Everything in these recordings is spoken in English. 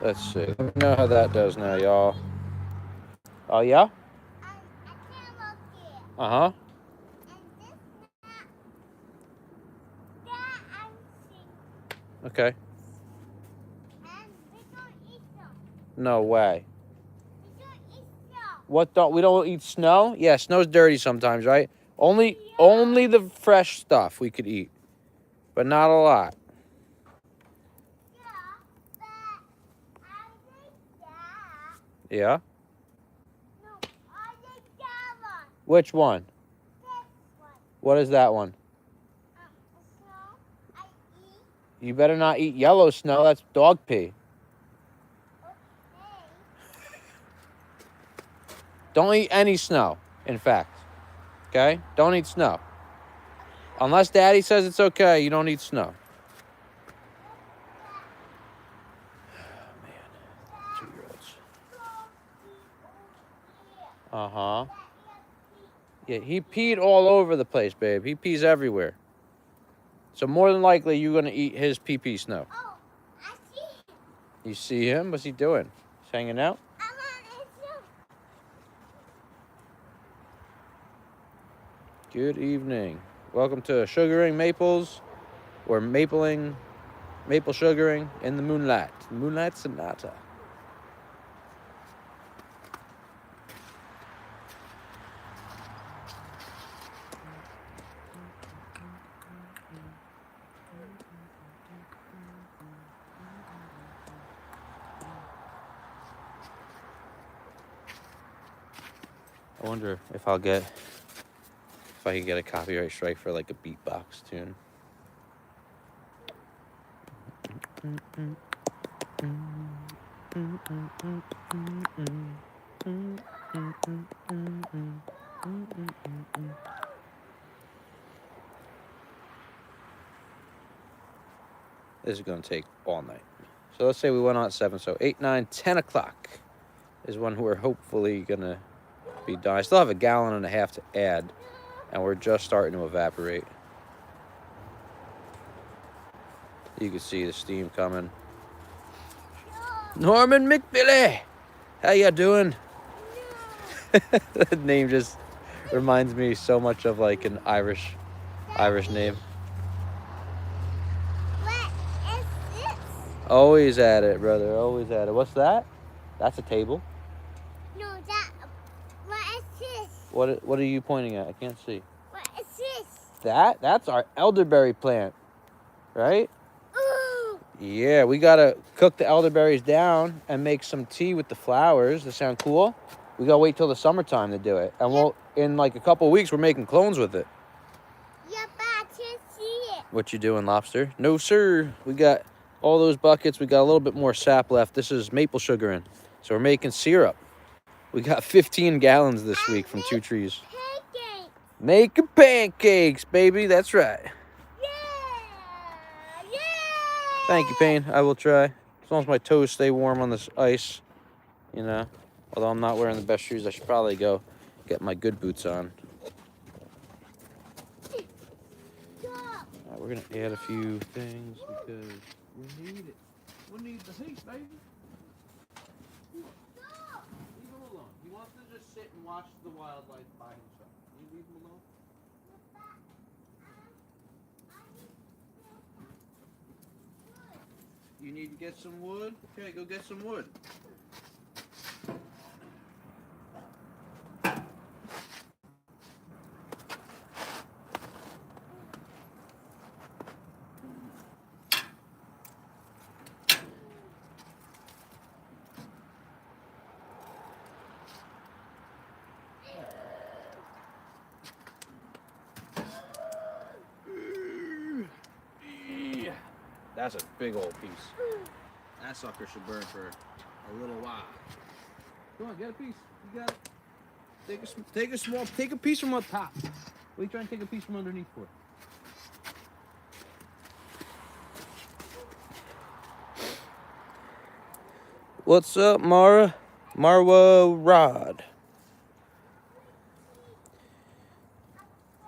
Let's see. Let me know how that does now, y'all. Oh, yeah? Uh-huh. Okay. No way. What don't we don't eat snow? Yeah, snow's dirty sometimes, right? Only the fresh stuff we could eat, but not a lot. Yeah. Which one? What is that one? You better not eat yellow snow. That's dog pee. Don't eat any snow, in fact. Okay? Don't eat snow. Unless Daddy says it's okay, you don't eat snow. Oh, man. 2-year-olds. Uh-huh. Yeah, he peed all over the place, babe. He pees everywhere. So more than likely, you're going to eat his pee-pee snow. Oh, I see him. You see him? What's he doing? He's hanging out? Good evening. Welcome to Sugaring Maples, or maple sugaring in the moonlight. Moonlight Sonata. I wonder if I can get a copyright strike for like a beatbox tune. This is going to take all night. So let's say we went on at 7, so 8, 9, 10 o'clock is when we're hopefully going to be done. I still have a gallon and a half to add, and we're just starting to evaporate. You can see the steam coming. Norman McBilly, how ya doing? That name just reminds me so much of like an Irish name. What is this? Always at it, brother. Always at it. What's that? That's a table. No, what is this? What are you pointing at? I can't see. What is this? That's our elderberry plant, right? Ooh. Yeah, we gotta cook the elderberries down and make some tea with the flowers. Does that sound cool? We gotta wait till the summertime to do it, and we'll in like a couple weeks we're making clones with it. Yeah, but I can't see it. What you doing, lobster? No, sir. We got all those buckets. We got a little bit more sap left. This is maple sugaring, so we're making syrup. We got 15 gallons this week from 2 trees. Pancakes. Making pancakes, baby. That's right. Yeah. Thank you, Payne. I will try. As long as my toes stay warm on this ice, you know. Although I'm not wearing the best shoes, I should probably go get my good boots on. We're going to add a few things because we need it. We need the heat, baby. Leave him alone. He wants to just sit and watch the wildlife by himself. Can you leave him alone? You need to get some wood? Okay, go get some wood. That's a big old piece. That sucker should burn for a little while. Come on, get a piece. You got it. Take a piece from up top. What are you trying to take a piece from underneath for? What's up, Mara? Marwa Rod.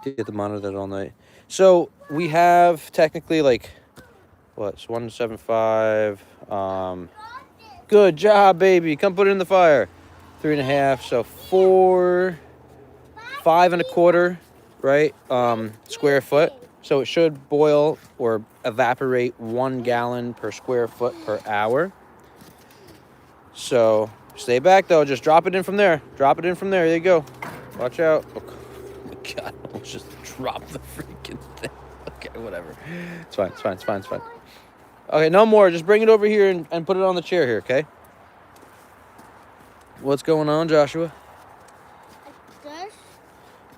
Get the monitor all night. So we have technically like what? It's 175. Good job, baby. Come put it in the fire. 3.5, so 4, 5 1/4, right? Square foot. So it should boil or evaporate 1 gallon per square foot per hour. So stay back though. Just drop it in from there. Drop it in from there. There you go. Watch out. Oh my God! I almost just dropped the freaking thing. Okay, whatever. It's fine. It's fine. It's fine. It's fine. Okay, no more. Just bring it over here and put it on the chair here. Okay. What's going on, Joshua?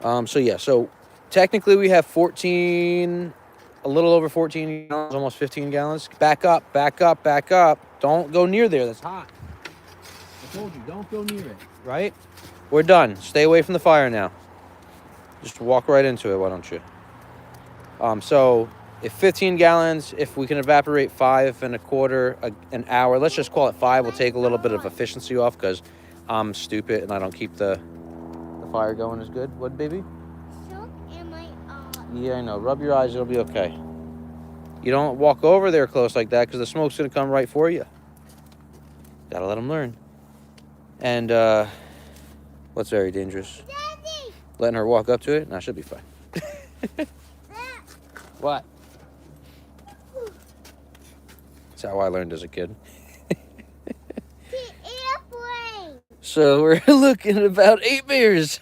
So yeah. So technically we have 14, a little over 14 gallons, almost 15 gallons. Back up. Back up. Back up. Don't go near there. That's hot. I told you, don't go near it. Right? We're done. Stay away from the fire now. Just walk right into it, why don't you? So if 15 gallons, if we can evaporate 5 1/4 an hour, let's just call it 5. We'll take a little bit of efficiency off because I'm stupid and I don't keep the fire going as good. What, baby? So am I Yeah, I know. Rub your eyes, it'll be okay. You don't walk over there close like that because the smoke's going to come right for you. Gotta let them learn. And what's very dangerous? Daddy! Letting her walk up to it? Nah, she'll be fine. What? That's how I learned as a kid. The airplane! So we're looking at about 8 beers.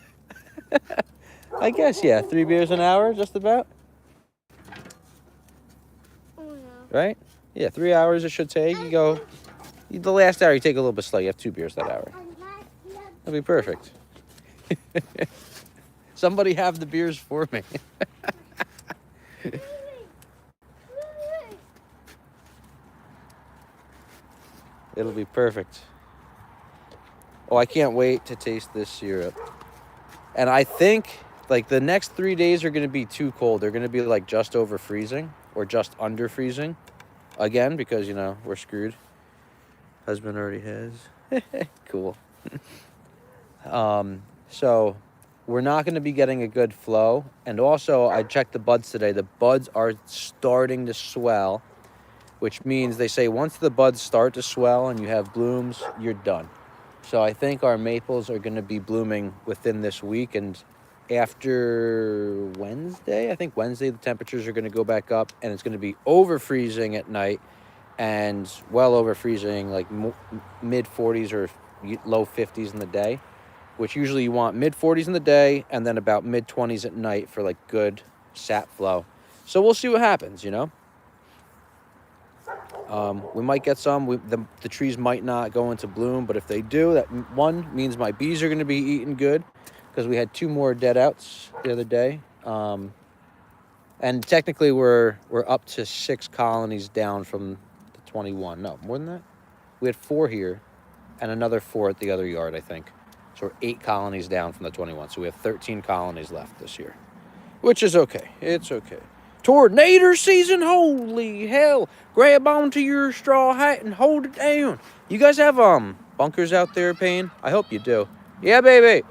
I guess, yeah. 3 beers an hour, just about. Oh no. Right? Yeah, 3 hours it should take. You go. The last hour you take a little bit slow. You have 2 beers that hour. That'll be perfect. Somebody have the beers for me. It'll be perfect. Oh, I can't wait to taste this syrup. And I think like the next 3 days are going to be too cold. They're going to be like just over freezing or just under freezing again because, you know, we're screwed. Husband already has. Cool. So we're not going to be getting a good flow. And also I checked the buds today. The buds are starting to swell, which means they say once the buds start to swell and you have blooms, you're done. So I think our maples are going to be blooming within this week. And after Wednesday, I think Wednesday, the temperatures are going to go back up and it's going to be over freezing at night and well over freezing, like mid 40s or low 50s in the day, which usually you want mid 40s in the day and then about mid 20s at night for like good sap flow. So we'll see what happens, you know. We might get some. The trees might not go into bloom, but if they do, that one means my bees are going to be eating good because we had 2 more dead outs the other day. And technically we're up to 6 colonies down from the 21. No, more than that. We had 4 here and another 4 at the other yard, I think. So we're 8 colonies down from the 21. So we have 13 colonies left this year, which is okay. It's okay. Tornado season, holy hell. Grab onto your straw hat and hold it down. You guys have bunkers out there, Payne? I hope you do. Yeah, baby.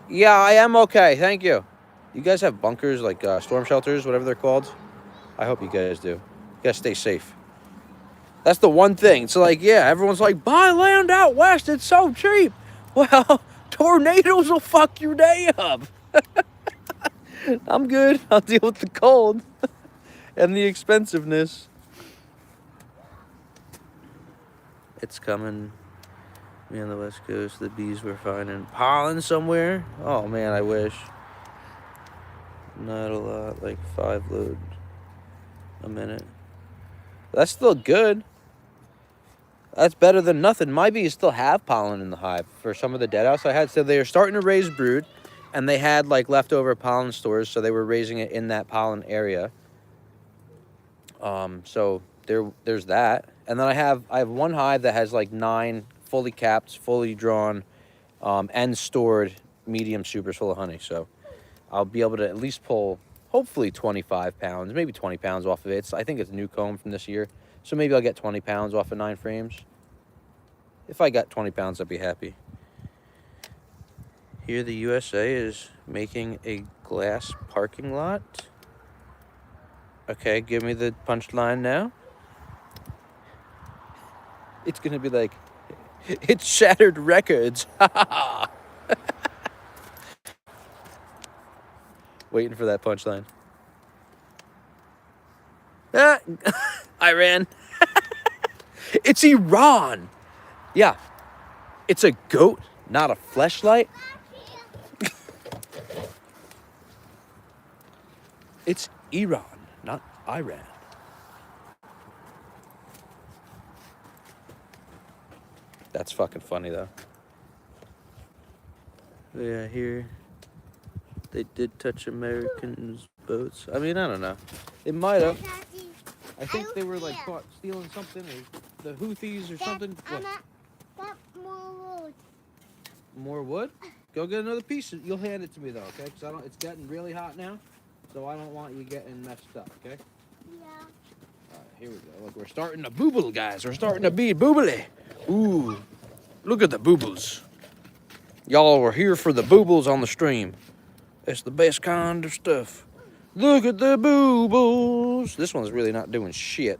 Yeah, I am okay. Thank you. You guys have bunkers, like storm shelters, whatever they're called? I hope you guys do. You guys stay safe. That's the one thing. It's like, yeah, everyone's like, buy land out west. It's so cheap. Well, tornadoes will fuck your day up. I'm good. I'll deal with the cold and the expensiveness. It's coming. Me on the west coast, the bees were finding pollen somewhere. Oh man, I wish. Not a lot, like 5 load a minute. That's still good. That's better than nothing. My bees still have pollen in the hive for some of the dead outs I had. So they are starting to raise brood. And they had like leftover pollen stores, so they were raising it in that pollen area. So there's that. And then I have 1 hive that has like 9 fully capped, fully drawn, and stored medium supers full of honey. So I'll be able to at least pull hopefully 25 pounds, maybe 20 pounds off of it. I think it's a new comb from this year. So maybe I'll get 20 pounds off of 9 frames. If I got 20 pounds, I'd be happy. Here the USA is making a glass parking lot. Okay, give me the punchline now. It's gonna be like, it's Shattered Records. Waiting for that punchline. Ah, Iran. It's Iran. Yeah. It's a goat, not a fleshlight. It's Iran, not Iran. That's fucking funny, though. Yeah, here they did touch Americans' boats. I mean, I don't know. They might have. I think they were like caught stealing something, or the Houthis or something. What? That more wood. More wood? Go get another piece. You'll hand it to me though, okay? Because I don't. It's getting really hot now, so I don't want you getting messed up, okay? Yeah. All right, here we go. Look, we're starting to booble, guys. We're starting to be boobly. Ooh, look at the boobles. Y'all were here for the boobles on the stream. It's the best kind of stuff. Look at the boobles. This one's really not doing shit.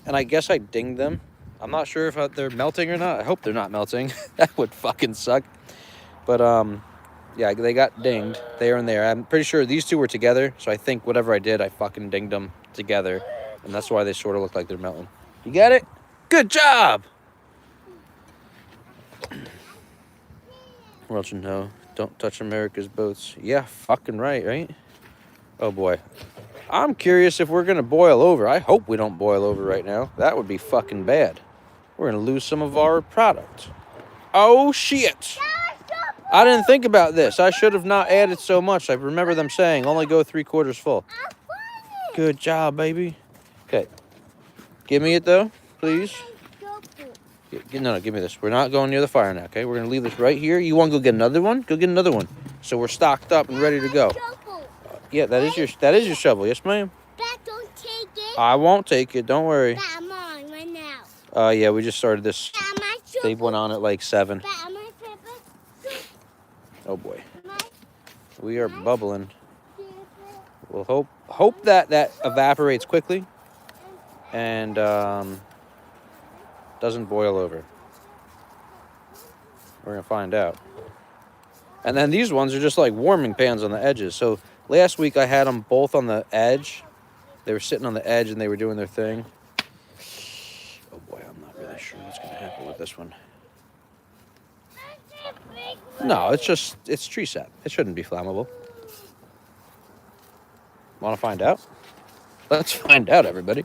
And I guess I dinged them. I'm not sure if they're melting or not. I hope they're not melting. That would fucking suck. But, yeah, they got dinged there and there. I'm pretty sure these two were together. So I think whatever I did, I fucking dinged them together. And that's why they sort of look like they're melting. You got it? Good job! What else you know? Don't touch America's boats. Yeah, fucking right? Oh, boy. I'm curious if we're going to boil over. I hope we don't boil over right now. That would be fucking bad. We're going to lose some of our product. Oh, shit. I didn't think about this. I should have not added so much. I remember them saying only go 3/4 full. Good job, baby. Okay. Give me it, though, please. No, give me this. We're not going near the fire now, okay? We're going to leave this right here. You want to go get another one? Go get another one. So we're stocked up and ready to go. Yeah, that is your shovel. Yes, ma'am. Dad, don't take it. I won't take it. Don't worry. Dad, I'm on right now. Yeah, we just started this. Dad, my They went on at like 7. Dad, my paper. Oh boy, My we are bubbling. paper. We'll hope that evaporates quickly and doesn't boil over. We're gonna find out. And then these ones are just like warming pans on the edges. So last week I had them both on the edge. They were sitting on the edge and they were doing their thing. Oh boy, I'm not really sure what's gonna happen with this one. No, it's tree sap. It shouldn't be flammable. Want to find out? Let's find out, everybody.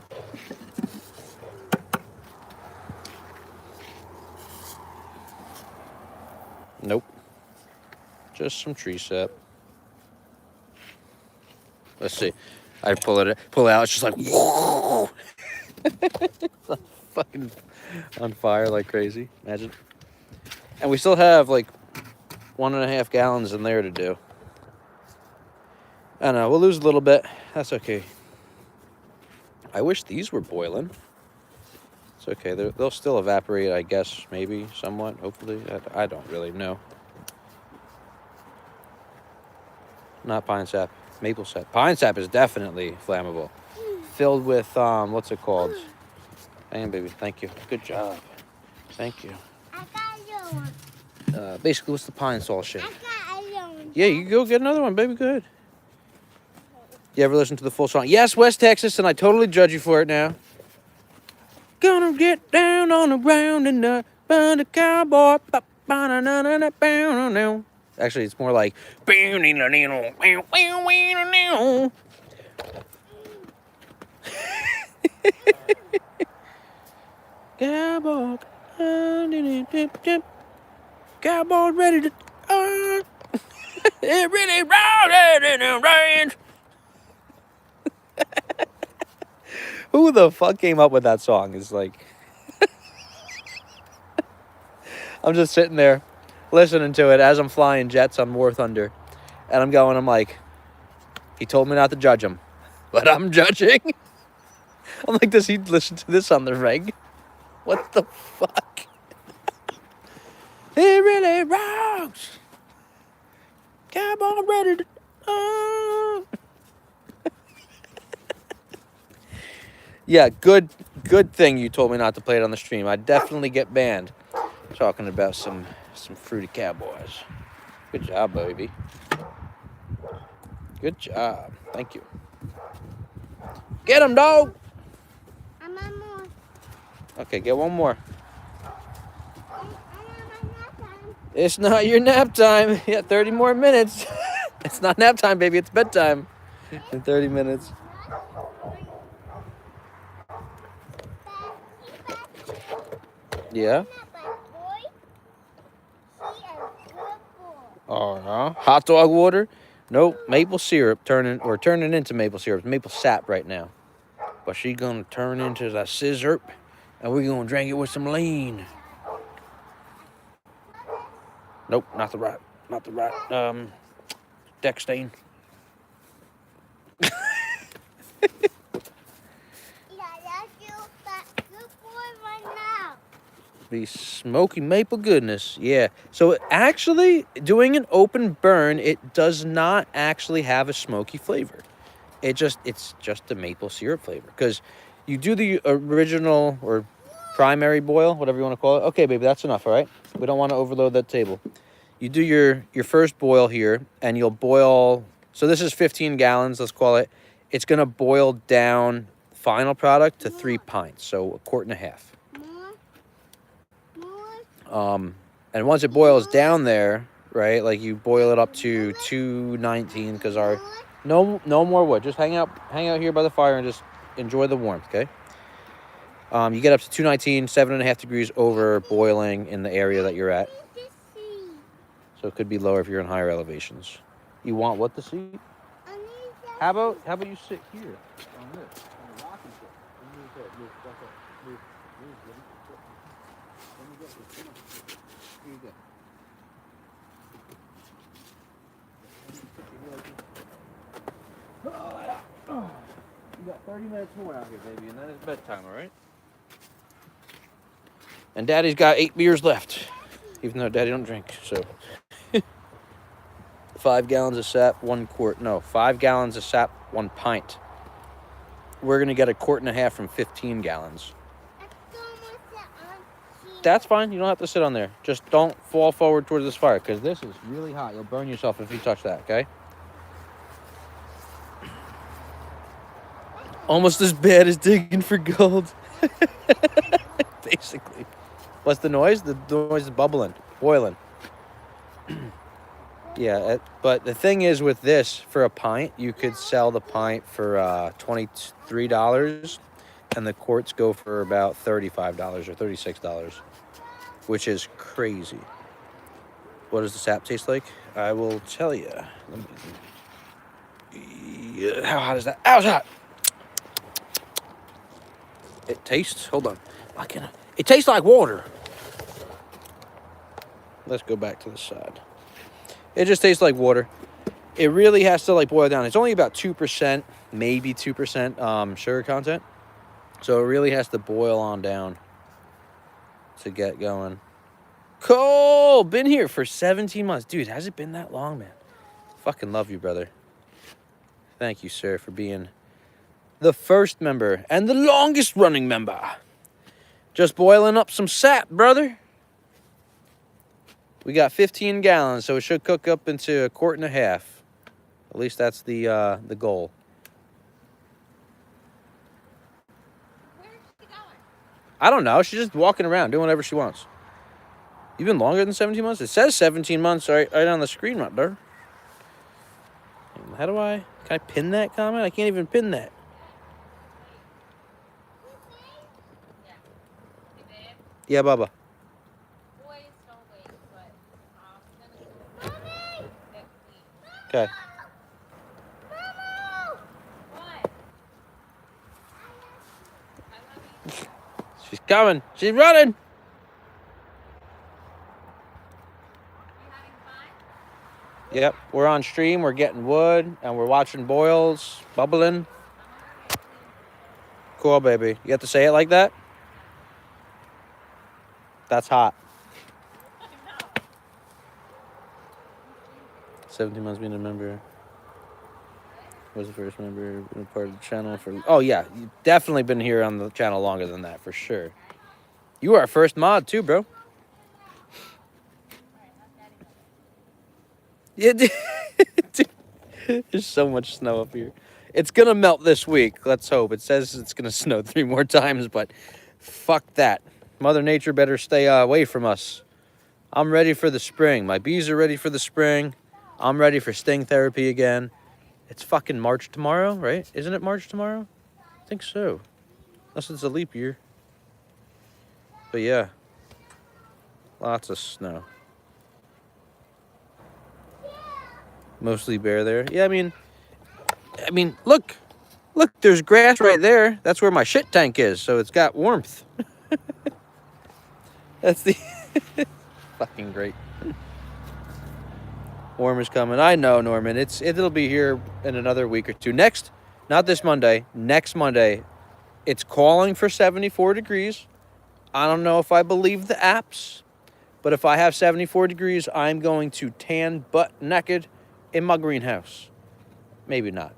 Nope. Just some tree sap. Let's see. I pull it out. It's just like, whoa! It's fucking on fire like crazy. Imagine. And we still have like 1.5 gallons in there to do. I know, we'll lose a little bit. That's okay. I wish these were boiling. It's okay. They'll still evaporate, I guess, maybe, somewhat, hopefully. I don't really know. Not pine sap. Maple sap. Pine sap is definitely flammable. Filled with, what's it called? Hang on, baby. Thank you. Good job. Thank you. I got a one. Basically, what's the pine sol shit? I got a one. Yeah, you go get another one, baby. Good. You ever listen to the full song? Yes, West Texas, and I totally judge you for it now. Gonna get down on the ground and the cowboy. Actually, it's more like. Cowboy, cowboy ready to. It really rolled in the rain. Who the fuck came up with that song? It's like. I'm just sitting there listening to it as I'm flying jets on War Thunder. And I'm like, he told me not to judge him, but I'm judging. I'm like, does he listen to this on the reg? What the fuck? It really rocks. Cowboy ready to. Yeah, good thing you told me not to play it on the stream. I'd definitely get banned talking about some fruity cowboys. Good job, baby. Good job. Thank you. Get him, dog. I'm on more. Okay, get one more. I'm on my nap time. It's not your nap time. Yeah, 30 more minutes. It's not nap time, baby. It's bedtime in 30 minutes. Yeah. Hot dog water? Nope. Maple syrup we're turning into maple syrup. Maple sap right now. But she's gonna turn into that scissor, and we're gonna drink it with some lean. Nope, not the right. Deck stain. The smoky maple goodness. Yeah. So actually, doing an open burn, it does not actually have a smoky flavor. It's just the maple syrup flavor. Because you do the original or primary boil, whatever you want to call it. Okay, baby, that's enough, all right? We don't want to overload that table. You do your first boil here, and you'll boil. So this is 15 gallons, let's call it. It's going to boil down final product to 3 pints, so a quart and a half. And once it boils down there, right, like you boil it up to 219, because our no more wood. Just hang out here by the fire and just enjoy the warmth, okay? You get up to 219, 7.5 degrees over boiling in the area that you're at. So it could be lower if you're in higher elevations. You want what to see? How about you sit here on this, on the rocking chair? Move. Let me get this. Here you go. You got 30 minutes more out here, baby, and then it's bedtime, all right? And Daddy's got 8 beers left, even though Daddy don't drink, so. 5 gallons of sap, 1 quart. No, 5 gallons of sap, 1 pint. We're going to get a quart and a half from 15 gallons. That's fine. You don't have to sit on there. Just don't fall forward towards this fire, because this is really hot. You'll burn yourself if you touch that, okay? Almost as bad as digging for gold. Basically. What's the noise? The noise is bubbling, boiling. Yeah, but the thing is with this, for a pint, you could sell the pint for $23, and the quarts go for about $35 or $36, which is crazy. What does the sap taste like? I will tell you. How hot is that? Ow, it's hot! It tastes, hold on. It tastes like water. Let's go back to the side. It just tastes like water. It really has to like boil down. It's only about 2%, maybe 2% sugar content. So it really has to boil on down to get going. Cole, been here for 17 months. Dude, has it been that long, man? Fucking love you, brother. Thank you, sir, for being the first member and the longest running member. Just boiling up some sap, brother. We got 15 gallons, so it should cook up into a quart and a half. At least that's the goal. Where's she going? I don't know. She's just walking around, doing whatever she wants. You've been longer than 17 months? It says 17 months right on the screen right there. How do can I pin that comment? I can't even pin that. Yeah, Bubba. Okay. She's coming. She's running. Yep, we're on stream. We're getting wood, and we're watching boils, bubbling. Cool, baby. You have to say it like that? That's hot. 17 months being a member. Was the first member been part of the channel for? Oh yeah, you've definitely been here on the channel longer than that for sure. You were our first mod too, bro. Yeah, there's so much snow up here. It's gonna melt this week. Let's hope. It says it's gonna snow 3 more times, but fuck that. Mother Nature better stay away from us. I'm ready for the spring. My bees are ready for the spring. I'm ready for sting therapy again. It's fucking March tomorrow, right? Isn't it March tomorrow? I think so. Unless it's a leap year. But yeah. Lots of snow. Mostly bare there. Yeah, I mean, look. Look, there's grass right there. That's where my shit tank is, so it's got warmth. That's the fucking great. Warmer's coming. I know, Norman. It'll be here in another week or two. Next, not this Monday. Next Monday, it's calling for 74 degrees. I don't know if I believe the apps, but if I have 74 degrees, I'm going to tan butt naked in my greenhouse. Maybe not.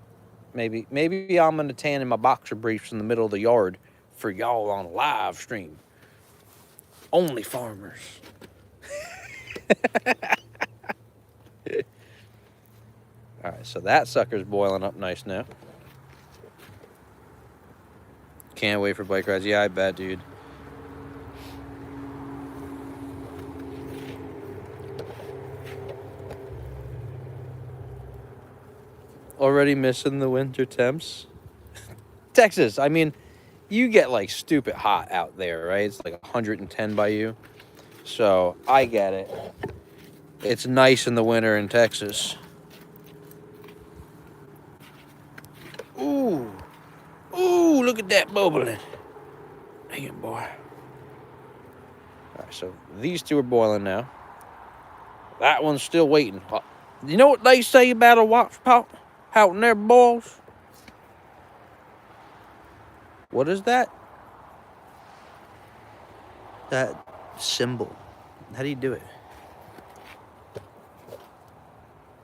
Maybe I'm going to tan in my boxer briefs in the middle of the yard for y'all on a live stream. Only farmers. All right, so that sucker's boiling up nice now. Can't wait for bike rides. Yeah, I bet, dude. Already missing the winter temps. Texas, I mean, you get like stupid hot out there, right? It's like 110 by you. So I get it. It's nice in the winter in Texas. Ooh. Ooh, look at that bubbling. Damn, boy. All right, so these two are boiling now. That one's still waiting. You know what they say about a watch pot? How it never boils? What is that? That symbol. How do you do it?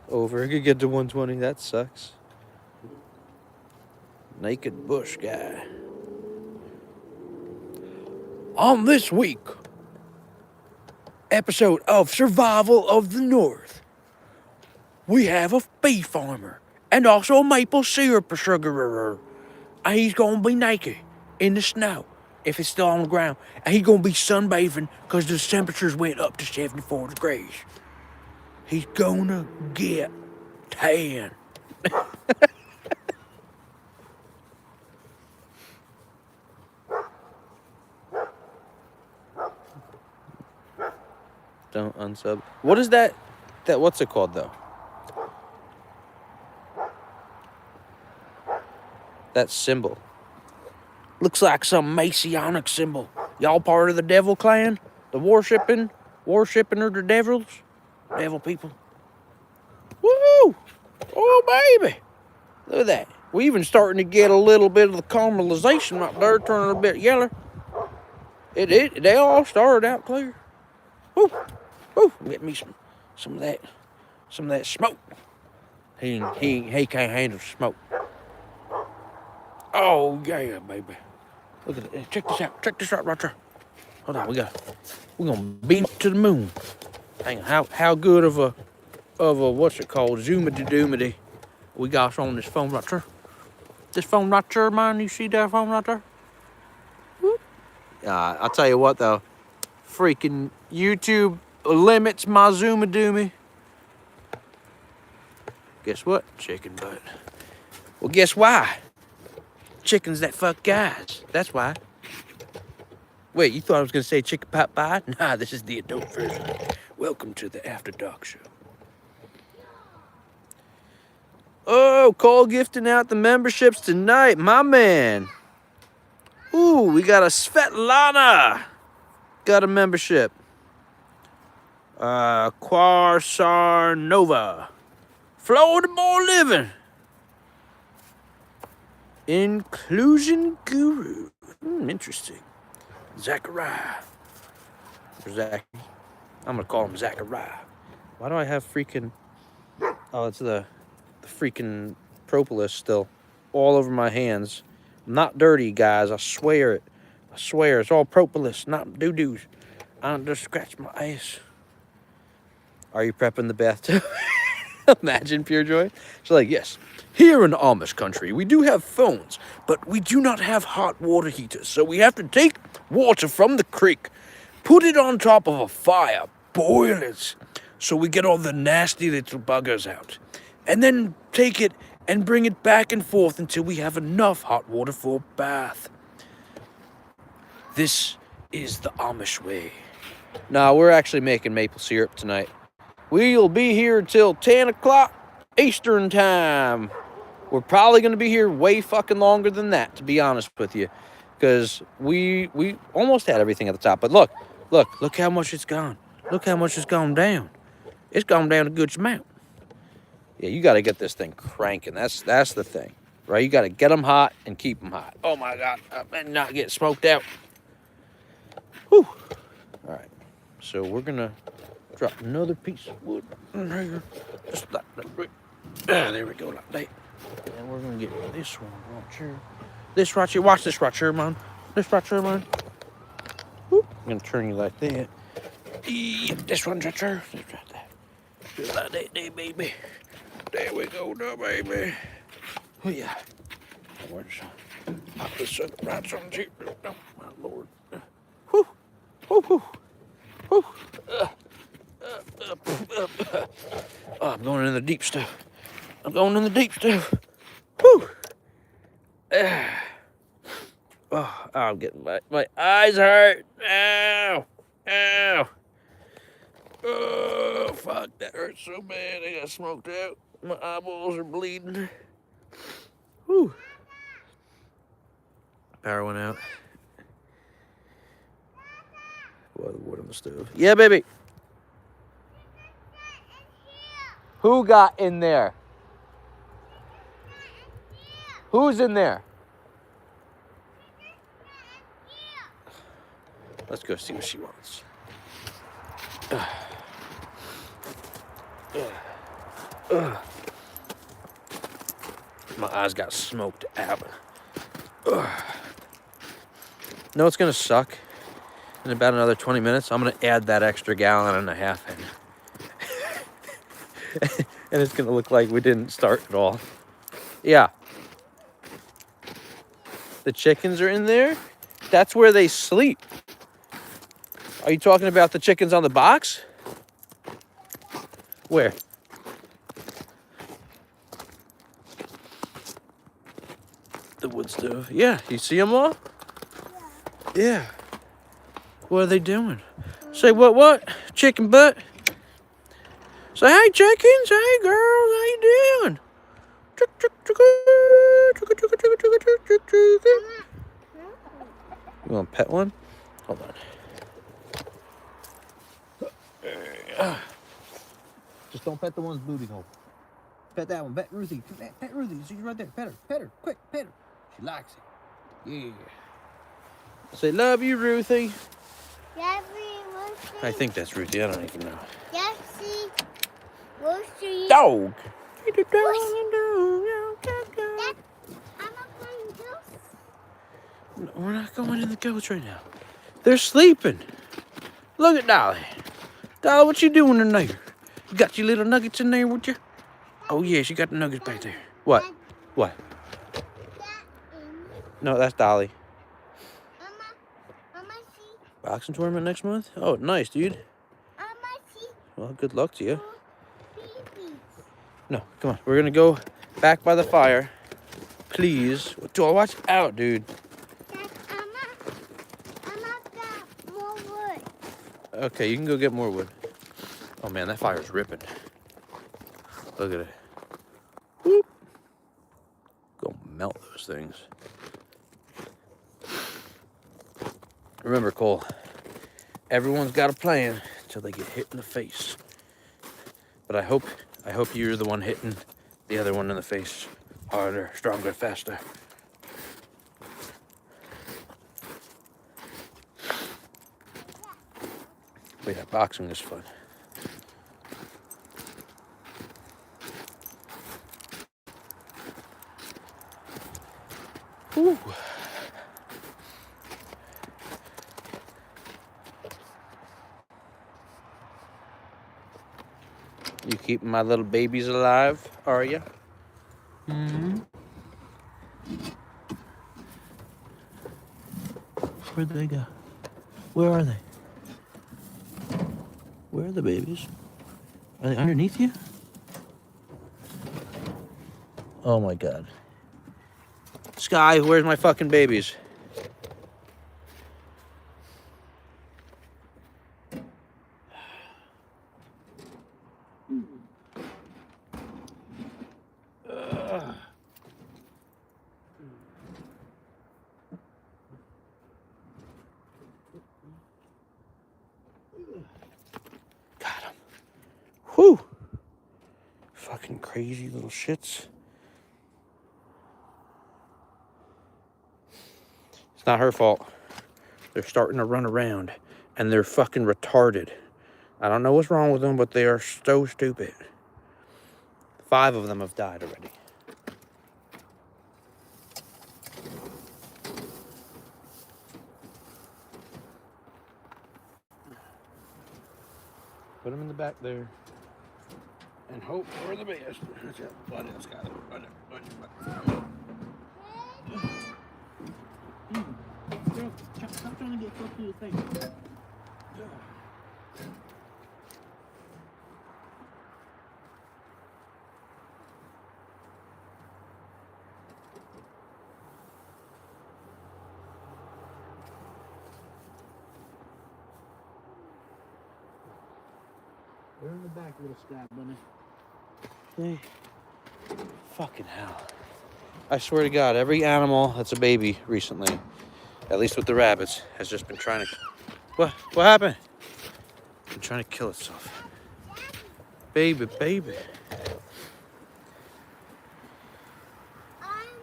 Over. I could get to 120. That sucks. Naked bush guy. On this week, episode of Survival of the North, we have a bee farmer and also a maple syrup sugarer. And he's going to be naked in the snow if it's still on the ground. And he's going to be sunbathing because the temperatures went up to 74 degrees. He's going to get tan. Don't unsub. What is that? What's it called, though? That symbol. Looks like some Masonic symbol. Y'all part of the devil clan? The worshipping of the devils? Devil people. Woo! Oh, baby. Look at that. We're even starting to get a little bit of the caramelization right there, turning a bit yellow. They all started out clear. Woo! Woo! Get me some of that smoke. He can't handle smoke. Oh yeah, baby. Look at it. Check this out. Check this out right there. Hold on, we're gonna beam to the moon. Hang on, how good of a what's it called? Zoomity we got on this phone right there. This phone right there, man. You see that phone right there? Whoop. I'll tell you what though. Freaking YouTube limits my zoomadoomy. Guess what? Chicken butt. Well, guess why? Chickens that fuck guys. That's why. Wait, you thought I was going to say chicken pot pie? Nah, this is the adult version. Welcome to the After Dark Show. Oh, Cole gifting out the memberships tonight. My man. Ooh, we got a Svetlana. Got a membership. Quasar Nova. Florida boy living. Inclusion guru. Interesting. Zachariah. Zach. I'm gonna call him Zachariah. Why do I have freaking? Oh, it's the freaking propolis still all over my hands. I'm not dirty, guys. I swear it. I swear it's all propolis, not doo-doos. I don't just scratch my ass. Are you prepping the bathtub? Imagine pure joy. She's like, yes. Here in Amish country, we do have phones, but we do not have hot water heaters. So we have to take water from the creek, put it on top of a fire, boil it, so we get all the nasty little buggers out. And then take it and bring it back and forth until we have enough hot water for a bath. This is the Amish way. No, we're actually making maple syrup tonight. We'll be here until 10 o'clock Eastern time. We're probably going to be here way fucking longer than that, to be honest with you. Because we almost had everything at the top. But look how much it's gone. Look how much it's gone down. It's gone down a good amount. Yeah, you got to get this thing cranking. That's the thing, right? You got to get them hot and keep them hot. Oh, my God. And not get smoked out. Whew. All right. So we're going to drop another piece of wood in here. Just like that. There we go, like that. And we're going to get this one right here. This right here. Watch this right here, man. This right here, man. Whoop. I'm going to turn you like that. Yeah, this one's right here. This right there. Just like that there, baby. There we go, now, baby. Oh, yeah. Where's pop this up right on the tip. Oh, my Lord. Whew. Whew, whew. Whew. Oh, I'm going in the deep stuff. I'm going in the deep stuff. Whew. Oh, I'm getting my eyes hurt. Ow. Ow. Oh, fuck, that hurts so bad. I got smoked out. My eyeballs are bleeding. Whew. Power went out. Boy, the wood on the stove. Yeah, baby. Who got in there? Who's in there? Let's go see what she wants. My eyes got smoked out. No, it's gonna suck. In about another 20 minutes, I'm gonna add that extra gallon and a half in. And it's gonna look like we didn't start at all. Yeah. The chickens are in there? That's where they sleep. Are you talking about the chickens on the box? Where? The wood stove. Yeah, you see them all? Yeah. What are they doing? Say what? Chicken butt? Say, hey, chickens. Hey, girls. How you doing? You want to pet one? Hold on. Just don't pet the one's booty hole. Pet that one. Pet Ruthie. Pet Ruthie. She's right there. Pet her. Pet her. Quick, pet her. She likes it. Yeah. Say, love you, Ruthie. I think that's Ruthie. I don't even know. Dog. No, we're not going in the goats right now. They're sleeping. Look at Dolly. Dolly, what you doing in there? You got your little nuggets in there with you? Oh, yeah, she got the nuggets back there. What? What? No, that's Dolly. Boxing tournament next month? Oh, nice, dude. Well, good luck to you. No, come on. We're going to go back by the fire. Please. Watch out, dude. Okay, you can go get more wood. Oh, man, that fire's ripping. Look at it. Whoop. Go melt those things. Remember, Cole, everyone's got a plan until they get hit in the face. But I hope you're the one hitting the other one in the face harder, stronger, faster. But yeah, boxing is fun. Whew. You keeping my little babies alive, are you? Mm-hmm. Where'd they go? Where are they? Where are the babies? Are they underneath you? Oh my God. Sky, where's my fucking babies? Got him. Whew. Fucking crazy little shits. It's not her fault. They're starting to run around and they're fucking retarded. I don't know what's wrong with them, but they are so stupid. 5 of them have died already. Put them in the back there. And hope for the best. That's it. Run it, Skyler. Run it. Run it. Stop trying to get close to the thing. They're in the back, little stab bunny. Hey. Fucking hell. I swear to God, every animal that's a baby recently, at least with the rabbits, has just been trying to... What happened? Been trying to kill itself. Baby.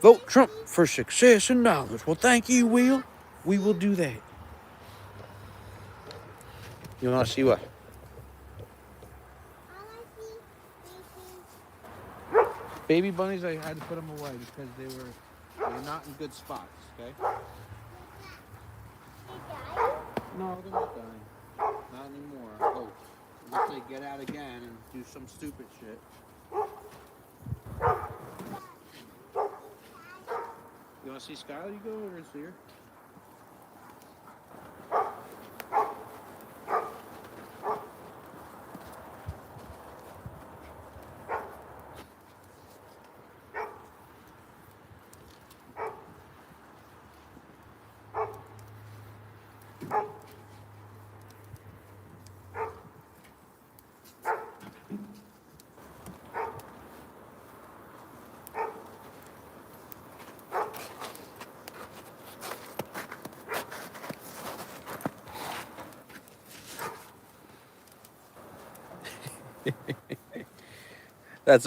Vote Trump for success and knowledge. Well, thank you, Will. We will do that. You want to see what? Baby bunnies, I had to put them away because they were not in good spots, okay? No, they're not dying. Not anymore, I hope. Unless they get out again and do some stupid shit. You want to see Skylar? You go over and see her.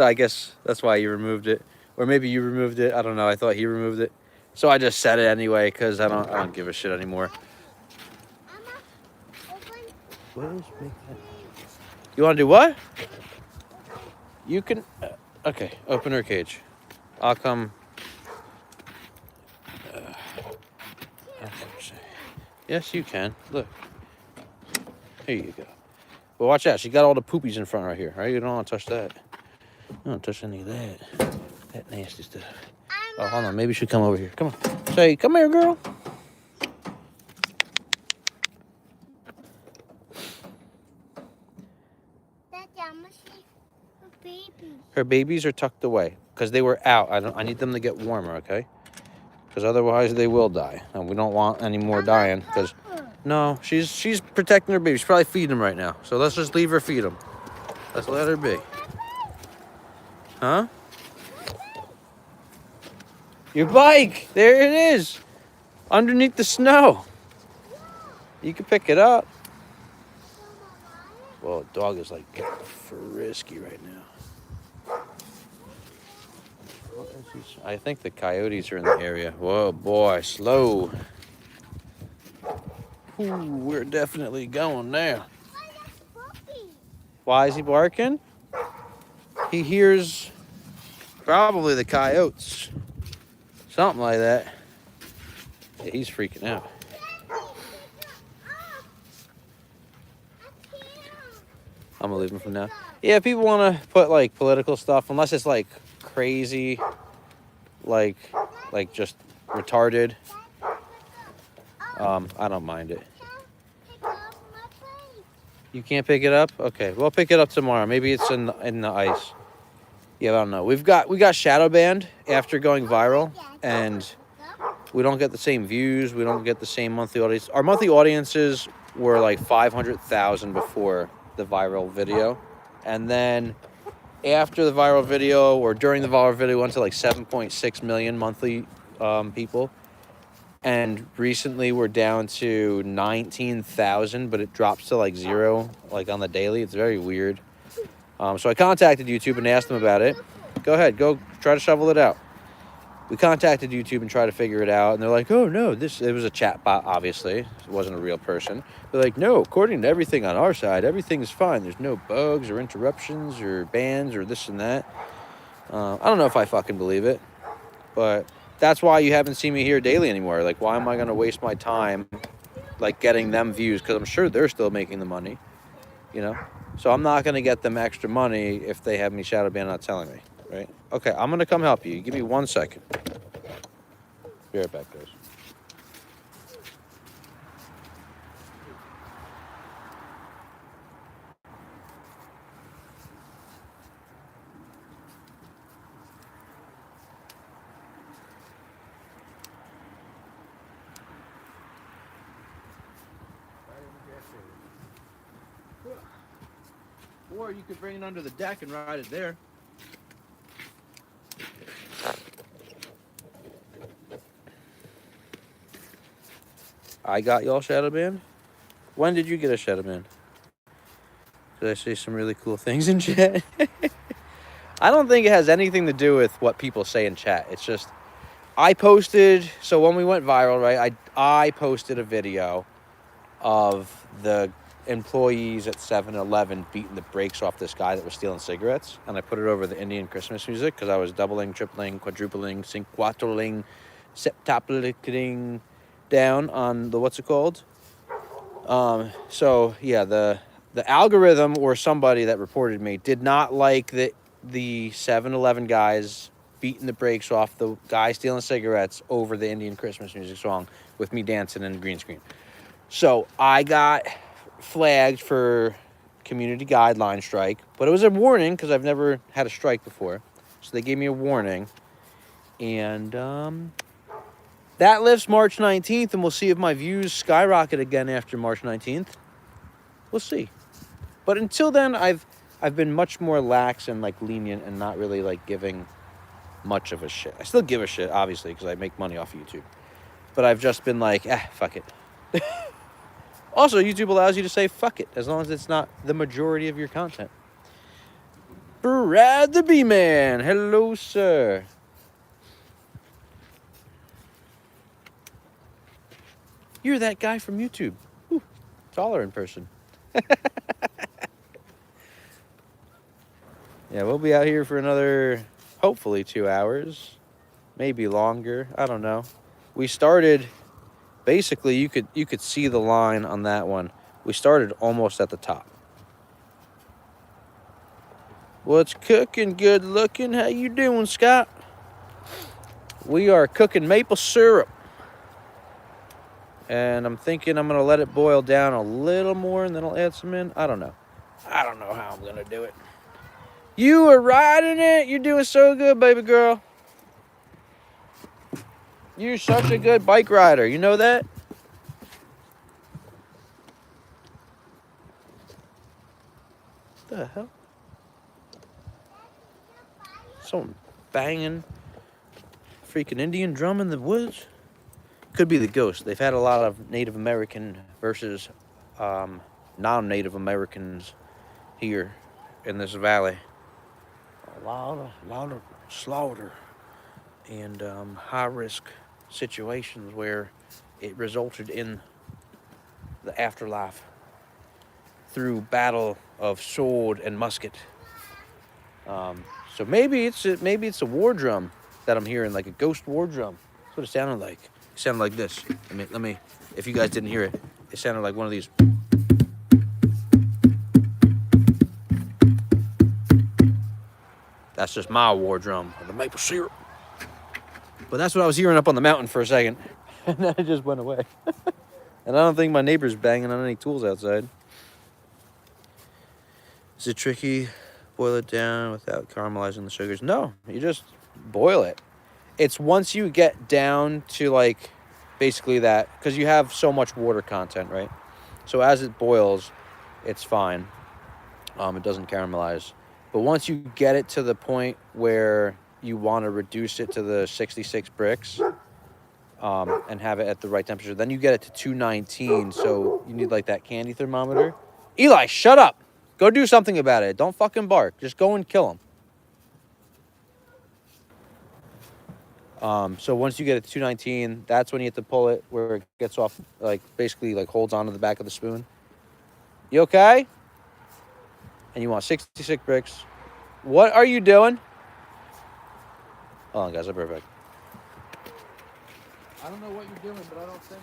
I guess that's why you removed it, or maybe you removed it. I don't know. I thought he removed it, so I just said it anyway because I don't give a shit anymore. You want to do what? You can. Okay, open her cage. I'll come. Yes, you can. Look. Here you go. But watch out. She got all the poopies in front right here. Right? You don't want to touch that. Don't touch any of that. That nasty stuff. Oh, hold on. Maybe you should come over here. Come on. Say, come here, girl. Her babies are tucked away because they were out. I need them to get warmer, okay? Because otherwise they will die. And we don't want any more dying. Because no, she's protecting her baby. She's probably feeding them right now. So let's just leave her feed them. Let's let her be. Huh? Your bike! There it is! Underneath the snow. You can pick it up. Well, the dog is like getting frisky right now. I think the coyotes are in the area. Whoa, boy, slow. Ooh, we're definitely going now. Why is he barking? He hears probably the coyotes. Something like that. Yeah, he's freaking out. I'm gonna leave him for now. Yeah, if people want to put like political stuff, unless it's like crazy, like just retarded, I don't mind it. You can't pick it up? Okay, we'll pick it up tomorrow. Maybe it's in the ice. Yeah, I don't know. We got shadow banned after going viral, and we don't get the same views. We don't get the same monthly audience. Our monthly audiences were like 500,000 before the viral video, and then after the viral video or during the viral video, went to like 7.6 million monthly people. And recently we're down to 19,000, but it drops to like 0, like on the daily. It's very weird. So I contacted YouTube and asked them about it. Go ahead, go try to shovel it out. We contacted YouTube and tried to figure it out, and they're like, oh no, it was a chat bot, obviously. It wasn't a real person. They're like, no, according to everything on our side, everything is fine. There's no bugs or interruptions or bans or this and that. I don't know if I fucking believe it, but that's why you haven't seen me here daily anymore. Like, why am I going to waste my time, like, getting them views? Because I'm sure they're still making the money, you know? So I'm not going to get them extra money if they have me shadow ban not telling me, right? Okay, I'm going to come help you. Give me 1 second. Be right back, guys. Or you could bring it under the deck and ride it there. I got y'all shadow ban. When did you get a shadow ban? Did I say some really cool things in chat? I don't think it has anything to do with what people say in chat. It's just, I posted, so when we went viral, right, I posted a video of the employees at 7-Eleven beating the brakes off this guy that was stealing cigarettes, and I put it over the Indian Christmas music because I was doubling, tripling, quadrupling, cinquatling, septupling down on the, what's it called? So yeah, the algorithm or somebody that reported me did not like the 7-Eleven guys beating the brakes off the guy stealing cigarettes over the Indian Christmas music song with me dancing in the green screen. So I got flagged for community guideline strike, but it was a warning because I've never had a strike before. So they gave me a warning, and that lifts March 19th, and we'll see if my views skyrocket again after March 19th. We'll see. But until then, I've been much more lax and like lenient and not really like giving much of a shit. I still give a shit, obviously, because I make money off of YouTube. But I've just been like, fuck it. Also, YouTube allows you to say fuck it, as long as it's not the majority of your content. Brad the B-Man. Hello, sir. You're that guy from YouTube. Ooh, taller in person. Yeah, we'll be out here for another, hopefully, 2 hours. Maybe longer. I don't know. We started, basically, you could see the line on that one. We started almost at the top. What's cooking? Good looking. How you doing, Scott? We are cooking maple syrup. And I'm thinking I'm going to let it boil down a little more and then I'll add some in. I don't know. I don't know how I'm going to do it. You are riding it. You're doing so good, baby girl. You're such a good bike rider. You know that? What the hell? Someone banging freaking Indian drum in the woods? Could be the ghost. They've had a lot of Native American versus non-Native Americans here in this valley. A lot of slaughter and high-risk situations where it resulted in the afterlife through battle of sword and musket. So maybe it's a war drum that I'm hearing, like a ghost war drum. That's what it sounded like. It sounded like this. Let me, if you guys didn't hear it, it sounded like one of these. That's just my war drum of the maple syrup. But that's what I was hearing up on the mountain for a second. And then it just went away. And I don't think my neighbor's banging on any tools outside. Is it tricky? Boil it down without caramelizing the sugars? No, you just boil it. It's once you get down to like basically that, because you have so much water content, right? So as it boils, it's fine. It doesn't caramelize. But once you get it to the point where you want to reduce it to the 66 bricks and have it at the right temperature, then you get it to 219. So you need like that candy thermometer. Eli, shut up. Go do something about it. Don't fucking bark. Just go and kill him. So once you get it to 219, that's when you have to pull it where it gets off, like basically like holds onto the back of the spoon. You okay? And you want 66 bricks. What are you doing? Hold on, guys. I'll be right back. I don't know what you're doing, but I don't think...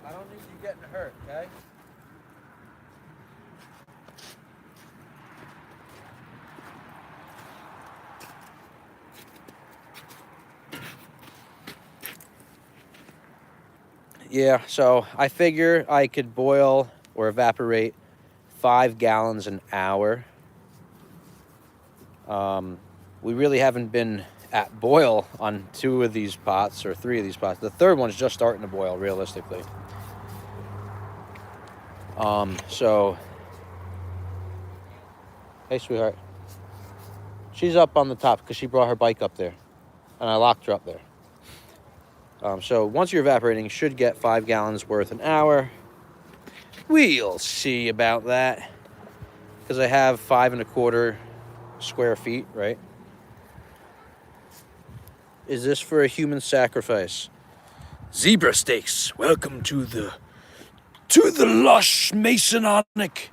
I don't need you getting hurt, okay? Yeah, so I figure I could boil or evaporate 5 gallons an hour. We really haven't been at boil on 2 of these pots or 3 of these pots. The third one's just starting to boil, realistically. So, hey, sweetheart. She's up on the top because she brought her bike up there, and I locked her up there. So once you're evaporating, you should get 5 gallons worth an hour. We'll see about that, because I have 5 1/4 square feet, right? Is this for a human sacrifice? Zebra steaks. Welcome to the lush Masonic,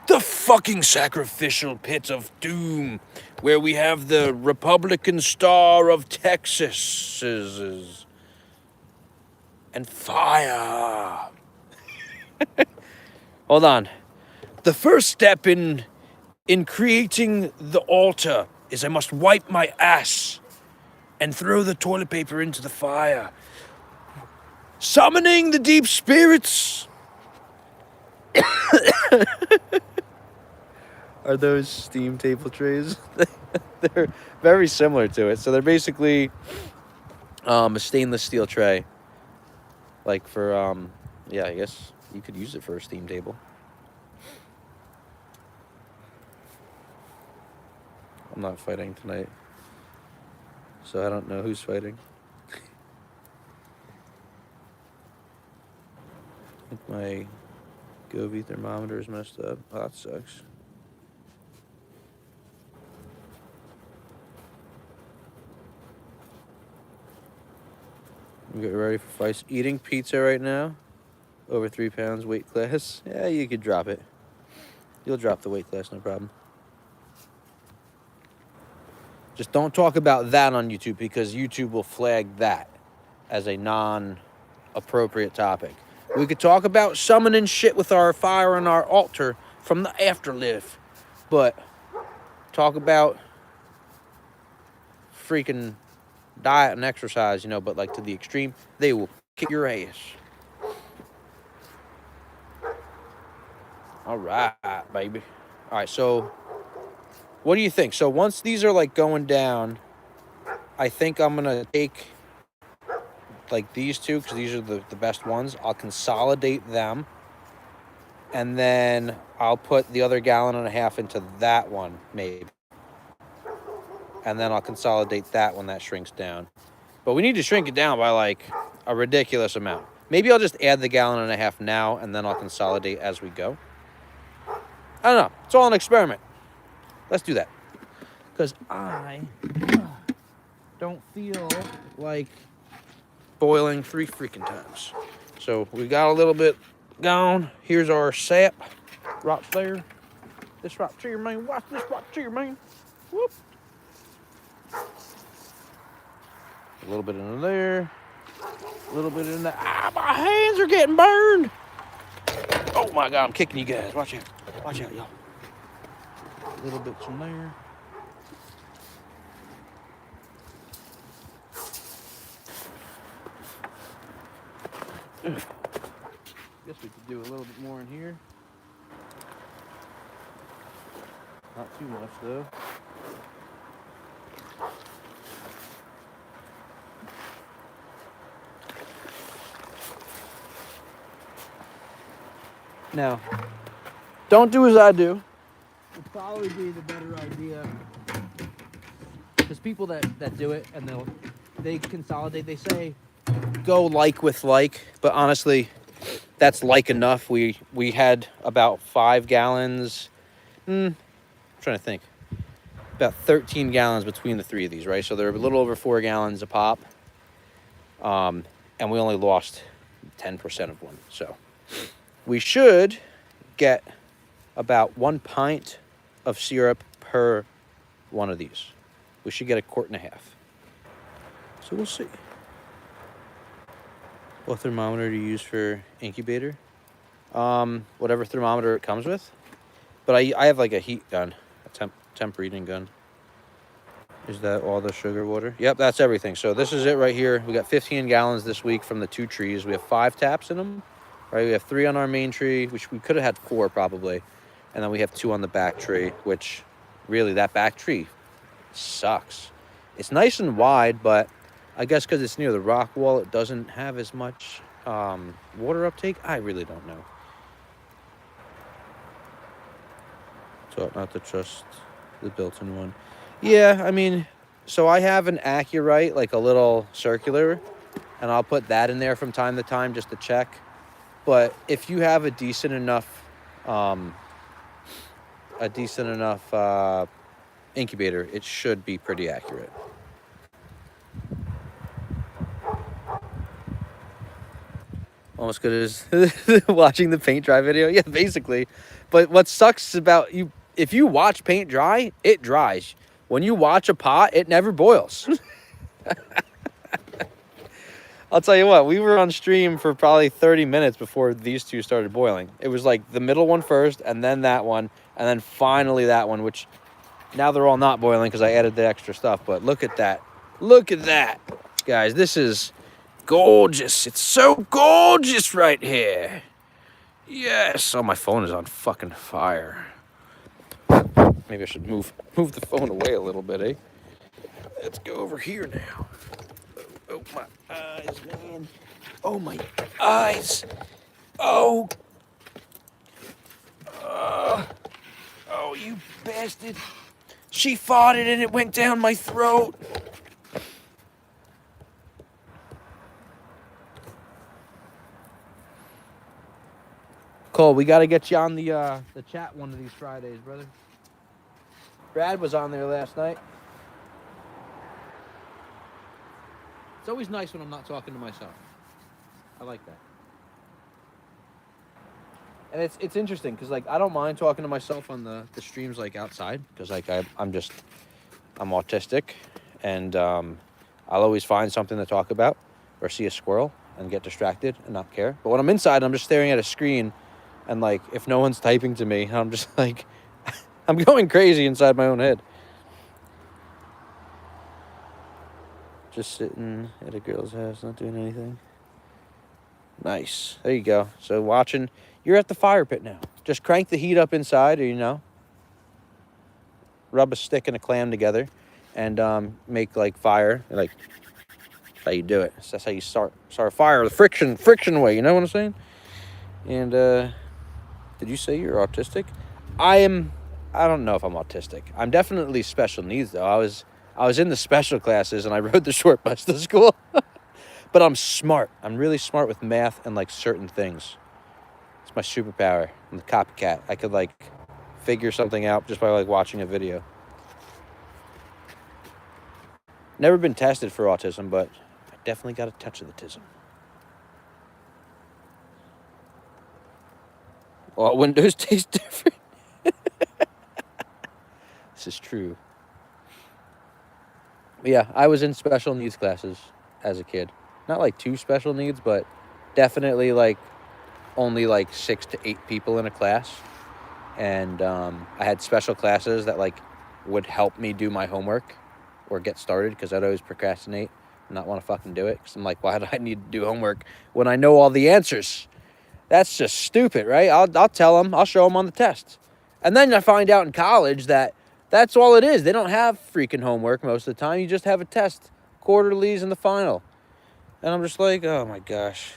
the fucking sacrificial pit of doom, where we have the Republican Star of Texas and fire. Hold on. The first step in creating the altar is I must wipe my ass and throw the toilet paper into the fire, summoning the deep spirits. Are those steam table trays? They're very similar to it. So they're basically a stainless steel tray. Like for, yeah, I guess you could use it for a steam table. I'm not fighting tonight, so I don't know who's fighting. I think my Govee thermometer is messed up. Oh, that sucks. I'm getting ready for fights. Eating pizza right now. Over 3 pounds weight class. Yeah, you could drop it. You'll drop the weight class, no problem. Just don't talk about that on YouTube, because YouTube will flag that as a non-appropriate topic. We could talk about summoning shit with our fire and our altar from the afterlife, but talk about freaking diet and exercise, you know, but like to the extreme, they will kick your ass. All right, baby. All right, so What do you think? So once these are like going down, I think I'm gonna take like these two because these are the best ones. I'll consolidate them, and then I'll put the other 1.5 gallons into that one maybe, and then I'll consolidate that when that shrinks down. But we need to shrink it down by like a ridiculous amount. Maybe I'll just add the 1.5 gallons now, and then I'll consolidate as we go. I don't know. It's all an experiment. Let's do that. Because I don't feel like boiling 3 freaking times. So we got a little bit gone. Here's our sap. Rocks there. This rock here, man. Watch this rock here, man. Whoop. A little bit in there. A little bit in there. Ah, my hands are getting burned. Oh my God, I'm kicking you guys. Watch out. Watch out, y'all. A little bit from there. Guess we could do a little bit more in here. Not too much though. Now, don't do as I do. Would probably be the better idea. Because people that do it and they consolidate, they say go like with like, but honestly, that's like enough. We had about 5 gallons. I'm trying to think. About 13 gallons between the 3 of these, right? So they're a little over 4 gallons a pop. And we only lost 10% of one. So we should get about 1 pint of syrup per one of these. We should get 1.5 quarts. So we'll see. What thermometer to use for incubator? Whatever thermometer it comes with. But I have like a heat gun, a temp reading gun. Is that all the sugar water? Yep, that's everything. So this is it right here. We got 15 gallons this week from the 2 trees. We have 5 taps in them, right? We have 3 on our main tree, which we could have had 4 probably. And then we have 2 on the back tree, which really that back tree sucks. It's nice and wide, but I guess because it's near the rock wall, it doesn't have as much water uptake. I really don't know. So not to trust the built-in one. Yeah, I mean, so I have an Accurite, like a little circular, and I'll put that in there from time to time just to check. But if you have a decent enough incubator, it should be pretty accurate. Almost good as watching the paint dry video. Yeah, basically. But what sucks about you, if you watch paint dry, it dries. When you watch a pot, it never boils. I'll tell you what, we were on stream for probably 30 minutes before these 2 started boiling. It was like the middle one first, and then that one, and then finally that one, which now they're all not boiling because I added the extra stuff. But look at that. Look at that. Guys, this is gorgeous. It's so gorgeous right here. Yes. Oh, my phone is on fucking fire. Maybe I should move the phone away a little bit, eh? Let's go over here now. Oh, my eyes, man. Oh, my eyes. Oh. Oh, you bastard. She farted and it went down my throat. Cole, we got to get you on the chat one of these Fridays, brother. Brad was on there last night. It's always nice when I'm not talking to myself. I like that. And it's interesting because like I don't mind talking to myself on the streams like outside because like I'm autistic and I'll always find something to talk about or see a squirrel and get distracted and not care. But when I'm inside, I'm just staring at a screen and like if no one's typing to me, I'm just like I'm going crazy inside my own head. Just sitting at a girl's house, not doing anything. Nice. There you go. So watching, you're at the fire pit now. Just crank the heat up inside, or you know. rub a stick and a clam together, and make like fire. Like that's how you do it. That's how you start a fire the friction way. You know what I'm saying? And did you say you're autistic? I am. I don't know if I'm autistic. I'm definitely special needs though. I was in the special classes and I rode the short bus to school. But I'm smart. I'm really smart with math and like certain things. It's my superpower. I'm the copycat. I could like figure something out just by like watching a video. Never been tested for autism, but I definitely got a touch of the tism. Well, Windows taste different. This is true. But yeah, I was in special needs classes as a kid. Not like too special needs, but definitely like only like 6 to 8 people in a class. And I had special classes that like would help me do my homework or get started because I'd always procrastinate and not want to fucking do it because I'm like, why do I need to do homework when I know all the answers? That's just stupid, right? I'll tell them, I'll show them on the test. And then I find out in college that that's all it is. They don't have freaking homework most of the time. You just have a test, quarterlies and the final. And I'm just like, oh my gosh.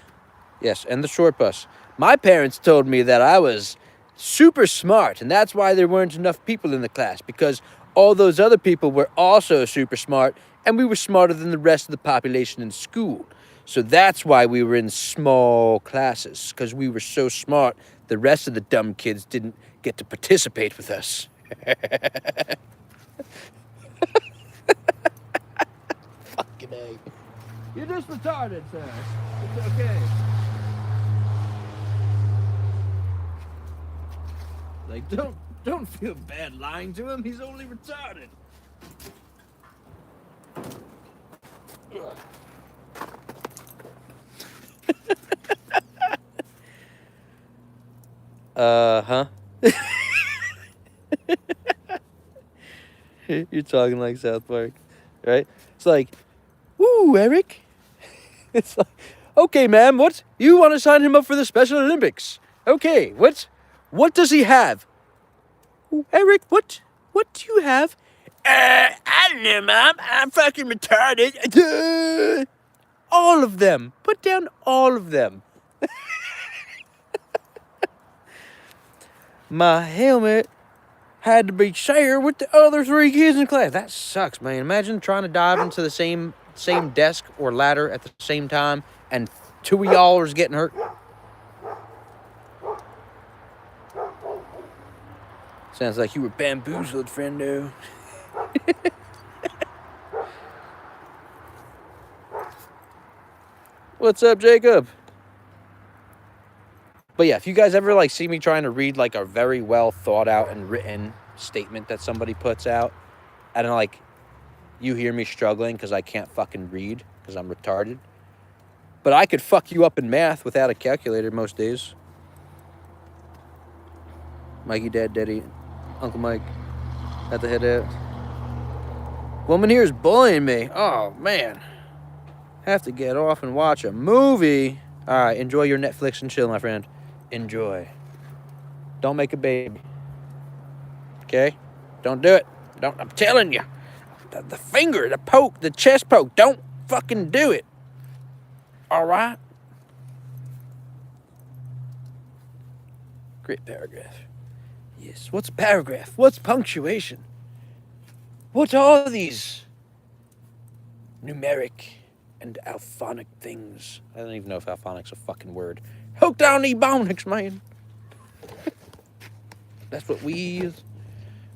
Yes, and the short bus. My parents told me that I was super smart, and that's why there weren't enough people in the class, because all those other people were also super smart, and we were smarter than the rest of the population in school. So that's why we were in small classes, because we were so smart, the rest of the dumb kids didn't get to participate with us. Fucking A. You're just retarded, sir. It's okay. Like, don't feel bad lying to him. He's only retarded. Huh? You're talking like South Park, right? It's like, woo, Eric. It's like, okay, ma'am, what? You want to sign him up for the Special Olympics? Okay, what does he have? Ooh, Eric, what do you have? I don't know, Mom. I'm fucking retarded. All of them. Put down all of them. My helmet had to be shared with the other 3 kids in class. That sucks, man. Imagine trying to dive into the same desk or ladder at the same time, and 2 of y'all is getting hurt. Sounds like you were bamboozled, friendo. What's up, Jacob? But yeah, if you guys ever like see me trying to read like a very well thought out and written statement that somebody puts out, and like you hear me struggling because I can't fucking read because I'm retarded, but I could fuck you up in math without a calculator most days. Mikey, Dad, Daddy, Uncle Mike, had to head out. Woman here is bullying me. Oh man, have to get off and watch a movie. All right, enjoy your Netflix and chill, my friend. Enjoy. Don't make a baby. Okay? Don't do it. Don't. I'm telling you. The finger, the poke, the chest poke. Don't fucking do it. All right? Great paragraph. Yes. What's a paragraph? What's punctuation? What are these numeric and alphonic things? I don't even know if alphonic's a fucking word. Hook down ebonics, man. That's what we is.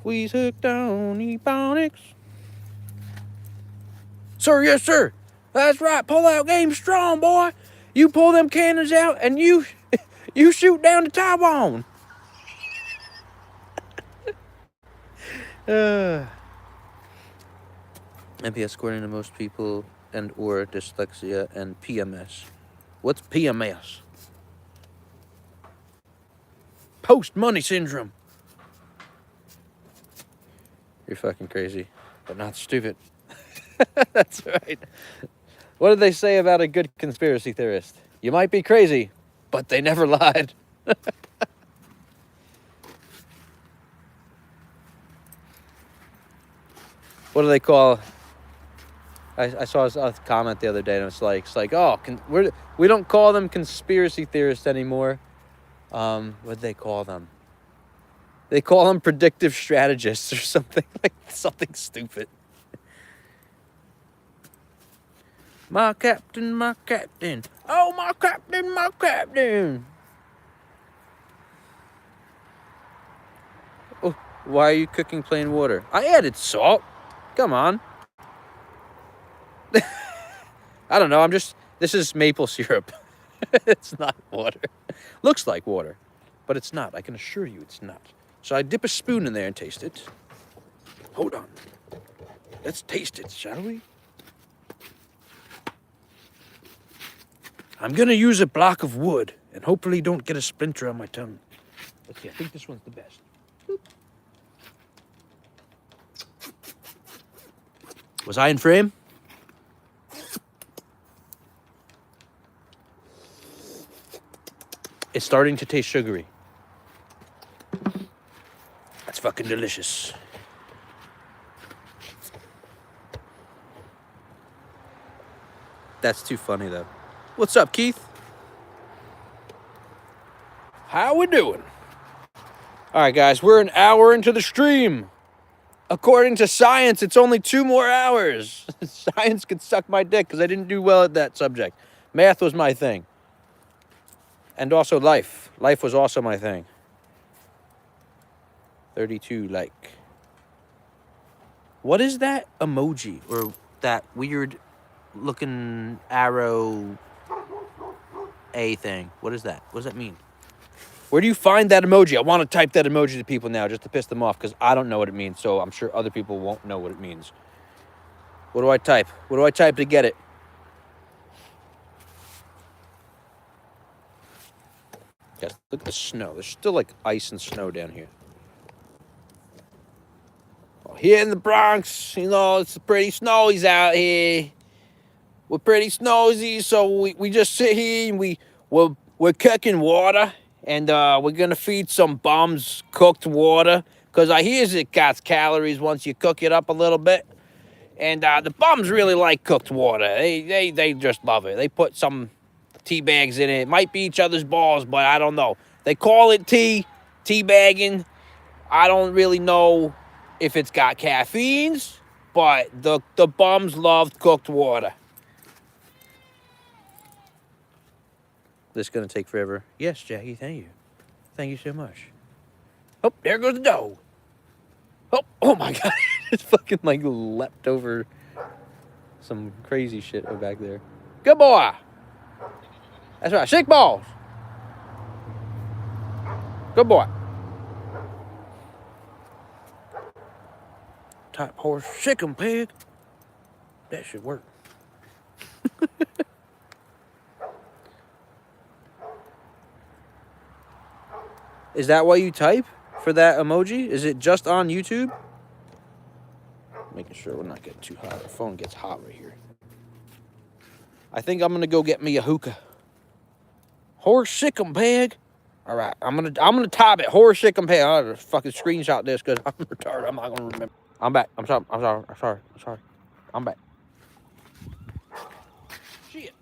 We's hooked on ebonics. Sir, yes, sir. That's right. Pull out game strong, boy. You pull them cannons out and you shoot down to Taiwan. MPS according to most people and or dyslexia and PMS. What's PMS? Post-money syndrome. You're fucking crazy, but not stupid. That's right. What did they say about a good conspiracy theorist? You might be crazy, but they never lied. what do they call? I saw a comment the other day, and it's like, oh, we don't call them conspiracy theorists anymore. What do they call them? They call them predictive strategists or something like something stupid. My captain, my captain. Oh, my captain, my captain. Oh, why are you cooking plain water? I added salt. Come on. I don't know. This is maple syrup. It's not water. Looks like water, but it's not. I can assure you it's not. So I dip a spoon in there and taste it. Hold on. Let's taste it, shall we? I'm going to use a block of wood and hopefully don't get a splinter on my tongue. Let's see. I think this one's the best. Boop. Was I in frame? It's starting to taste sugary. That's fucking delicious. That's too funny, though. What's up, Keith? How we doing? All right, guys, we're an hour into the stream. According to science, it's only 2 more hours. Science could suck my dick because I didn't do well at that subject. Math was my thing. And also life. Life was also my thing. 32 like. What is that emoji? Or that weird looking arrow A thing? What is that? What does that mean? Where do you find that emoji? I want to type that emoji to people now just to piss them off because I don't know what it means. So I'm sure other people won't know what it means. What do I type? What do I type to get it? Guys, look at the snow. There's still like ice and snow down here. Well, here in the Bronx, you know, it's pretty snowy out here. We're pretty snowy, so we just sit here and we're cooking water, and we're gonna feed some bums cooked water, cause I hear it got calories once you cook it up a little bit, and the bums really like cooked water. They just love it. They put some tea bags in it. It might be each other's balls, but I don't know. They call it tea bagging. I don't really know if it's got caffeines, but the bums love cooked water. This is gonna take forever. Yes, Jackie, thank you. Thank you so much. Oh, there goes the dough. Oh my God. It's fucking like leapt over some crazy shit back there. Good boy. That's right, shake balls. Good boy. Type horse, shake 'em, pig. That should work. Is that what you type for that emoji? Is it just on YouTube? Making sure we're not getting too hot. The phone gets hot right here. I think I'm gonna go get me a hookah. Horse sick 'em, pig. All right, I'm gonna type it. Horse sick 'em, pig. I'll just fucking screenshot this because I'm retarded. I'm not gonna remember. I'm back. I'm sorry. I'm back. Shit,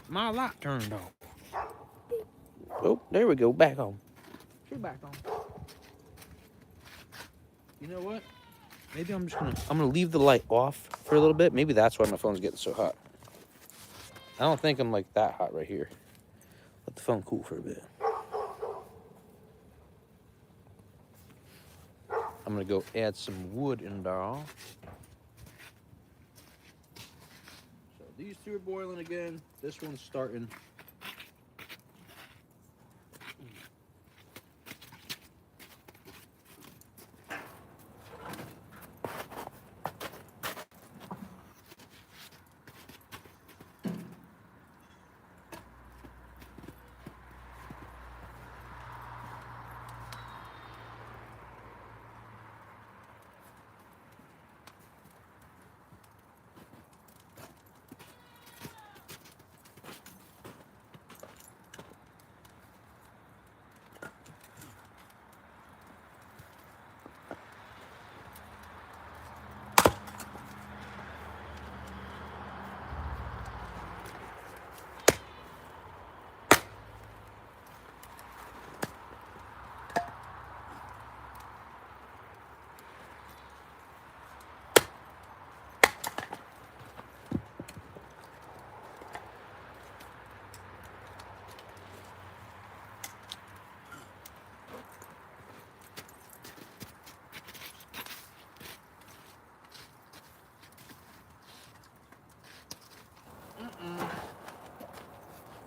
my light turned off. Oh, there we go. Back on. She's back on. You know what? Maybe I'm gonna leave the light off for a little bit. Maybe that's why my phone's getting so hot. I don't think I'm like that hot right here. Let the phone cool for a bit. I'm gonna go add some wood in there. So these two are boiling again. This one's starting.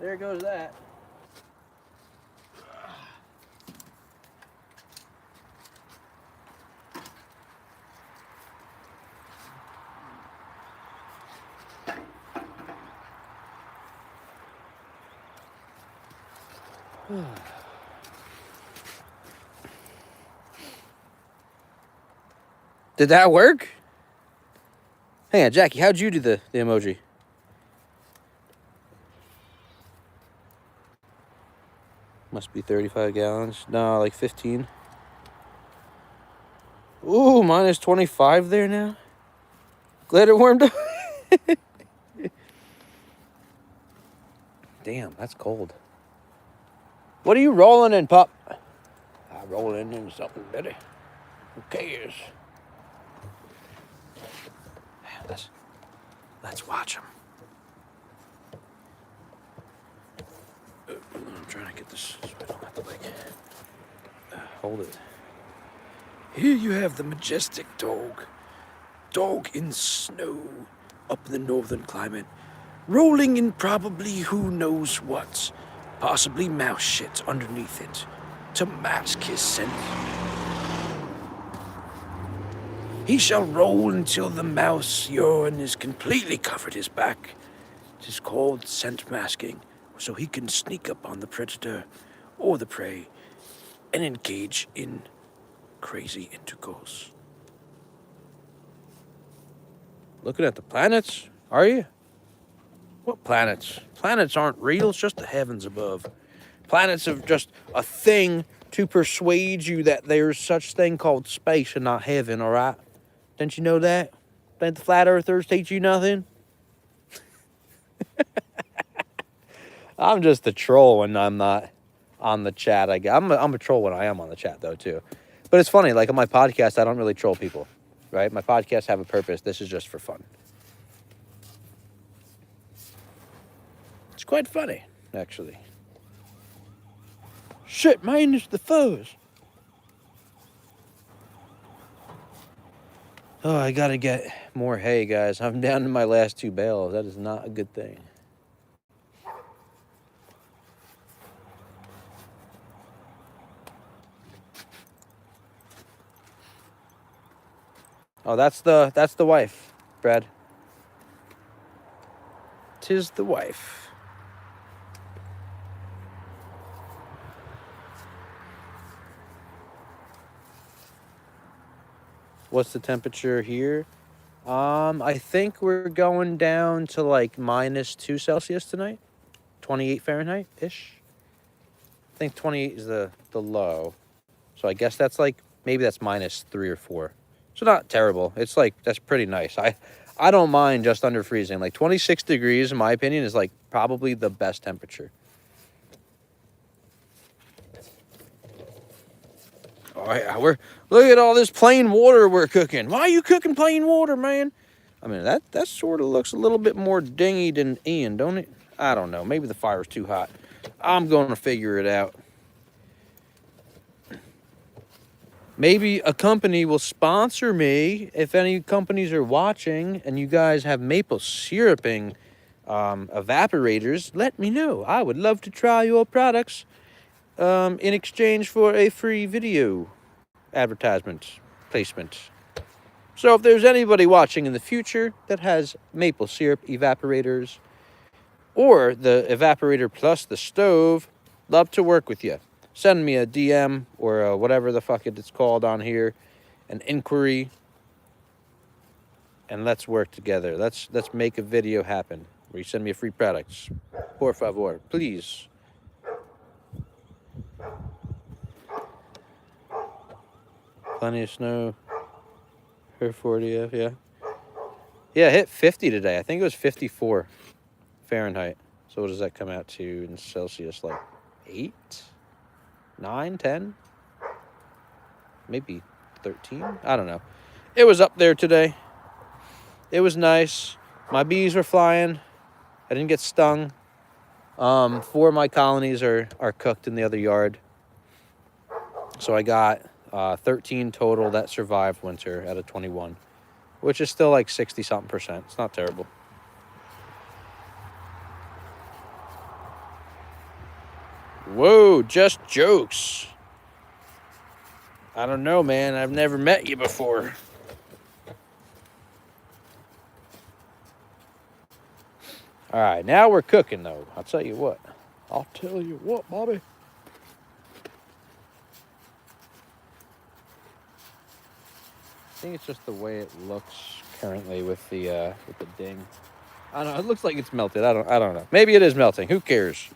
there goes that. Did that work? Hang on, Jackie, how'd you do the emoji? Must be 35 gallons. No, like 15. Ooh, minus 25 there now. Glad it warmed up. Damn, that's cold. What are you rolling in, pup? I'm rolling in something, Betty. Who cares? Let's watch him. I'm trying to get this so I don't have to hold it. Here you have the majestic dog. Dog in snow up in the northern climate. Rolling in probably who knows what. Possibly mouse shit underneath it. To mask his scent. He shall roll until the mouse urine is completely covered his back. It is called scent masking, so he can sneak up on the predator or the prey and engage in crazy intercourse. Looking at the planets, are you? What planets? Planets aren't real, it's just the heavens above. Planets are just a thing to persuade you that there's such thing called space and not heaven, all right? Didn't you know that? Didn't the flat earthers teach you nothing? I'm just a troll when I'm not on the chat. I'm a troll when I am on the chat, though, too. But it's funny, like on my podcast, I don't really troll people, right? My podcasts have a purpose. This is just for fun. It's quite funny, actually. Shit, man, it's the fuzz. Oh, I gotta get more hay, guys. I'm down to my last 2 bales. That is not a good thing. Oh, that's the wife, Brad. 'Tis the wife. What's the temperature here? I think we're going down to like -2 Celsius tonight. 28 Fahrenheit-ish. I think 28 is the low. So I guess that's like, maybe that's -3 or 4. So not terrible. It's like, that's pretty nice. I don't mind just under freezing. Like 26 degrees, in my opinion, is like probably the best temperature. Oh yeah, look at all this plain water we're cooking. Why are you cooking plain water, man? I mean, that sort of looks a little bit more dingy than Ian, don't it? I don't know. Maybe the fire's too hot. I'm going to figure it out. Maybe a company will sponsor me. If any companies are watching and you guys have maple syruping evaporators, let me know. I would love to try your products in exchange for a free video advertisement placement. So if there's anybody watching in the future that has maple syrup evaporators or the evaporator plus the stove, love to work with you. Send me a DM or whatever the fuck it's called on here, an inquiry, and let's work together. Let's make a video happen where you send me a free product. Por favor, please. Plenty of snow. Her 40F, yeah. Yeah, it hit 50 today. I think it was 54 Fahrenheit. So what does that come out to in Celsius? Like 8? 9, 10, maybe 13. I don't know. It was up there today. It was nice. My bees were flying. I didn't get stung. 4 of my colonies are cooked in the other yard. So I got 13 total that survived winter out of 21, which is still like 60-something%. It's not terrible. Whoa, just jokes. I don't know, man. I've never met you before. All right, now we're cooking, though. I'll tell you what. Bobby. I think it's just the way it looks currently with the ding. I don't know. It looks like it's melted. I don't know. Maybe it is melting. Who cares?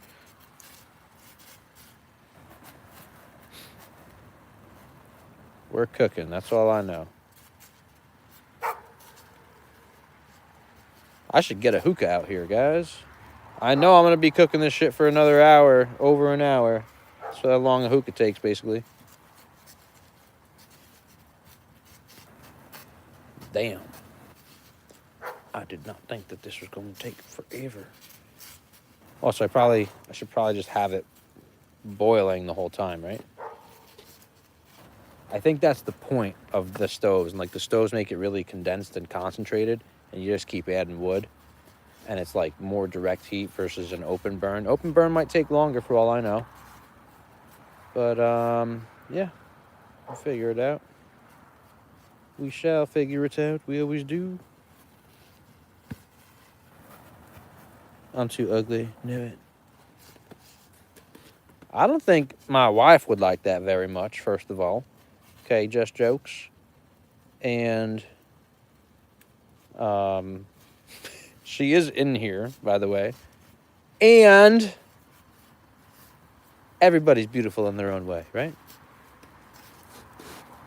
We're cooking. That's all I know. I should get a hookah out here, guys. I know I'm going to be cooking this shit for another hour, over an hour. That's how long a hookah takes, basically. Damn. I did not think that this was going to take forever. Also, I should probably just have it boiling the whole time, right? I think that's the point of the stoves. And like the stoves make it really condensed and concentrated, and you just keep adding wood. And it's like more direct heat versus an open burn. Open burn might take longer for all I know. But yeah, we'll figure it out. We shall figure it out. We always do. I'm too ugly. Knew it. I don't think my wife would like that very much, first of all. Okay, just jokes. And she is in here, by the way. And everybody's beautiful in their own way, right?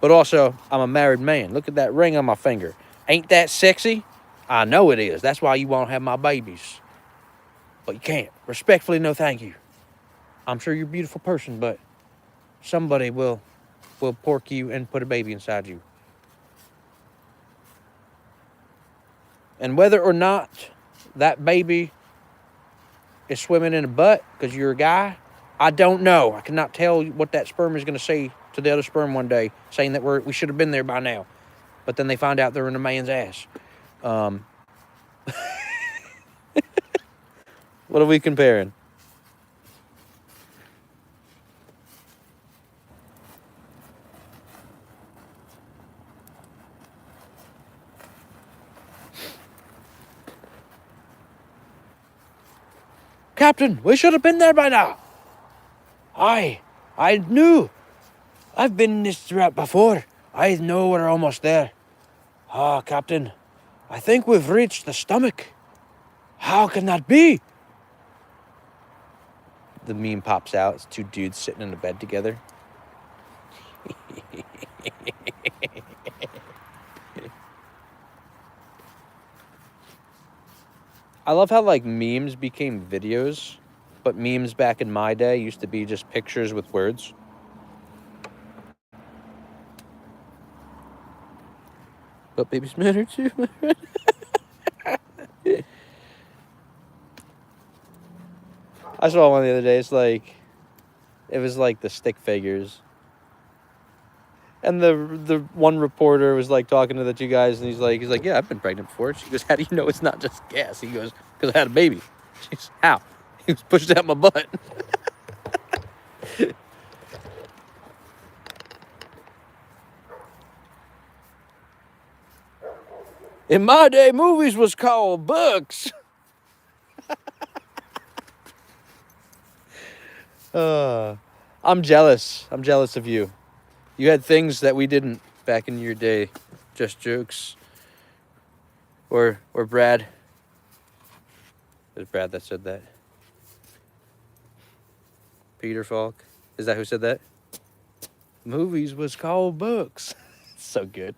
But also, I'm a married man. Look at that ring on my finger. Ain't that sexy? I know it is. That's why you won't have my babies. But you can't. Respectfully, no thank you. I'm sure you're a beautiful person, but somebody will pork you and put a baby inside you. And whether or not that baby is swimming in a butt because you're a guy, I don't know. I cannot tell what that sperm is going to say to the other sperm one day, saying that we should have been there by now. But then they find out they're in a man's ass. What are we comparing? Captain, we should have been there by now. I knew. I've been in this route before. I know we're almost there. Ah, Captain, I think we've reached the stomach. How can that be? The meme pops out. It's two dudes sitting in a bed together. I love how like memes became videos, but memes back in my day used to be just pictures with words. But babies matter too. I saw one the other day. It was like the stick figures. And the one reporter was like talking to the two guys, and he's like, yeah, I've been pregnant before. She goes, how do you know it's not just gas? He goes, because I had a baby. She's, how? He was pushed out my butt. In my day, movies was called books. I'm jealous. I'm jealous of you. You had things that we didn't back in your day. Just jokes. Or Brad. It was Brad that said that. Peter Falk. Is that who said that? Movies was called books. So good.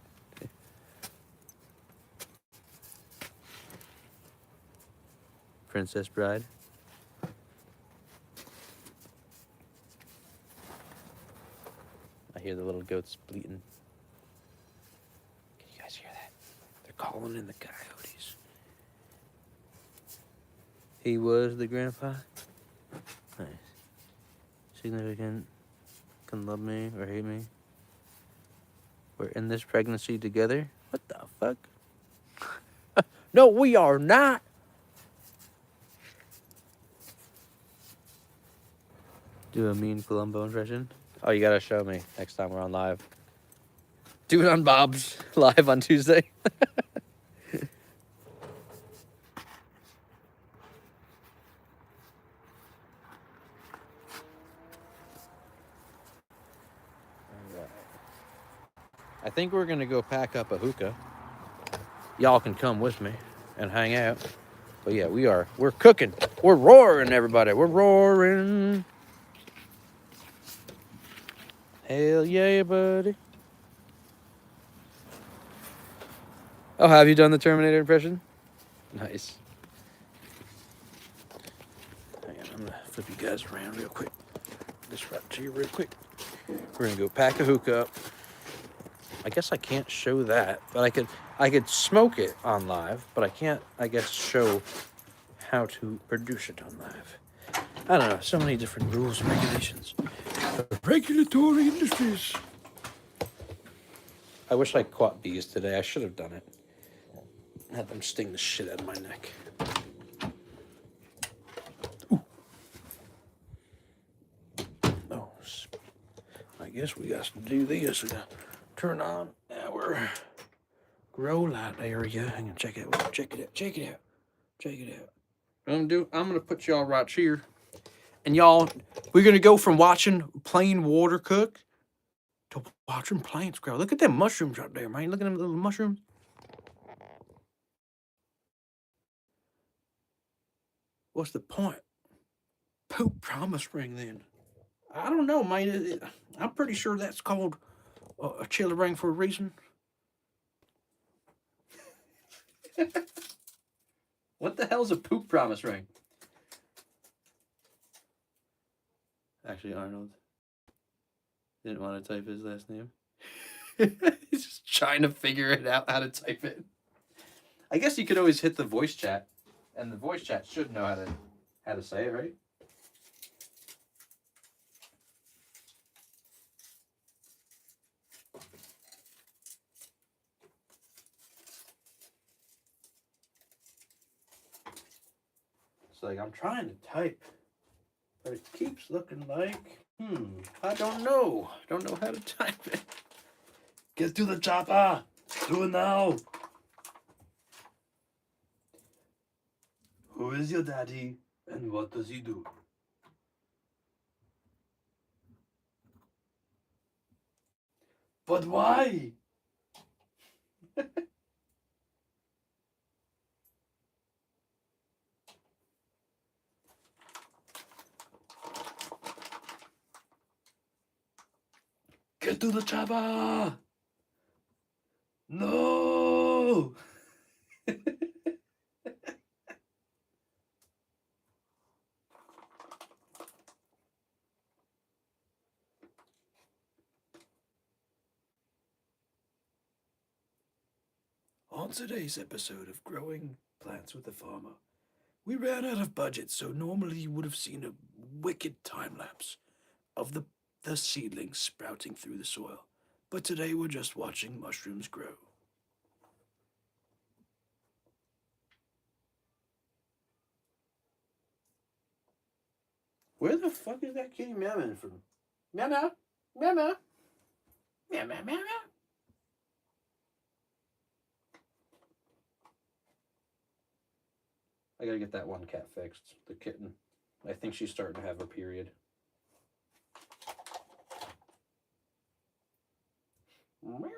Princess Bride. I hear the little goats bleating. Can you guys hear that? They're calling in the coyotes. He was the grandpa. Nice. Significant. Can love me or hate me. We're in this pregnancy together. What the fuck? No, we are not. Do a mean Columbo impression. Oh, you gotta show me next time we're on live. Do it on Bob's live on Tuesday. I think we're gonna go pack up a hookah. Y'all can come with me and hang out. But yeah, we're cooking. We're roaring, everybody. We're roaring. Hell yeah, buddy. Oh, have you done the Terminator impression? Nice. Hang on, I'm gonna flip you guys around real quick. This right to you real quick. We're gonna go pack a hookah up. I guess I can't show that, but I could smoke it on live, but I can't, I guess, show how to produce it on live. I don't know, so many different rules and regulations. Regulatory industries. I wish I caught bees today. I should have done it. Had them sting the shit out of my neck. Ooh. Oh, I guess we got to do this. We got to turn on our grow light area. Hang on, check it out. Check it out. Check it out. Check it out. I'm gonna put y'all right here. And y'all, we're gonna go from watching plain water cook to watching plants grow. Look at them mushrooms right there, man. Look at them little mushrooms. What's the point? Poop promise ring then. I don't know, man. I'm pretty sure that's called a chili ring for a reason. What the hell's a poop promise ring? Actually, Arnold didn't want to type his last name. He's just trying to figure it out how to type it. I guess you could always hit the voice chat, and the voice chat should know how to say it, right? It's like I'm trying to type, but it keeps looking like I don't know. Don't know how to type it. Get to the chopper. Do it now. Who is your daddy and what does he do? But why? Get to the chopper. No. On today's episode of Growing Plants with the Farmer, we ran out of budget, so normally you would have seen a wicked time lapse of the seedlings sprouting through the soil. But today we're just watching mushrooms grow. Where the fuck is that kitty meowing from? Meow meow. Meow meow. Meow meow meow meow. I gotta get that one cat fixed. The kitten. I think she's starting to have her period. Meow.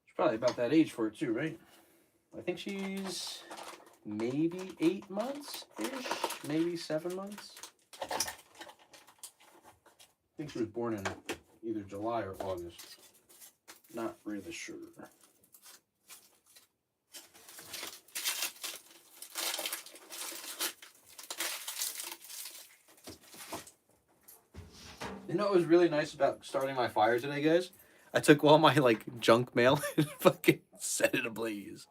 She's probably about that age for it too, right? I think she's maybe 8 months-ish, maybe 7 months. I think she was born in either July or August. Not really sure. You know what was really nice about starting my fire today, guys? I took all my junk mail and fucking set it ablaze.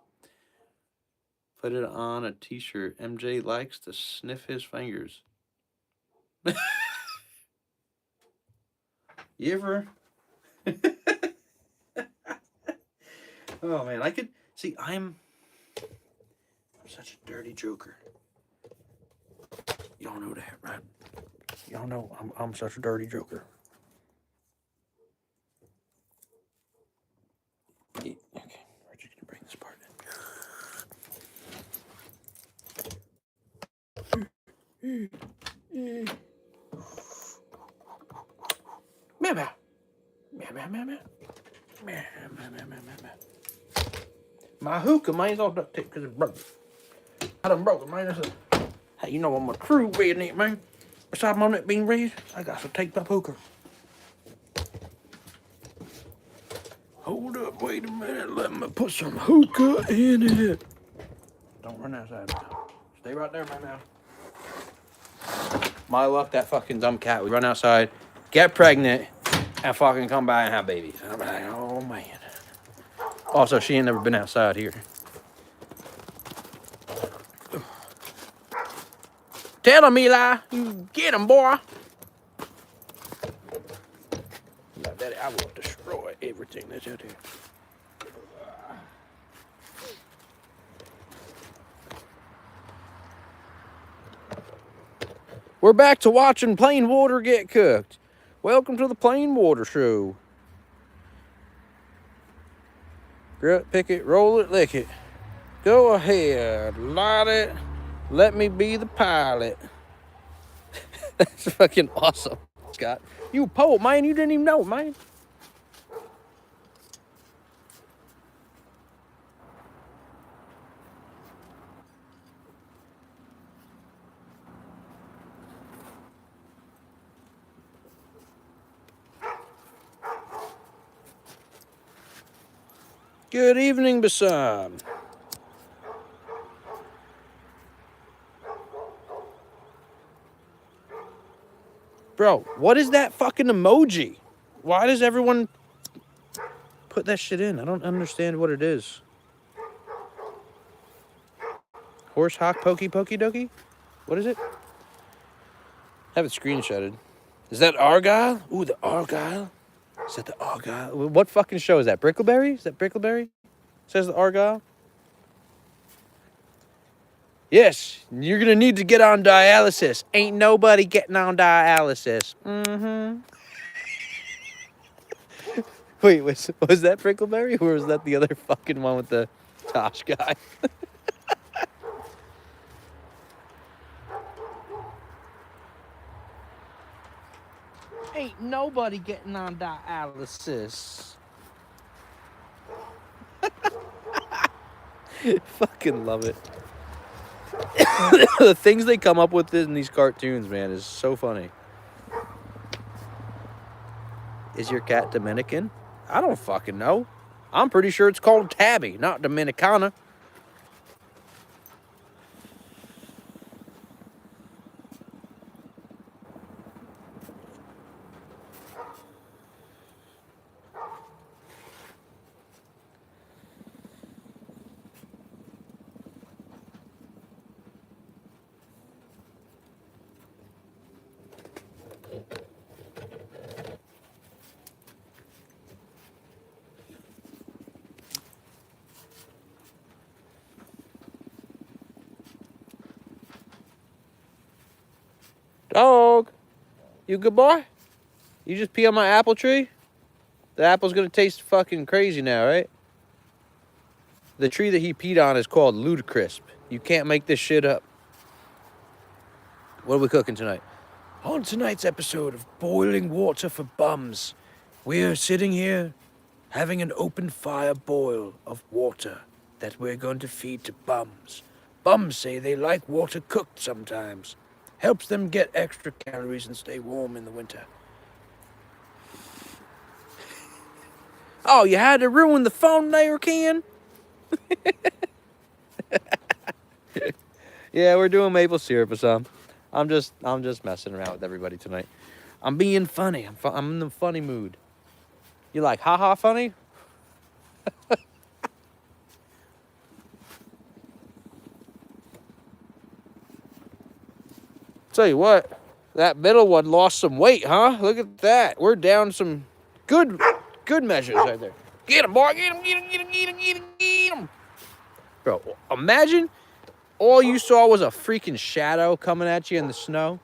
Put it on a t-shirt. MJ likes to sniff his fingers. You ever? Oh man, I could see. I'm such a dirty joker. Y'all know that, right? Y'all know I'm such a dirty joker. Okay, we're just gonna bring this part in. Meow meow. Meow meow meow meow. Meow meow meow meow meow. My hookah, man, is all duct tape because it's broke. I done broke it, man. Hey, you know I'm a true redneck, man. Besides my neck being red, I got some taped up hookah. Hold up, wait a minute. Let me put some hookah in it. Don't run outside now. Stay right there, man. Now. My luck, that fucking dumb cat would run outside, get pregnant, and fucking come by and have babies. I'm like, oh man. Also, she ain't never been outside here. Tell him, Eli. You get him, boy. Like that, I will destroy everything that's out here. We're back to watching plain water get cooked. Welcome to the Plain Water Show. Grit, pick it, roll it, lick it. Go ahead, light it. Let me be the pilot. That's fucking awesome, Scott. You a poet, man. You didn't even know, man. Good evening, Bassam. Bro, what is that fucking emoji? Why does everyone put that shit in? I don't understand what it is. Horse hawk pokey pokey dokey? What is it? Have it screenshotted. Is that Argyle? Ooh, the Argyle. Is that the Argyle? What fucking show is that? Brickleberry? Is that Brickleberry? Says the Argyle. Yes, you're gonna need to get on dialysis. Ain't nobody getting on dialysis. Mm-hmm. Wait, was that Brickleberry or was that the other fucking one with the Tosh guy? Ain't nobody getting on dialysis. Fucking love it. The things they come up with in these cartoons, man, is so funny. Is your cat Dominican? I don't fucking know. I'm pretty sure it's called Tabby, not Dominicana. Dog, you good boy? You just pee on my apple tree? The apple's gonna taste fucking crazy now, right? The tree that he peed on is called Ludacrisp. You can't make this shit up. What are we cooking tonight? On tonight's episode of Boiling Water for Bums, we're sitting here having an open fire boil of water that we're going to feed to bums. Bums say they like water cooked sometimes. Helps them get extra calories and stay warm in the winter. Oh, you had to ruin the phone there, Ken? Yeah, we're doing maple syrup or something. I'm just messing around with everybody tonight. I'm being funny. I'm in the funny mood. You like haha funny? Tell you what, that middle one lost some weight, huh? Look at that. We're down some good measures right there. Get him, boy. Get him, get him, get him, get him, get him, get him. Bro, imagine all you saw was a freaking shadow coming at you in the snow,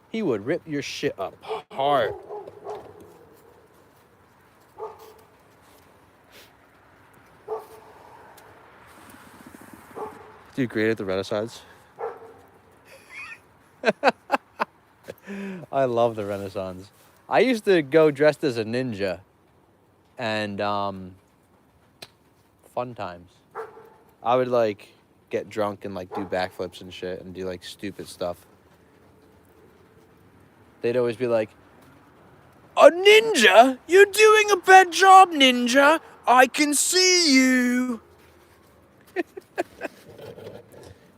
he would rip your shit up hard. Dude, great at the Renaissance. I love the Renaissance. I used to go dressed as a ninja, and fun times. I would like get drunk and like do backflips and shit and do like stupid stuff. They'd always be like, "A ninja? You're doing a bad job, ninja. I can see you."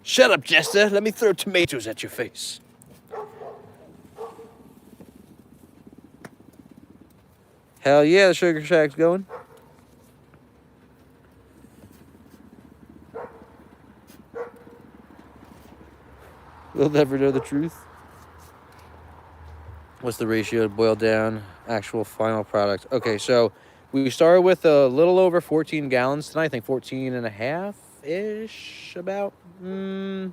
Shut up, Jester. Let me throw tomatoes at your face. Hell yeah, the Sugar Shack's going. We'll never know the truth. What's the ratio to boil down? Actual final product. Okay, so we started with a little over 14 gallons tonight. I think 14 and a half-ish about. I'm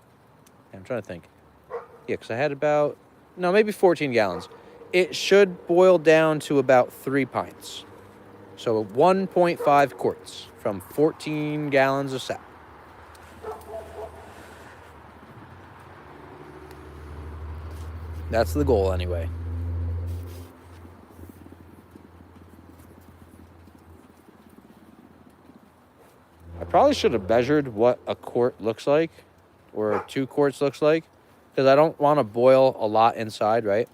trying to think. Yeah, because I had about, no, maybe 14 gallons. It should boil down to about 3 pints. So 1.5 quarts from 14 gallons of sap. That's the goal anyway. I probably should have measured what a quart looks like, or 2 quarts looks like, because I don't want to boil a lot inside, right?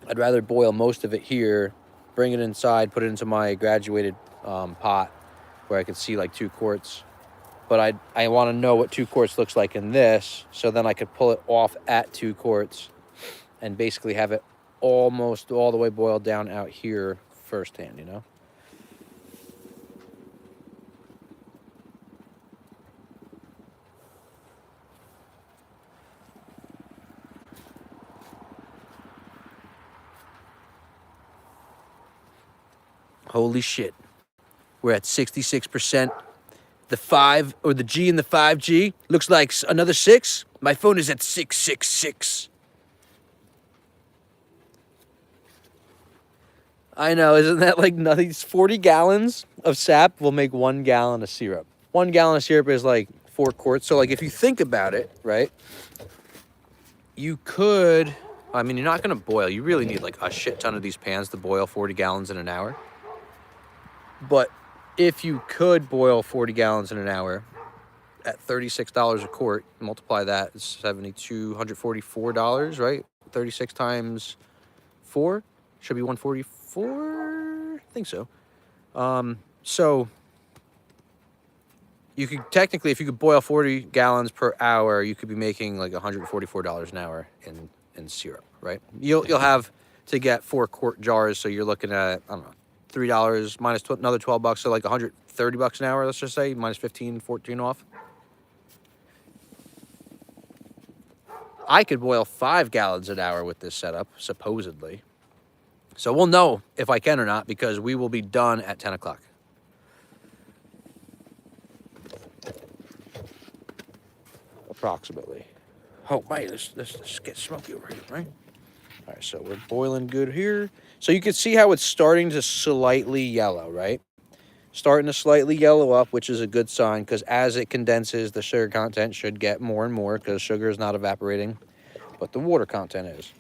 I'd rather boil most of it here, bring it inside, put it into my graduated pot where I can see like 2 quarts. But I want to know what 2 quarts looks like in this, so then I could pull it off at 2 quarts and basically have it almost all the way boiled down out here firsthand, you know? Holy shit. We're at 66%. The 5 or the G in the 5G looks like another 6. My phone is at 666. I know, isn't that like nothing? 40 gallons of sap will make 1 gallon of syrup. 1 gallon of syrup is like 4 quarts. So like if you think about it, right? You could, I mean, you're not going to boil. You really need like a shit ton of these pans to boil 40 gallons in an hour. But if you could boil 40 gallons in an hour at $36 a quart, multiply that, it's $7,244, right? 36 times 4 should be 144. I think so. So you could technically, if you could boil 40 gallons per hour, you could be making like $144 an hour in syrup, right? You'll have to get 4 quart jars, so you're looking at, I don't know, $3 minus another $12, so like $130 an hour, let's just say, minus 15, 14 off. I could boil 5 gallons an hour with this setup, supposedly. So we'll know if I can or not, because we will be done at 10 o'clock. Approximately. Oh, wait, let's get smoky over here, right? All right, so we're boiling good here. So you can see how it's starting to slightly yellow, right? Starting to slightly yellow up, which is a good sign, because as it condenses, the sugar content should get more and more, because sugar is not evaporating, but the water content is.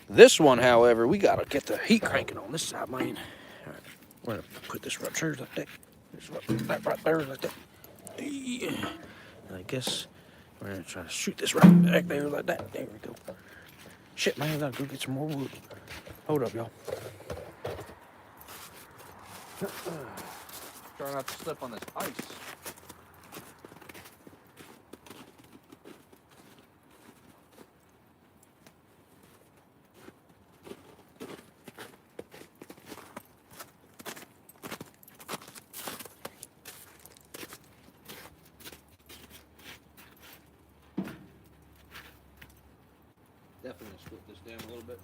This one, however, we got to get the heat cranking on this side, man. All right, we're going to put this right there like that. That right there like that. And I guess we're going to try to shoot this right back there like that. There we go. Shit, man, I gotta go get some more wood. Hold up, y'all. Try not to slip on this ice. Definitely split this down a little bit.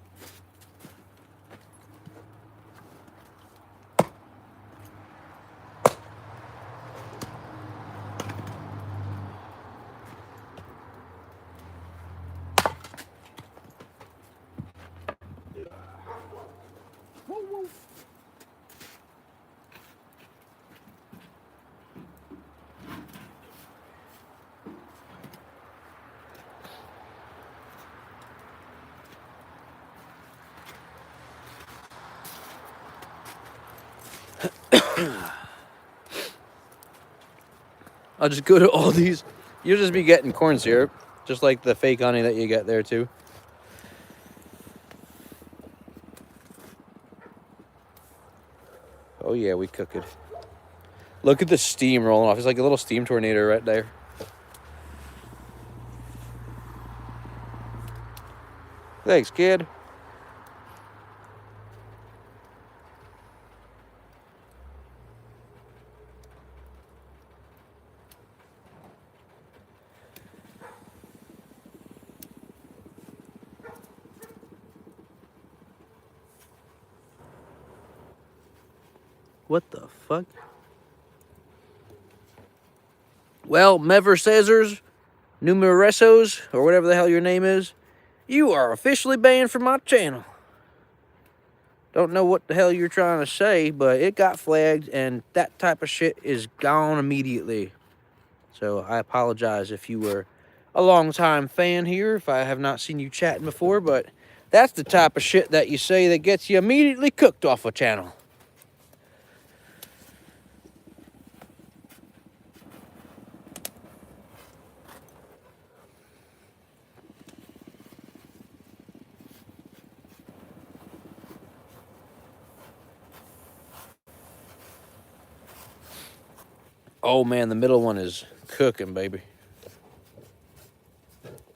I'll just go to Aldi's. You'll just be getting corn syrup, just like the fake honey that you get there too. Oh yeah, we cook it. Look at the steam rolling off. It's like a little steam tornado right there. Thanks, kid. What the fuck? Well, Mever Cesars, Numeresos, or whatever the hell your name is, you are officially banned from my channel. Don't know what the hell you're trying to say, but it got flagged, and that type of shit is gone immediately. So I apologize if you were a long-time fan here, if I have not seen you chatting before, but that's the type of shit that you say that gets you immediately cooked off a channel. Oh man, the middle one is cooking, baby.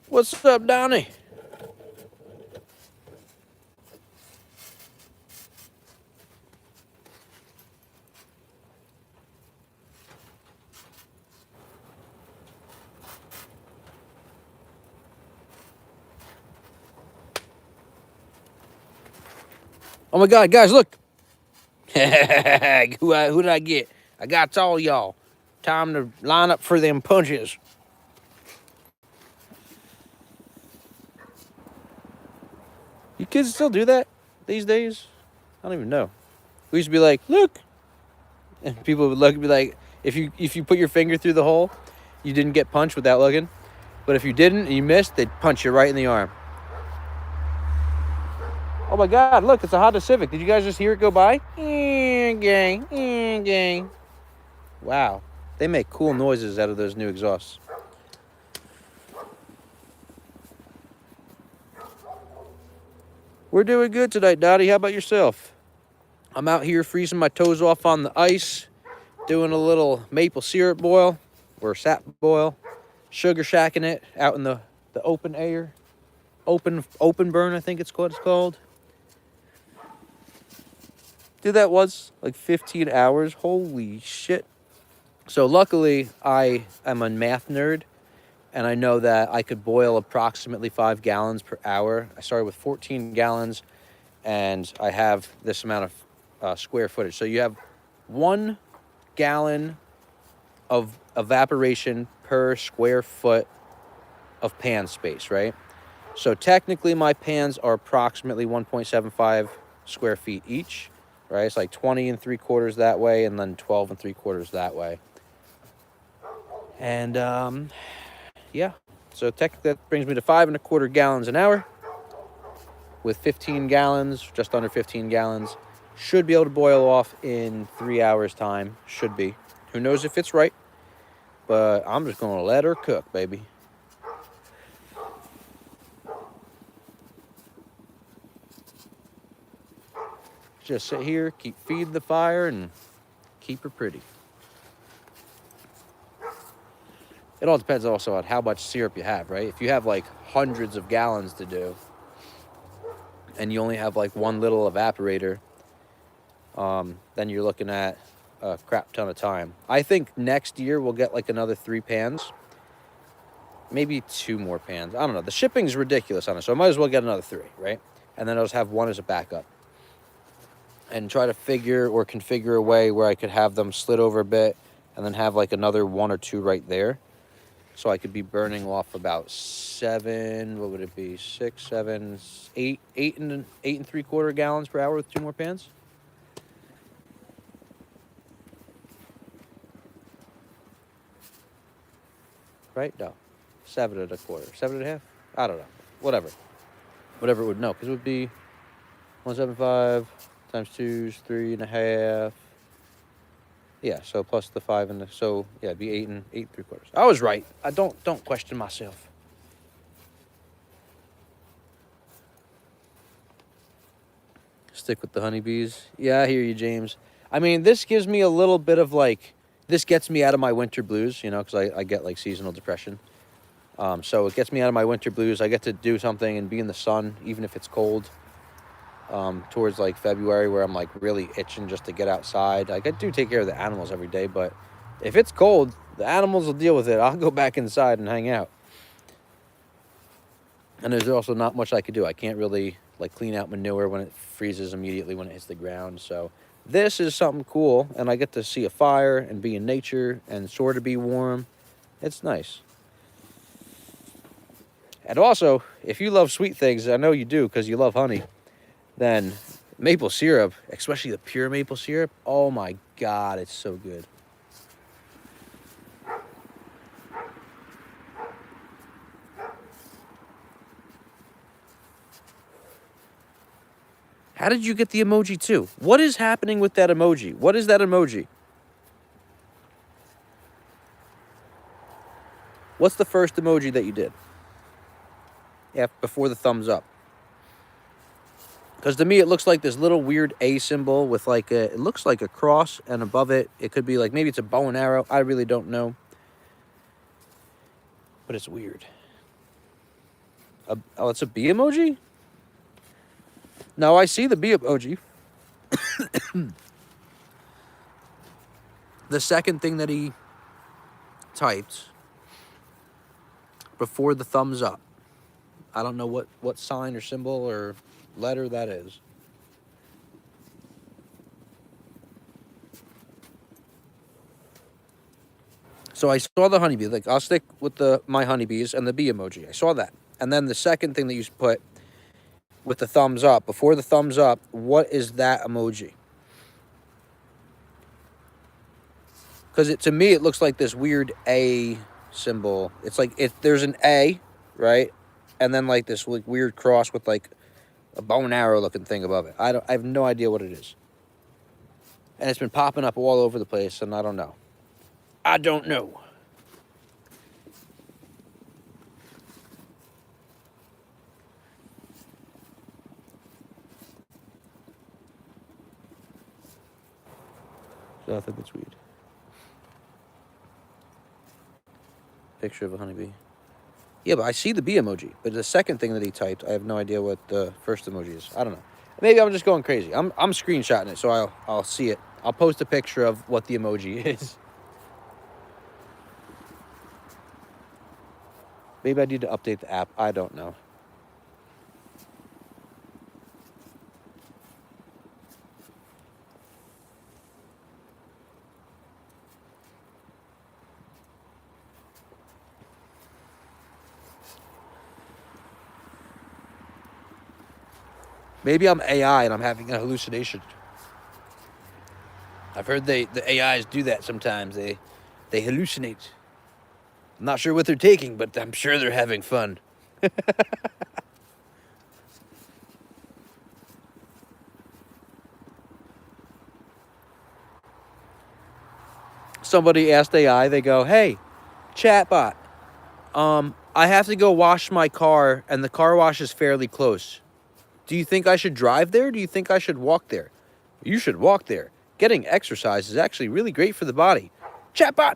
What's up, Donnie? Oh my God, guys, look. who did I get? I got all y'all. Time to line up for them punches. You kids still do that these days? I don't even know. We used to be like, look. And people would look and be like, if you put your finger through the hole, you didn't get punched without looking. But if you didn't and you missed, they'd punch you right in the arm. Oh my God, look, it's a Honda Civic. Did you guys just hear it go by? Gang. Wow. They make cool noises out of those new exhausts. We're doing good tonight, Dottie. How about yourself? I'm out here freezing my toes off on the ice, doing a little maple syrup boil or sap boil, sugar shacking it out in the open air. Open burn, I think it's what it's called. Dude, that was like 15 hours. Holy shit. So luckily, I am a math nerd, and I know that I could boil approximately 5 gallons per hour. I started with 14 gallons, and I have this amount of square footage. So you have 1 gallon of evaporation per square foot of pan space, right? So technically, my pans are approximately 1.75 square feet each, right? It's like 20 3/4 that way, and then 12 3/4 that way. And yeah, so technically that brings me to 5 1/4 gallons an hour with 15 gallons, just under 15 gallons. Should be able to boil off in 3 hours time. Should be. Who knows if it's right, but I'm just gonna let her cook, baby. Just sit here, keep feeding the fire, and keep her pretty. It all depends also on how much syrup you have, right? If you have like hundreds of gallons to do, and you only have like one little evaporator, then you're looking at a crap ton of time. I think next year we'll get like another 3 pans, maybe 2 more pans. I don't know. The shipping's ridiculous on it, so I might as well get another 3, right? And then I'll just have 1 as a backup. And try to figure or configure a way where I could have them slid over a bit and then have like another 1 or 2 right there. So I could be burning off about 7, what would it be? 6, 7, 8 and 3/4 gallons per hour with 2 more pans. Right? No. 7 1/4. 7 1/2? I don't know. Whatever it would know, because it would be 175 times 2 is 3 1/2. Yeah, so plus the 5 and the, so yeah, it'd be 8 and 8 3/4. I was right. I don't question myself. Stick with the honeybees. Yeah, I hear you, James. I mean, this gives me a little bit of like, this gets me out of my winter blues, you know, because I get like seasonal depression. So it gets me out of my winter blues. I get to do something and be in the sun, even if it's cold. Towards like February, where I'm like really itching just to get outside. Like I do take care of the animals every day, but if it's cold, the animals will deal with it. I'll go back inside and hang out. And there's also not much I could do. I can't really like clean out manure when it freezes immediately when it hits the ground. So this is something cool, and I get to see a fire and be in nature and sort of be warm. It's nice. And also, if you love sweet things, I know you do because you love honey, then maple syrup, especially the pure maple syrup, oh my God, it's so good. How did you get the emoji too? What is happening with that emoji? What is that emoji? What's the first emoji that you did? Yeah, before the thumbs up. Because to me, it looks like this little weird A symbol with like a, it looks like a cross, and above it, it could be like, maybe it's a bow and arrow. I really don't know. But it's weird. Oh, it's a bee emoji? No, I see the bee emoji. The second thing that he typed before the thumbs up. I don't know what sign or symbol or letter that is. So I saw the honeybee. Like, I'll stick with my honeybees and the bee emoji. I saw that. And then the second thing that you put with the thumbs up, before the thumbs up, what is that emoji? Because to me, it looks like this weird A symbol. It's like, there's an A, right? And then like this like weird cross with like a bow and arrow looking thing above it. I have no idea what it is. And it's been popping up all over the place, and I don't know. I don't know. So I think it's weird. Picture of a honeybee. Yeah, but I see the bee emoji. But the second thing that he typed, I have no idea what the first emoji is. I don't know. Maybe I'm just going crazy. I'm screenshotting it, so I'll see it. I'll post a picture of what the emoji is. Maybe I need to update the app. I don't know. Maybe I'm AI and I'm having a hallucination. I've heard the AIs do that sometimes. They hallucinate. I'm not sure what they're taking, but I'm sure they're having fun. Somebody asked AI, they go, "Hey, chatbot, I have to go wash my car, and the car wash is fairly close. Do you think I should drive there? Do you think I should walk there?" You should walk there. Getting exercise is actually really great for the body. Chatbot,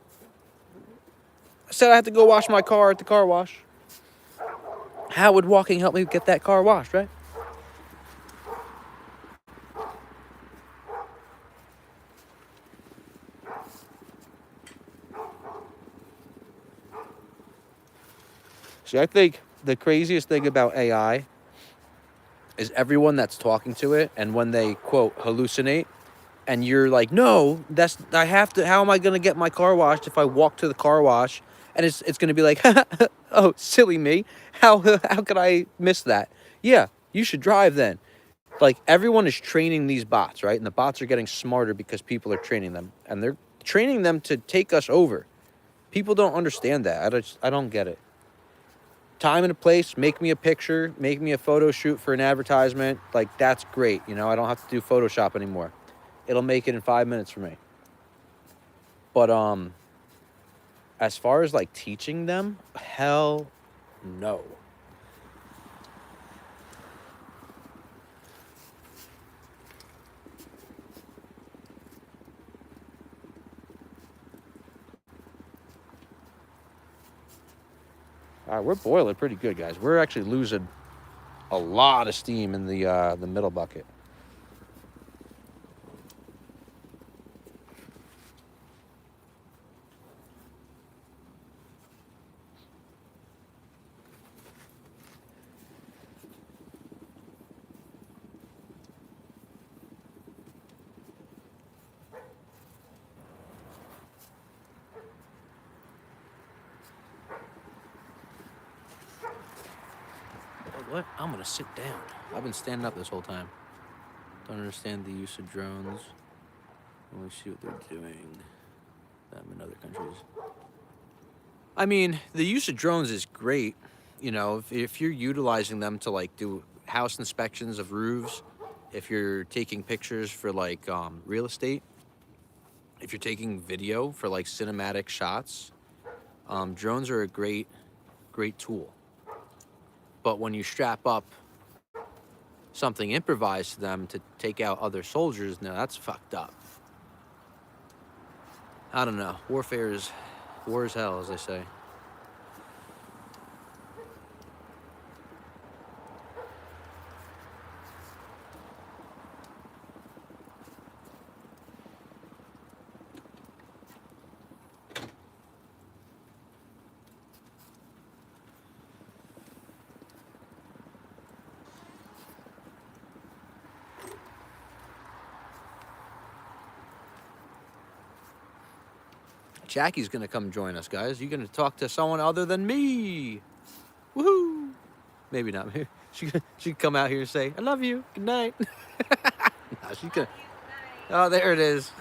I said I have to go wash my car at the car wash. How would walking help me get that car washed, right? See, I think the craziest thing about AI is everyone that's talking to it, and when they quote hallucinate, and you're like, no, I have to. How am I gonna get my car washed if I walk to the car wash? And it's gonna be like, oh, silly me. How could I miss that? Yeah, you should drive then. Like everyone is training these bots, right? And the bots are getting smarter because people are training them, and they're training them to take us over. People don't understand that. I don't get it. Time and a place, make me a picture, make me a photo shoot for an advertisement. Like, that's great. You know, I don't have to do Photoshop anymore. It'll make it in 5 minutes for me. But as far as like teaching them, hell no. All right, we're boiling pretty good, guys. We're actually losing a lot of steam in the middle bucket. What? I'm gonna sit down. I've been standing up this whole time. Don't understand the use of drones. Let me see what they're doing. Them in other countries. I mean, the use of drones is great. You know, if you're utilizing them to like do house inspections of roofs, if you're taking pictures for like real estate, if you're taking video for like cinematic shots, drones are a great tool. But when you strap up something improvised to them to take out other soldiers, now that's fucked up. I don't know. War is hell, as they say. Jackie's gonna come join us, guys. You're gonna talk to someone other than me. Woohoo! Maybe not me. She could come out here and say, "I love you. Good night." No, she's gonna. Oh, there it is.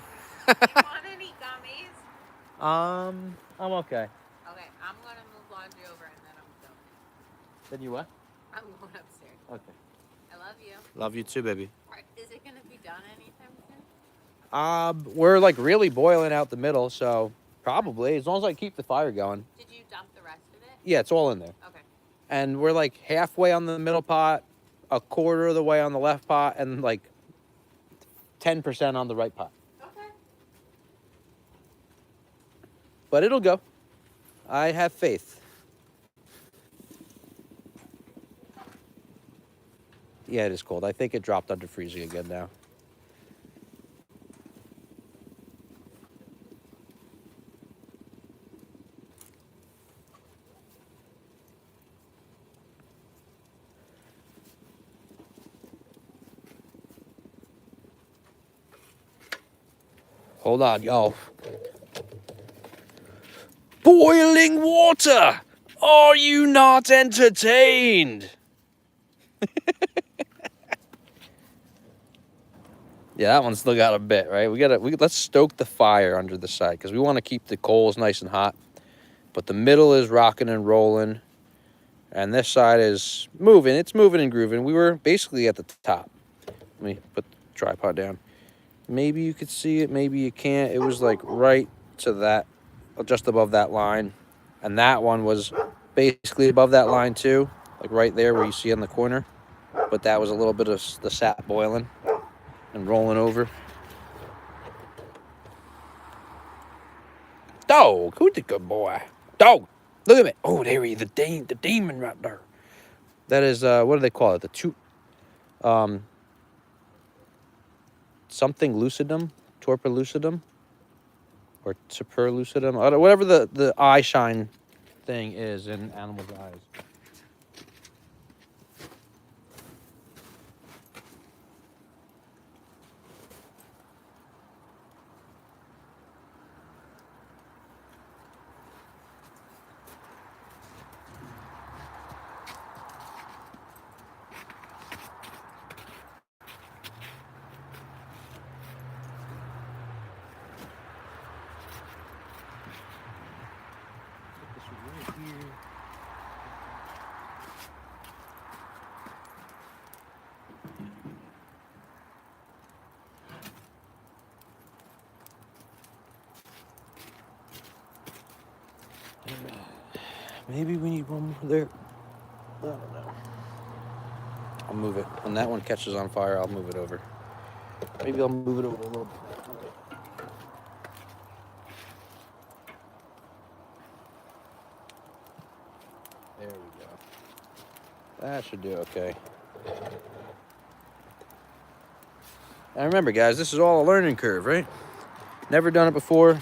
Do you want any gummies? I'm okay. Okay, I'm gonna move laundry over and then I'm done. Then you what? I'm going upstairs. Okay. I love you. Love you too, baby. Is it gonna be done anytime soon? We're like really boiling out the middle, so probably as long as I keep the fire going. Did you dump the rest of it? Yeah, it's all in there. Okay. And we're like halfway on the middle pot, a quarter of the way on the left pot, and like 10% on the right pot. Okay. But it'll go. I have faith. Yeah, it is cold. I think it dropped under freezing again now. Hold on, y'all. Boiling water! Are you not entertained? Yeah, that one's still got a bit, right? Let's stoke the fire under the side because we want to keep the coals nice and hot. But the middle is rocking and rolling, and this side is moving. It's moving and grooving. We were basically at the top. Let me put the tripod down. Maybe you could see it, maybe you can't. It was like right to that, just above that line. And that one was basically above that line too, like right there where you see in the corner. But that was a little bit of the sap boiling and rolling over. Dog, who's the good boy? Dog, look at me. Oh, there he is, the demon right there. That is, what do they call it? Something lucidum, torpor lucidum, or super lucidum, whatever the eye shine thing is in animals' eyes. Maybe we need one more there. I don't know. I'll move it. When that one catches on fire, I'll move it over. Maybe I'll move it over a little bit. There we go. That should do okay. And remember, guys, this is all a learning curve, right? Never done it before.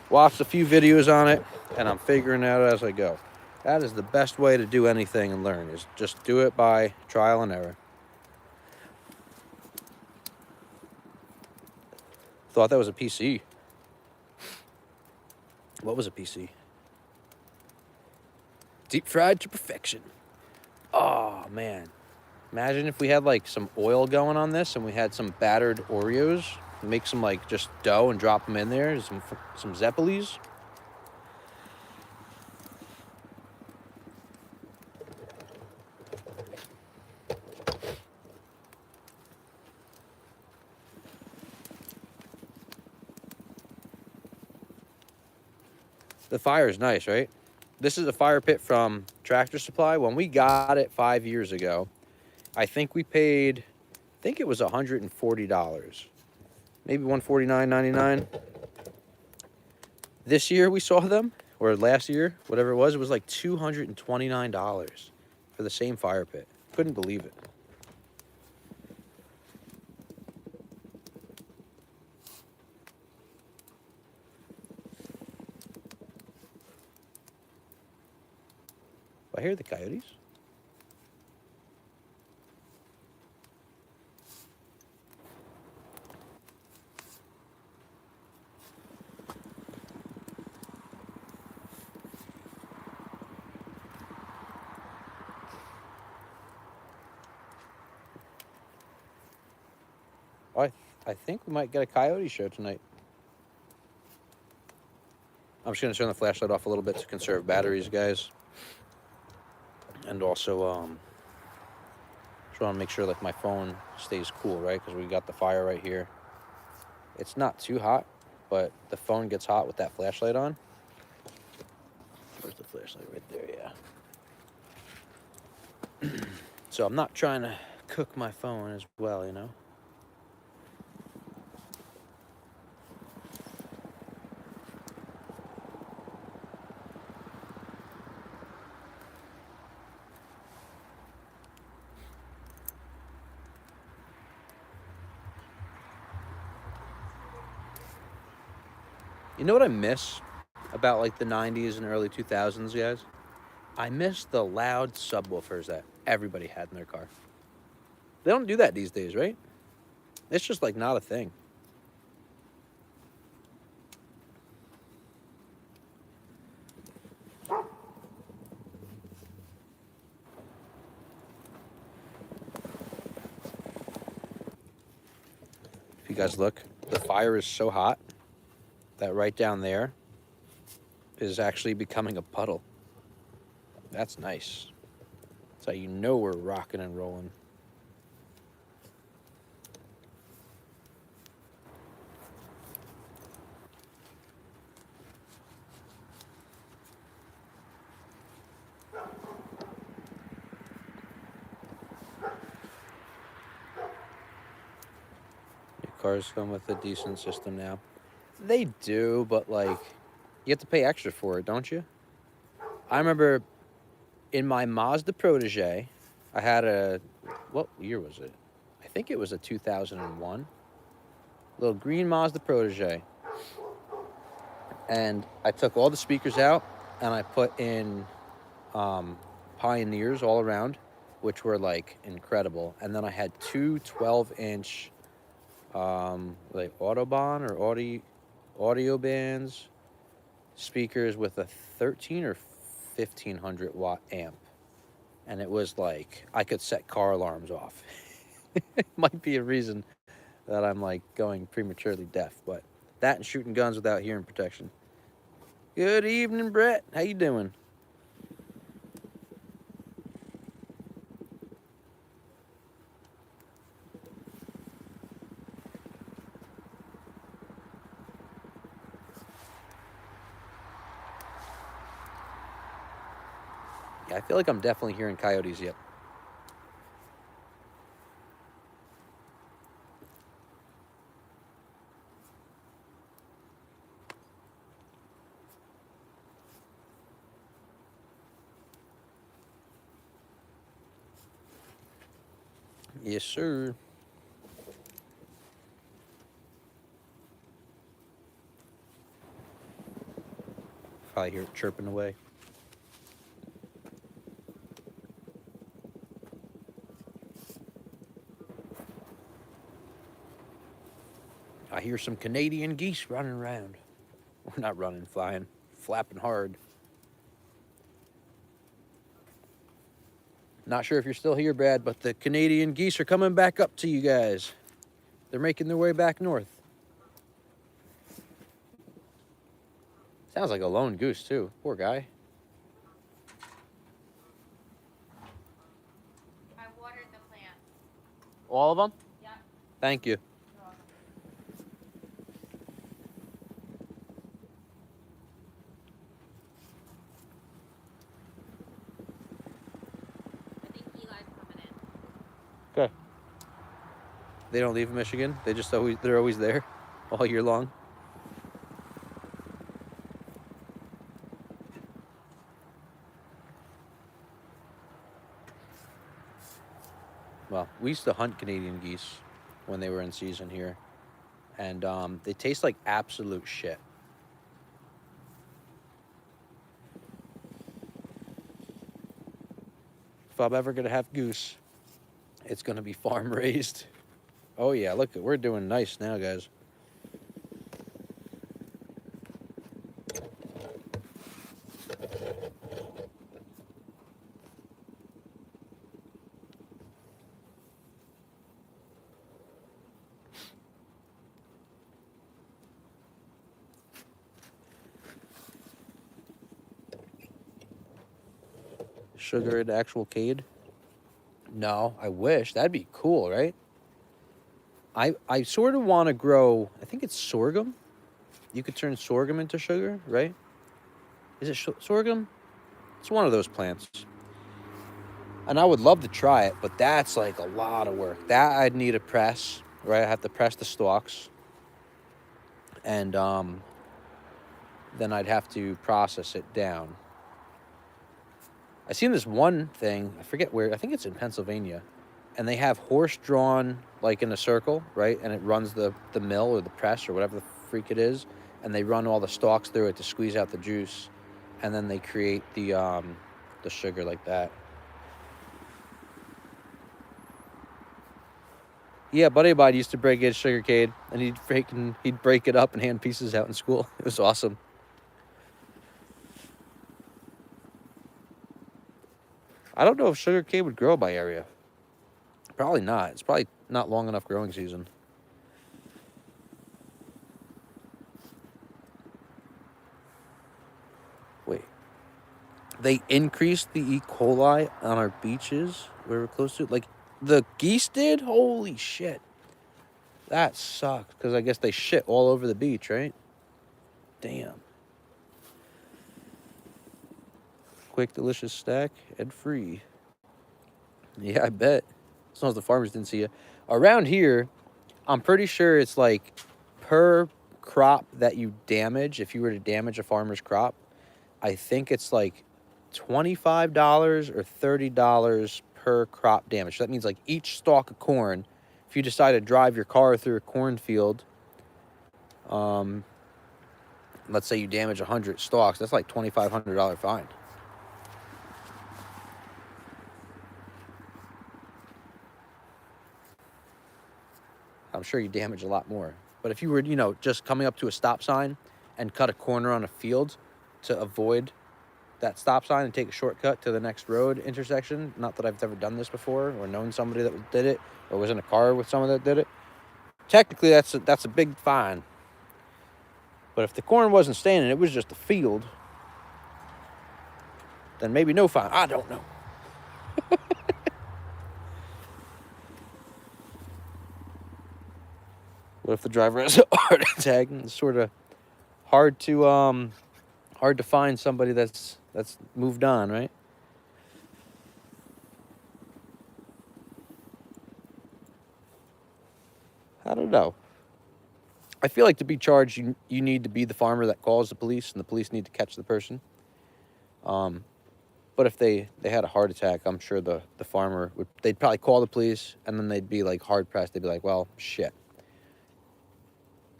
Watched a few videos on it, and I'm figuring it out as I go. That is the best way to do anything and learn, is just do it by trial and error. Thought that was a PC. What was a PC? Deep fried to perfection. Oh, man. Imagine if we had like some oil going on this and we had some battered Oreos. Make some like just dough and drop them in there. Some Zeppelis. The fire is nice, right? This is a fire pit from Tractor Supply. When we got it 5 years ago, I think we paid, I think it was $140. Maybe $149.99. This year we saw them, or last year, whatever it was like $229 for the same fire pit. Couldn't believe it. I hear the coyotes. I think we might get a coyote show tonight. I'm just going to turn the flashlight off a little bit to conserve batteries, guys. And also, just want to make sure like my phone stays cool, right? Because we got the fire right here. It's not too hot, but the phone gets hot with that flashlight on. Where's the flashlight? Right there, yeah. So I'm not trying to cook my phone as well, you know? You know what I miss about like the 90s and early 2000s, guys? I miss the loud subwoofers that everybody had in their car. They don't do that these days, right? It's just like not a thing. If you guys look, the fire is so hot that right down there is actually becoming a puddle. That's nice. That's how you know we're rocking and rolling. Your cars come with a decent system now. They do, but like, you have to pay extra for it, don't you? I remember in my Mazda Protege, I had a, what year was it? I think it was a 2001. Little green Mazda Protege. And I took all the speakers out and I put in Pioneers all around, which were like incredible. And then I had two 12-inch like Autobahn or audio bands speakers with a 13 or 1500 watt amp, and it was like I could set car alarms off. It might be a reason that I'm like going prematurely deaf, but that and shooting guns without hearing protection. Good evening, Brett. How you doing? Yeah, I feel like I'm definitely hearing coyotes yet. Yes, sir. Probably hear it chirping away. I hear some Canadian geese running around. We're not running, flying, flapping hard. Not sure if you're still here, Brad, but the Canadian geese are coming back up to you guys. They're making their way back north. Sounds like a lone goose, too. Poor guy. I watered the plants. All of them? Yeah. Thank you. I think Eli's coming in. Okay. They don't leave Michigan. They're always there all year long. Well, we used to hunt Canadian geese when they were in season here, and they taste like absolute shit. If I'm ever gonna have goose, it's gonna be farm raised. Oh yeah, look, we're doing nice now, guys. Sugar into actual cade? No, I wish. That'd be cool, right? I sort of want to grow, I think it's sorghum. You could turn sorghum into sugar, right? Is it sorghum? It's one of those plants. And I would love to try it, but that's like a lot of work. That I'd need a press, right? I have to press the stalks. And then I'd have to process it down. I seen this one thing, I forget where, I think it's in Pennsylvania, and they have horse drawn like in a circle, right? And it runs the mill or the press or whatever the freak it is, and they run all the stalks through it to squeeze out the juice, and then they create the sugar like that. Yeah, buddy of mine used to break his sugar cane, and he'd break it up and hand pieces out in school. It was awesome. I don't know if sugar cane would grow in my area. Probably not. It's probably not long enough growing season. Wait. They increased the E. coli on our beaches where we're close to. Like, the geese did? Holy shit. That sucks, because I guess they shit all over the beach, right? Damn. Quick, delicious snack, and free. Yeah, I bet. As long as the farmers didn't see you. Around here, I'm pretty sure it's like per crop that you damage, if you were to damage a farmer's crop, I think it's like $25 or $30 per crop damage. So that means like each stalk of corn, if you decide to drive your car through a cornfield, let's say you damage 100 stalks, that's like $2,500 fine. I'm sure you damage a lot more. But if you were, just coming up to a stop sign and cut a corner on a field to avoid that stop sign and take a shortcut to the next road intersection, not that I've ever done this before or known somebody that did it or was in a car with someone that did it, technically that's a big fine. But if the corn wasn't standing, it was just a field, then maybe no fine. I don't know. What if the driver has a heart attack? It's sort of hard to find somebody that's moved on, right? I don't know. I feel like to be charged, you need to be the farmer that calls the police, and the police need to catch the person. But if they had a heart attack, I'm sure the farmer they'd probably call the police, and then they'd be like hard pressed. They'd be like, well, shit.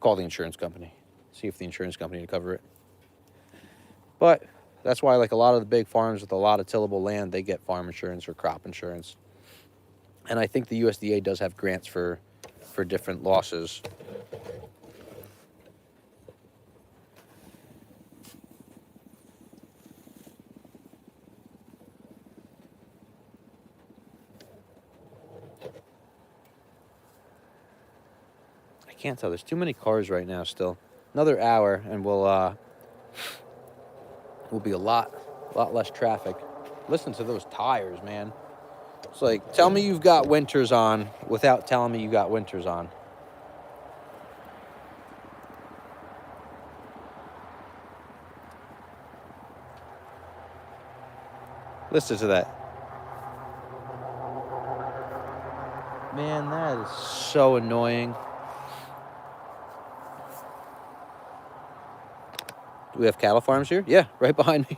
Call the insurance company. See if the insurance company would cover it. But that's why like a lot of the big farms with a lot of tillable land, they get farm insurance or crop insurance. And I think the USDA does have grants for different losses. I can't tell. There's too many cars right now still. Another hour and we'll be a lot less traffic. Listen to those tires, man. It's like, tell me you've got winters on without telling me you got winters on. Listen to that. Man, that is so annoying. Do we have cattle farms here? Yeah, right behind me.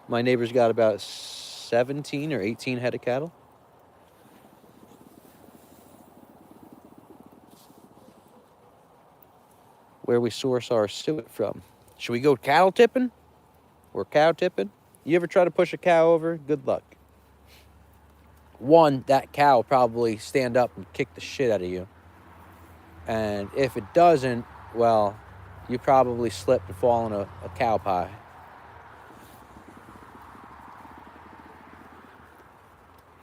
My neighbor's got about 17 or 18 head of cattle. Where we source our suet from. Should we go cattle tipping or cow tipping? You ever try to push a cow over? Good luck. One, that cow will probably stand up and kick the shit out of you. And if it doesn't, well, you probably slip and fall in a cow pie.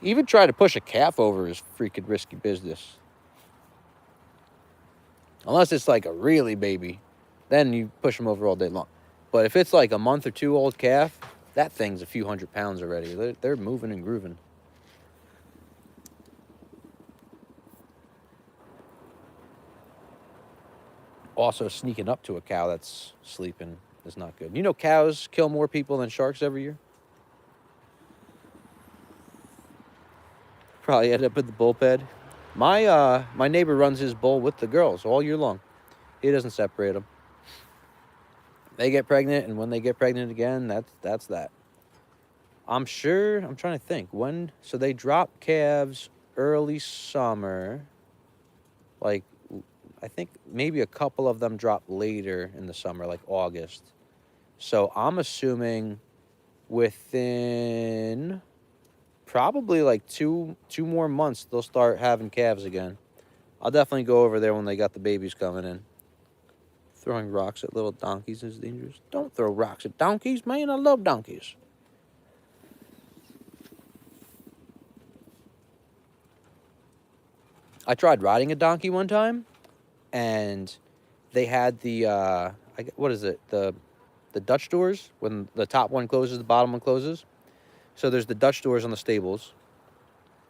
Even try to push a calf over is freaking risky business. Unless it's like a really baby, then you push them over all day long. But if it's like a month or two old calf, that thing's a few 100 pounds already. They're moving and grooving. Also, sneaking up to a cow that's sleeping is not good. You know cows kill more people than sharks every year? Probably end up at the bull pen. My neighbor runs his bull with the girls all year long. He doesn't separate them. They get pregnant, and when they get pregnant again, that's that. I'm trying to think. So they drop calves early summer. Like, I think maybe a couple of them drop later in the summer, like August. So I'm assuming within probably like two more months, they'll start having calves again. I'll definitely go over there when they got the babies coming in. Throwing rocks at little donkeys is dangerous. Don't throw rocks at donkeys, man. I love donkeys. I tried riding a donkey one time, and they had the what is it? The Dutch doors. When the top one closes, the bottom one closes. So there's the Dutch doors on the stables,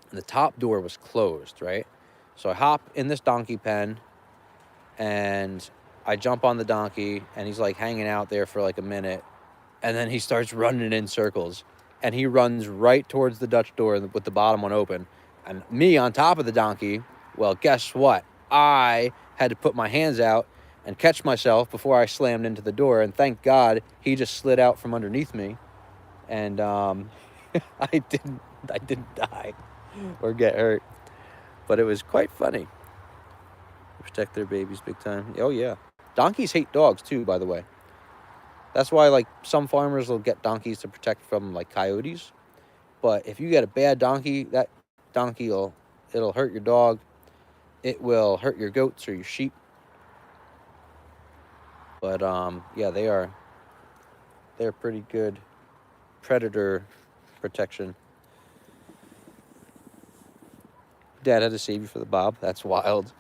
and the top door was closed, right? So I hop in this donkey pen, and I jump on the donkey, and he's like hanging out there for like a minute, and then he starts running in circles, and he runs right towards the Dutch door with the bottom one open, and me on top of the donkey. Well, guess what? I had to put my hands out and catch myself before I slammed into the door, and thank God he just slid out from underneath me, and I didn't die or get hurt, but it was quite funny. Protect their babies big time. Oh yeah, donkeys hate dogs too, by the way. That's why like some farmers will get donkeys to protect from like coyotes, but if you get a bad donkey, that donkey it'll hurt your dog. It will hurt your goats or your sheep. But yeah, they're pretty good predator protection. Dad had to save you for the bob. That's wild.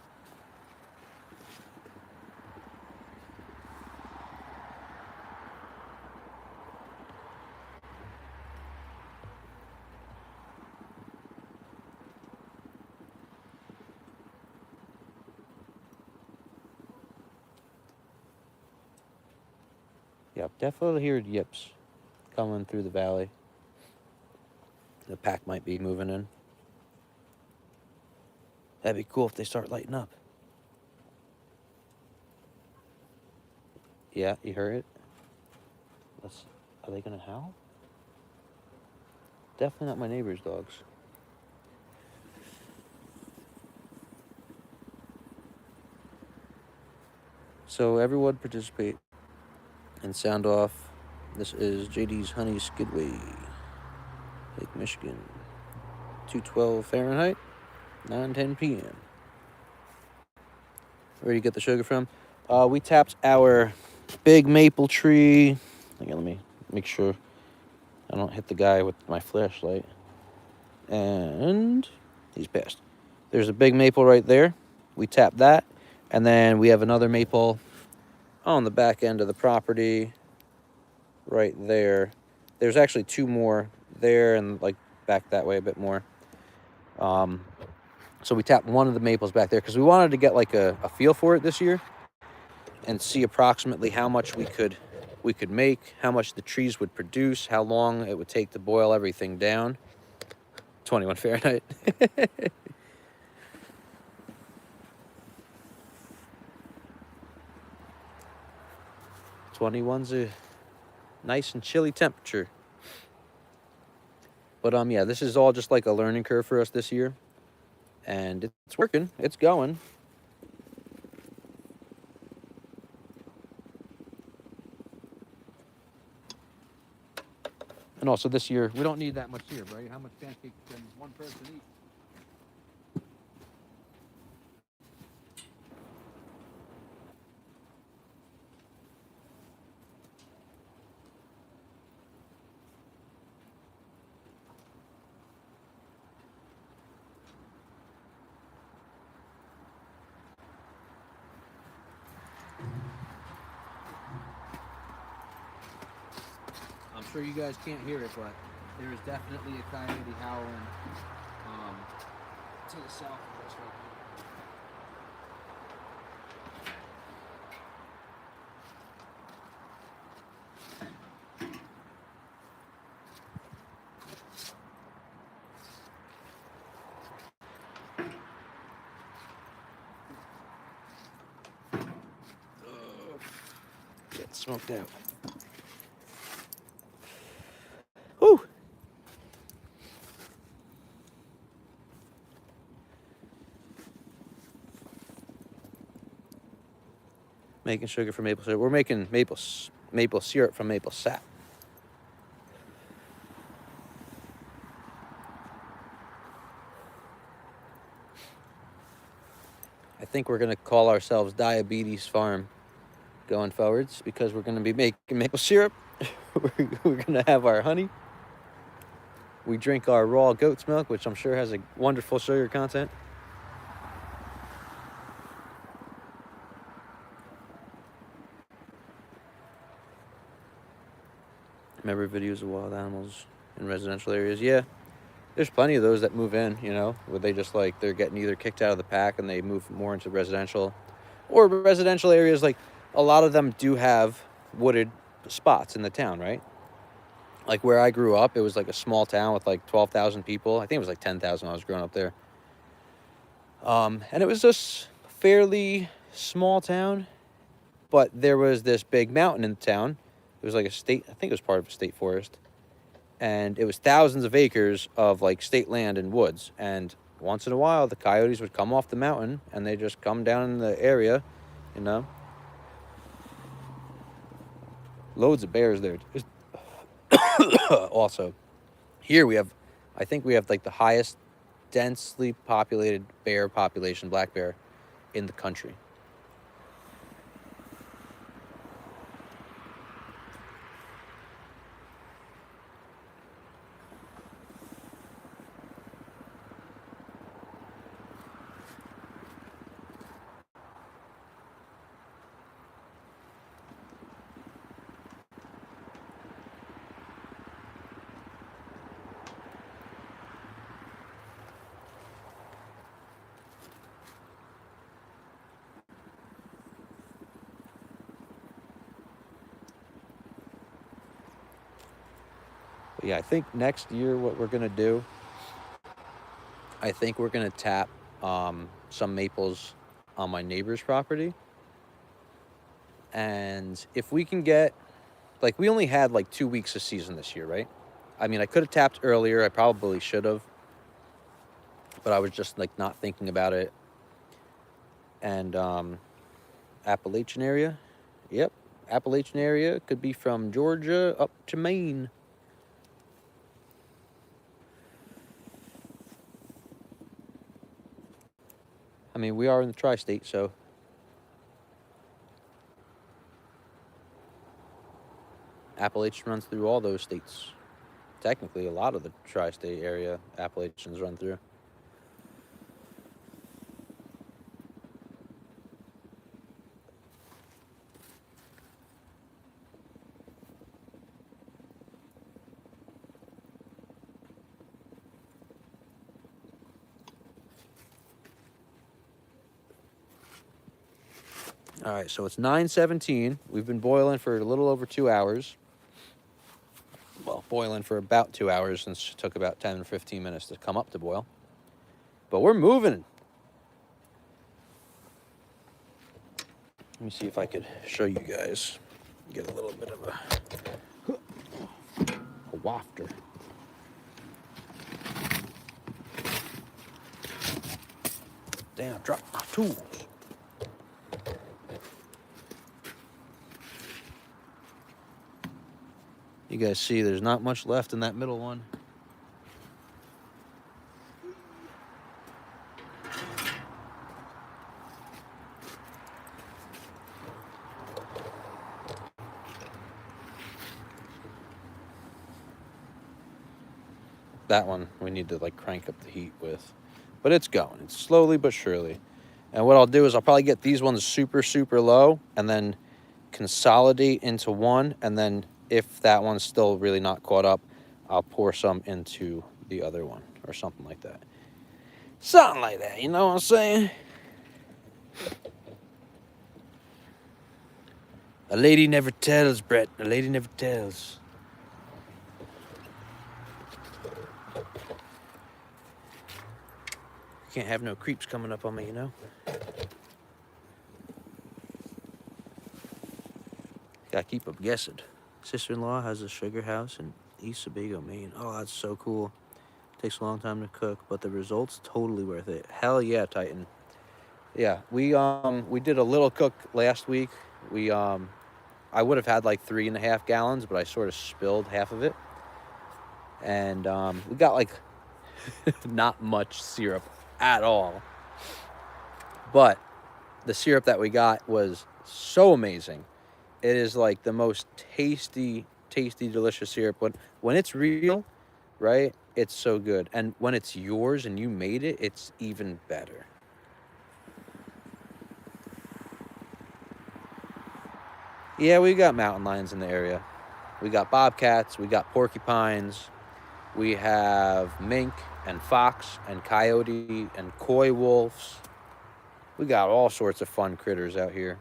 Yep, definitely hear yips coming through the valley. The pack might be moving in. That'd be cool if they start lighting up. Yeah, you heard it. Are they gonna howl? Definitely not my neighbor's dogs. So everyone participate and sound off. This is JD's Honey Skidway, Lake Michigan, 212 Fahrenheit, 9:10 p.m. Where do you get the sugar from? We tapped our big maple tree. Again, let me make sure I don't hit the guy with my flashlight. And he's passed. There's a big maple right there. We tapped that. And then we have another maple on the back end of the property right there. There's actually two more there and like back that way a bit more. So we tapped one of the maples back there because we wanted to get like a feel for it this year and see approximately how much we could make, how much the trees would produce, how long it would take to boil everything down. 21 Fahrenheit. 21's a nice and chilly temperature. But yeah, this is all just like a learning curve for us this year. And it's working. It's going. And also this year, we don't need that much syrup, right? How much pancake can one person eat? I'm sure you guys can't hear it, but there is definitely a coyote howling to the south of us right now. Get smoked out. Whew. Making sugar from maple syrup. We're making maple syrup from maple sap. I think we're gonna call ourselves Diabetes Farm going forwards because we're gonna be making maple syrup. We're gonna have our honey. We drink our raw goat's milk, which I'm sure has a wonderful sugar content. Remember videos of wild animals in residential areas? Yeah, there's plenty of those that move in, you know, where they just like they're getting either kicked out of the pack and they move more into residential, or residential areas. Like a lot of them do have wooded spots in the town, right? Like where I grew up, it was like a small town with like 12,000 people. I think it was like 10,000 when I was growing up there. And it was just fairly small town, but there was this big mountain in the town. It was like a state, I think it was part of a state forest. And it was thousands of acres of like state land and woods. And once in a while, the coyotes would come off the mountain and they just come down in the area, you know. Loads of bears there. Also, here we have, I think we have like the highest densely populated bear population, black bear, in the country. But yeah, I think next year what we're gonna do, I think we're gonna tap some maples on my neighbor's property. And if we can get, like, we only had like 2 weeks of season this year, right? I mean, I could have tapped earlier. I probably should have, but I was just like not thinking about it. And Appalachian area, yep, Appalachian area could be from Georgia up to Maine. I mean, we are in the tri-state, so Appalachian runs through all those states. Technically, a lot of the tri-state area Appalachians run through. All right, so it's 9:17. We've been boiling for a little over 2 hours. Well, boiling for about 2 hours, since it took about 10 or 15 minutes to come up to boil. But we're moving. Let me see if I could show you guys. Get a little bit of a wafter. Damn, I dropped my tools. You guys see there's not much left in that middle one. That one we need to like crank up the heat with. But it's going. It's slowly but surely. And what I'll do is I'll probably get these ones super, super low and then consolidate into one. And then if that one's still really not caught up, I'll pour some into the other one or something like that. Something like that, you know what I'm saying? A lady never tells, Brett. A lady never tells. Can't have no creeps coming up on me, you know? Gotta keep them guessing. Sister-in-law has a sugar house in East Sebago, Maine. Oh, that's so cool. Takes a long time to cook, but the results totally worth it. Hell yeah, Titan. Yeah, we did a little cook last week. I would have had like 3.5 gallons, but I sort of spilled half of it. And we got like not much syrup at all. But the syrup that we got was so amazing. It is like the most tasty, delicious syrup. When it's real, right, it's so good. And when it's yours and you made it, it's even better. Yeah, we got mountain lions in the area. We got bobcats, we got porcupines, we have mink and fox and coyote and coy wolves. We got all sorts of fun critters out here.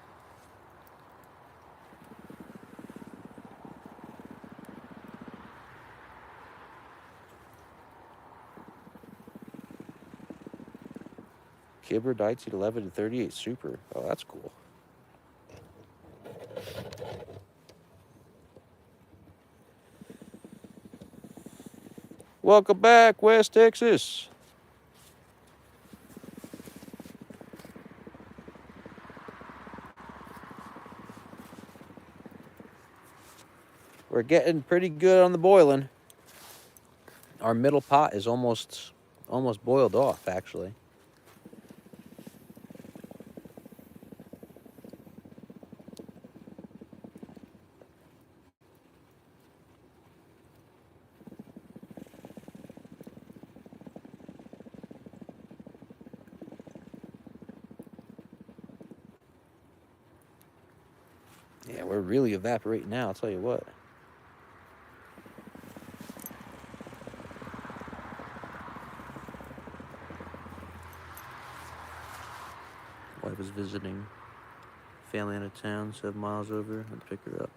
Kibber Dites 11 to 38 Super. Oh, that's cool. Welcome back, West Texas. We're getting pretty good on the boiling. Our middle pot is almost boiled off, actually. Yeah, we're really evaporating now, I'll tell you what. Wife was visiting family out of town, 7 miles over. Had to pick her up.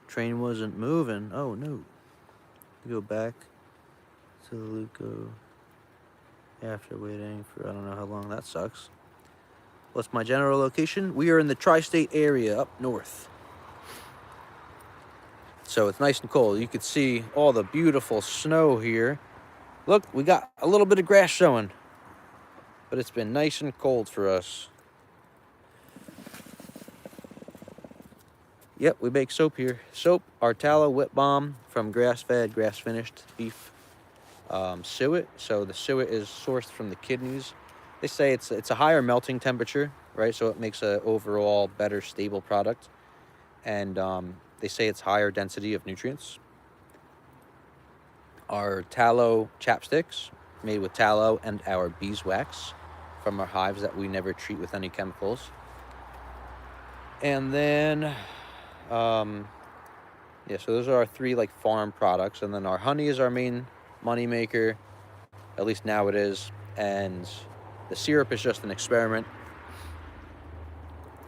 Train wasn't moving. Oh no. We go back to the Luco after waiting for I don't know how long. That sucks. What's my general location? We are in the tri-state area up north. So it's nice and cold. You can see all the beautiful snow here. Look, we got a little bit of grass showing. But it's been nice and cold for us. Yep, we make soap here. Soap, our tallow, whip balm from grass-fed, grass-finished beef suet. So the suet is sourced from the kidneys. They say it's a higher melting temperature, right? So it makes a overall better, stable product. And they say it's higher density of nutrients. Our tallow chapsticks, made with tallow and our beeswax from our hives that we never treat with any chemicals. And then, yeah, so those are our three like farm products. And then our honey is our main money maker, at least now it is. And the syrup is just an experiment.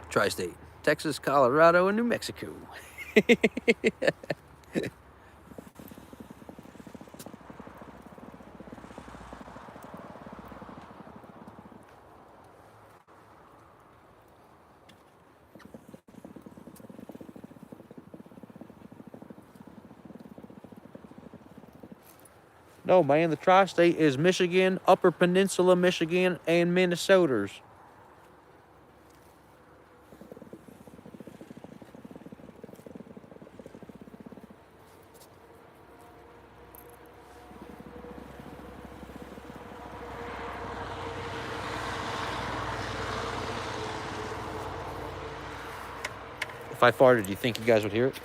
Tri-state, Texas, Colorado, and New Mexico. No, man, the tri-state is Michigan, Upper Peninsula, Michigan, and Minnesota's. If I farted, do you think you guys would hear it?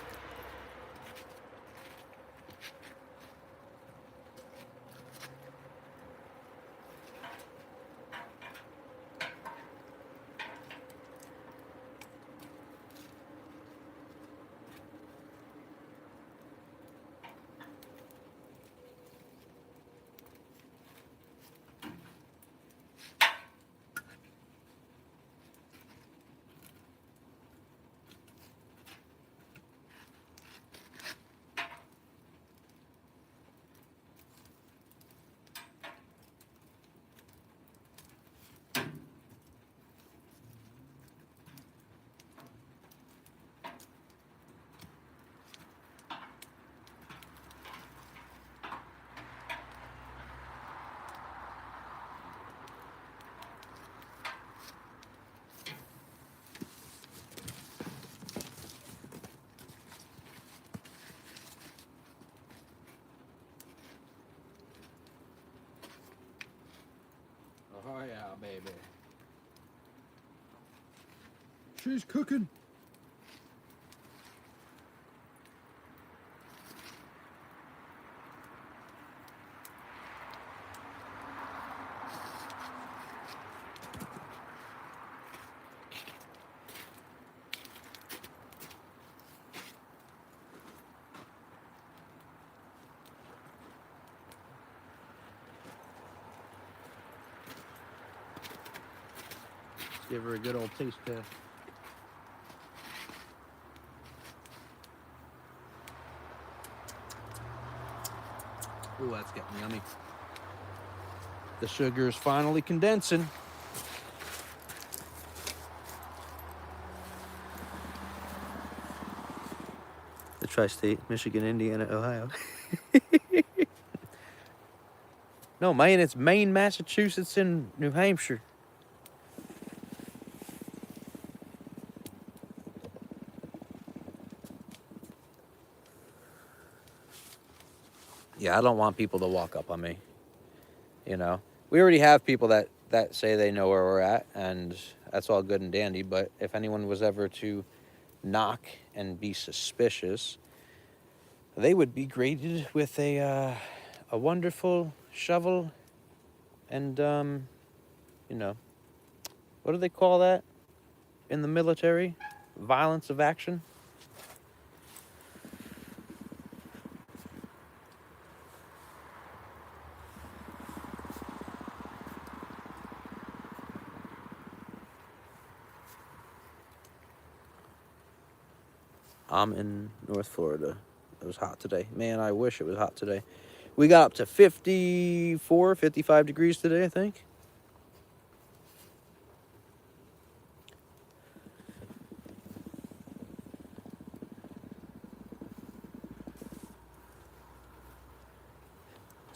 Oh yeah, baby. She's cooking. Give her a good old taste test. Ooh, that's getting yummy. The sugar is finally condensing. The tri-state, Michigan, Indiana, Ohio. No, man, it's Maine, Massachusetts, and New Hampshire. Yeah, I don't want people to walk up on me. You know, we already have people that say they know where we're at, and that's all good and dandy. But if anyone was ever to knock and be suspicious, they would be greeted with a wonderful shovel and you know, what do they call that in the military? Violence of action. I'm in North Florida. It was hot today. Man, I wish it was hot today. We got up to 54, 55 degrees today, I think.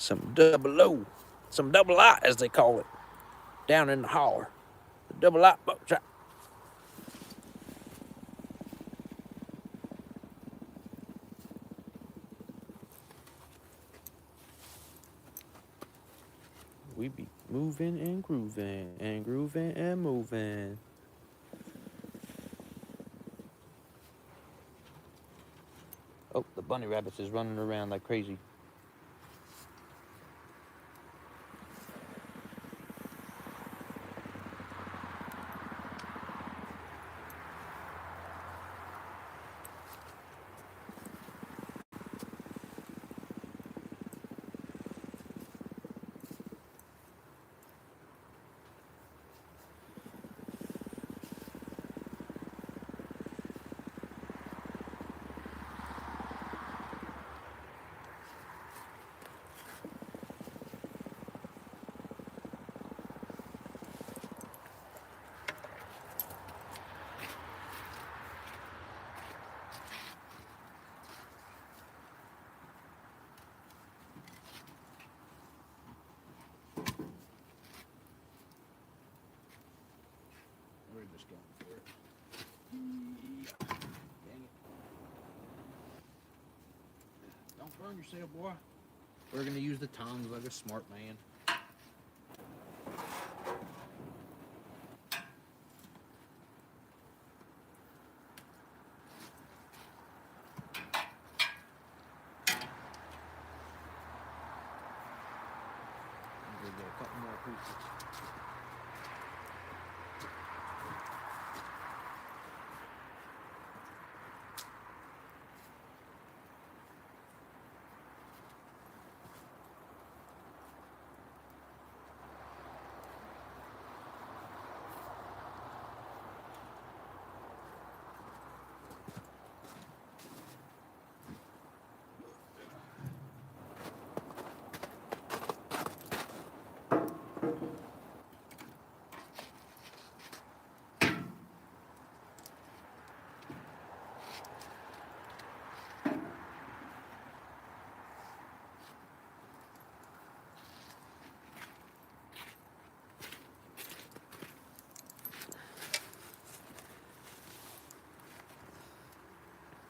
Some double O. Some double I, as they call it. Down in the holler. The double I boat shop. We be moving and grooving and moving. Oh, the bunny rabbits is running around like crazy. Where'd this go? Dang it. Don't burn yourself, boy. We're gonna use the tongs like a smart man. I'm gonna get a couple more pieces.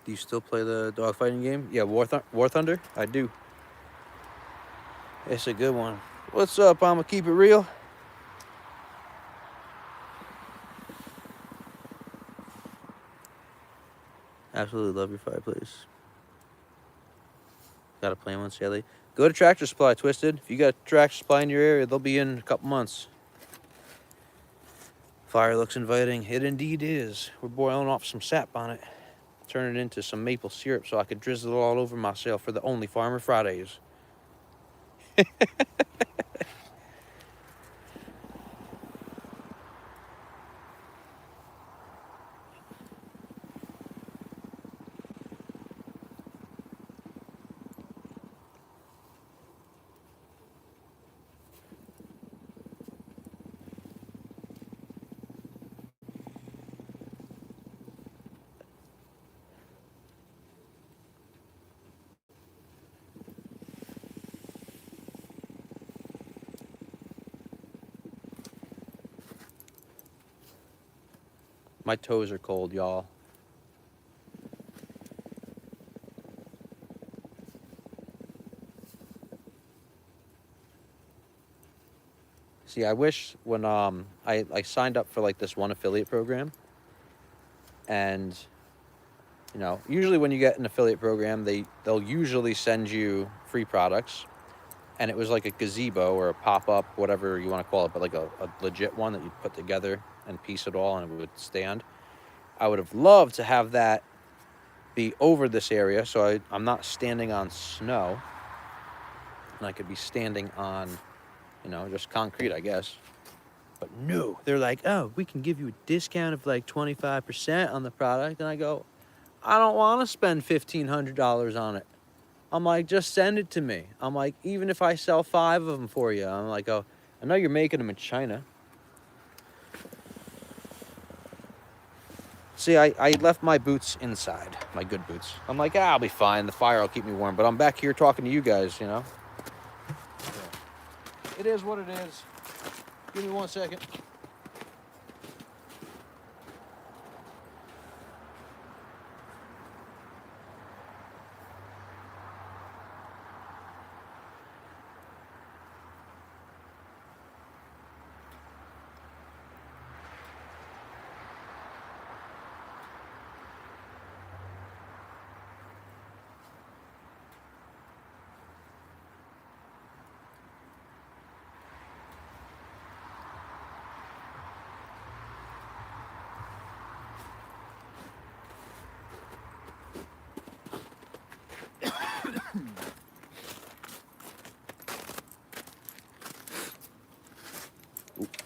Do you still play the dogfighting game? Yeah, War Thunder? I do. It's a good one. What's up? I'ma keep it real. Absolutely love your fireplace. Got a plan one, Sally. Go to Tractor Supply, Twisted. If you got Tractor Supply in your area, they'll be in a couple months. Fire looks inviting. It indeed is. We're boiling off some sap on it. Turn it into some maple syrup so I could drizzle it all over myself for the Only Farmer Fridays. My toes are cold, y'all. See, I wish when I signed up for like this one affiliate program, and you know, usually when you get an affiliate program, they'll usually send you free products, and it was like a gazebo or a pop-up, whatever you want to call it, but like a legit one that you put together and piece it all and it would stand. I would have loved to have that be over this area so I'm not standing on snow, and I could be standing on, you know, just concrete, I guess. But no, they're like, oh, we can give you a discount of like 25% on the product. And I go, I don't want to spend $1,500 on it. I'm like, just send it to me. I'm like, even if I sell 5 of them for you, I'm like, oh, I know you're making them in China. See, I left my boots inside, my good boots. I'm like, I'll be fine. The fire will keep me warm. But I'm back here talking to you guys, you know. It is what it is. Give me 1 second.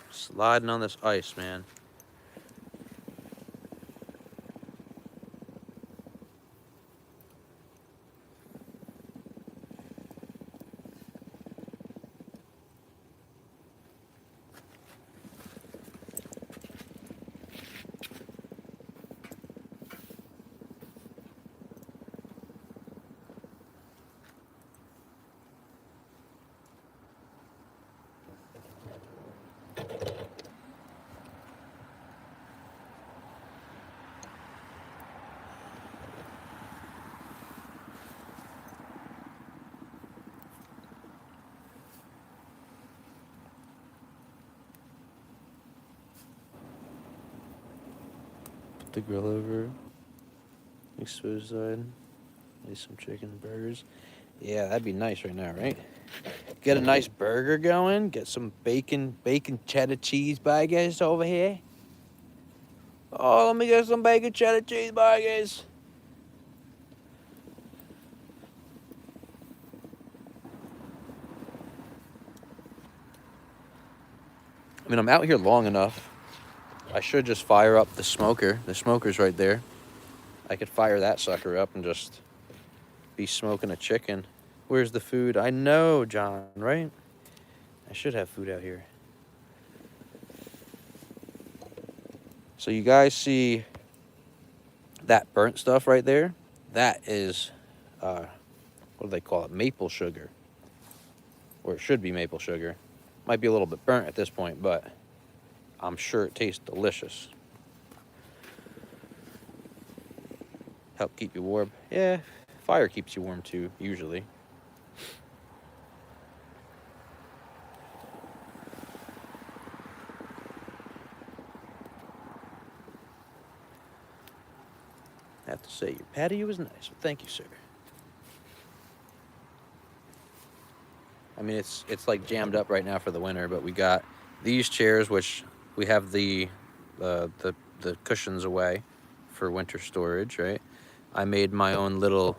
Sliding on this ice, man. Put the grill over. Exposed side. Maybe some chicken and burgers. Yeah, that'd be nice right now, right? Get a nice burger going. Get some bacon cheddar cheese burgers over here. Oh, let me get some bacon cheddar cheese burgers. I mean, I'm out here long enough. I should just fire up the smoker. The smoker's right there. I could fire that sucker up and just be smoking a chicken. Where's the food? I know, John, right? I should have food out here. So you guys see that burnt stuff right there? That is, what do they call it? Maple sugar. Or it should be maple sugar. Might be a little bit burnt at this point, but I'm sure it tastes delicious. Help keep you warm. Yeah, fire keeps you warm too, usually. I have to say, your patio was nice. Well, thank you, sir. I mean, it's like jammed up right now for the winter, but we got these chairs, which we have the cushions away for winter storage, right? I made my own little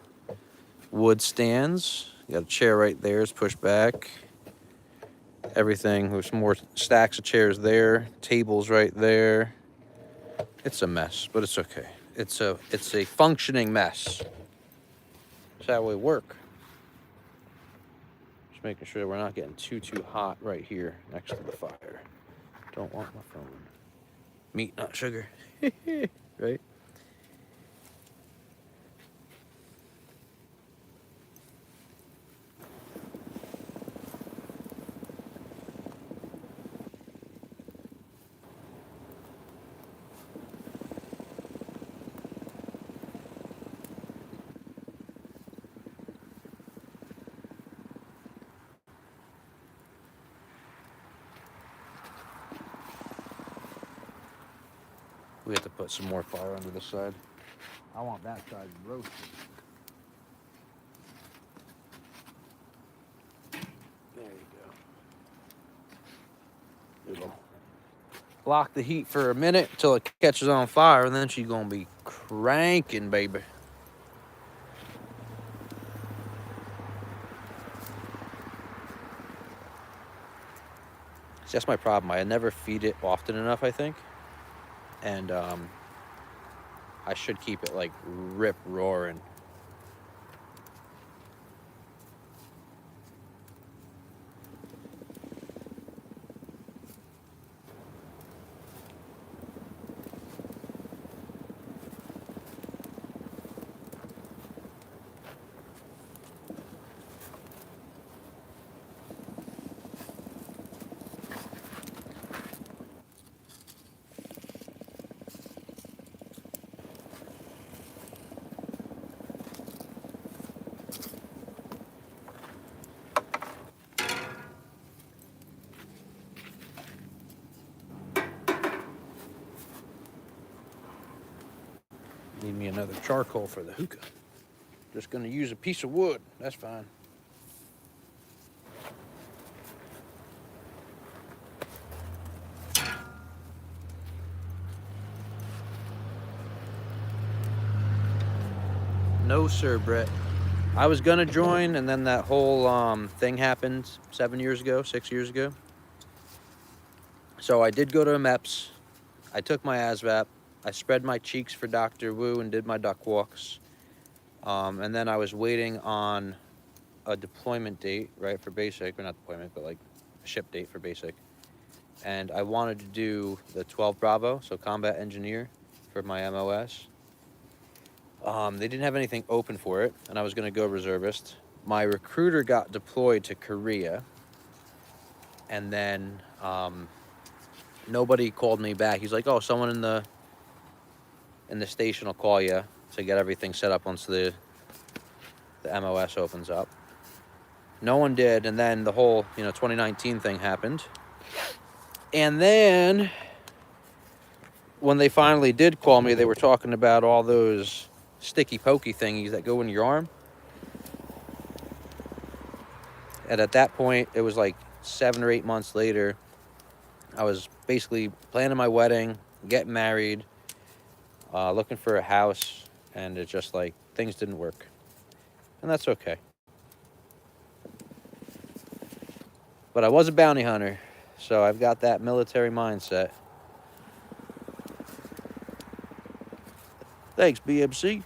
wood stands. You got a chair right there, it's pushed back. Everything, there's more stacks of chairs there, tables right there. It's a mess, but it's okay. It's a functioning mess. That's how we work. Just making sure we're not getting too hot right here next to the fire. Don't want my phone. Meat, not sugar. Right? We have to put some more fire under this side. I want that side roasted. There you go. It'll block the heat for a minute until it catches on fire, and then she's gonna be cranking, baby. See, that's my problem. I never feed it often enough, I think. And I should keep it like rip roaring. me another charcoal for the hookah. Just gonna use a piece of wood. That's fine. No, sir, Brett. I was gonna join, and then that whole thing happened 7 years ago, 6 years ago. So I did go to a MEPS. I took my ASVAP. I spread my cheeks for Dr. Wu and did my duck walks. And then I was waiting on a deployment date, right, for basic, or not deployment, but like a ship date for basic. And I wanted to do the 12 Bravo, so combat engineer for my MOS. They didn't have anything open for it, and I was gonna go reservist. My recruiter got deployed to Korea, and then nobody called me back. He's like, oh, someone in the station will call you to get everything set up once the MOS opens up. No one did, and then the whole 2019 thing happened. And then when they finally did call me, they were talking about all those sticky pokey thingies that go in your arm. And at that point, it was like 7 or 8 months later. I was basically planning my wedding, getting married, looking for a house, and it's just like things didn't work. And that's okay. But I was a bounty hunter, so I've got that military mindset. Thanks, BMC.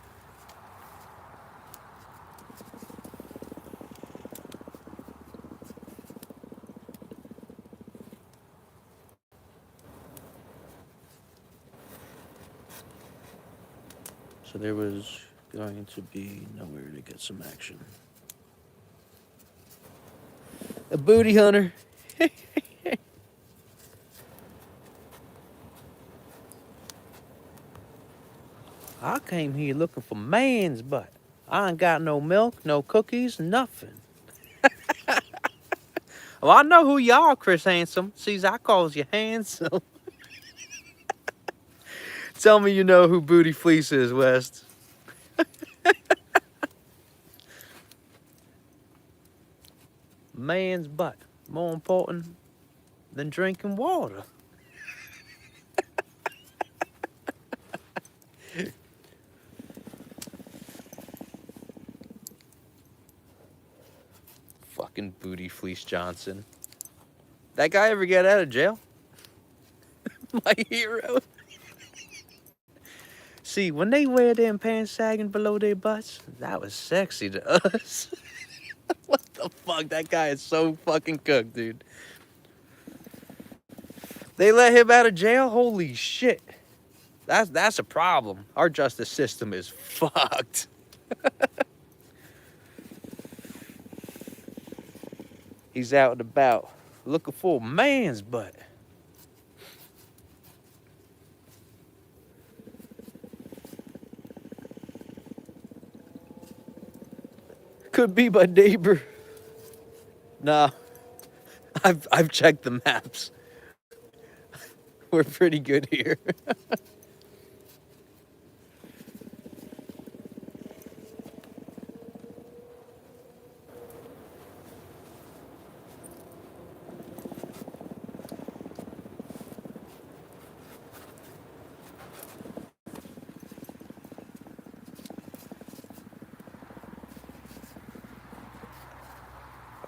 So there was going to be nowhere to get some action. A booty hunter. I came here looking for man's butt. I ain't got no milk, no cookies, nothing. Well, I know who you are, Chris Handsome. Sees I calls you handsome. Tell me you know who Booty Fleece is, West. Man's butt. More important than drinking water. Fucking Booty Fleece Johnson. That guy ever get out of jail? My hero. See, when they wear them pants sagging below their butts, that was sexy to us. What the fuck? That guy is so fucking cooked, dude. They let him out of jail? Holy shit. That's a problem. Our justice system is fucked. He's out and about looking for a man's butt. Could be my neighbor. Nah, I've checked the maps. We're pretty good here.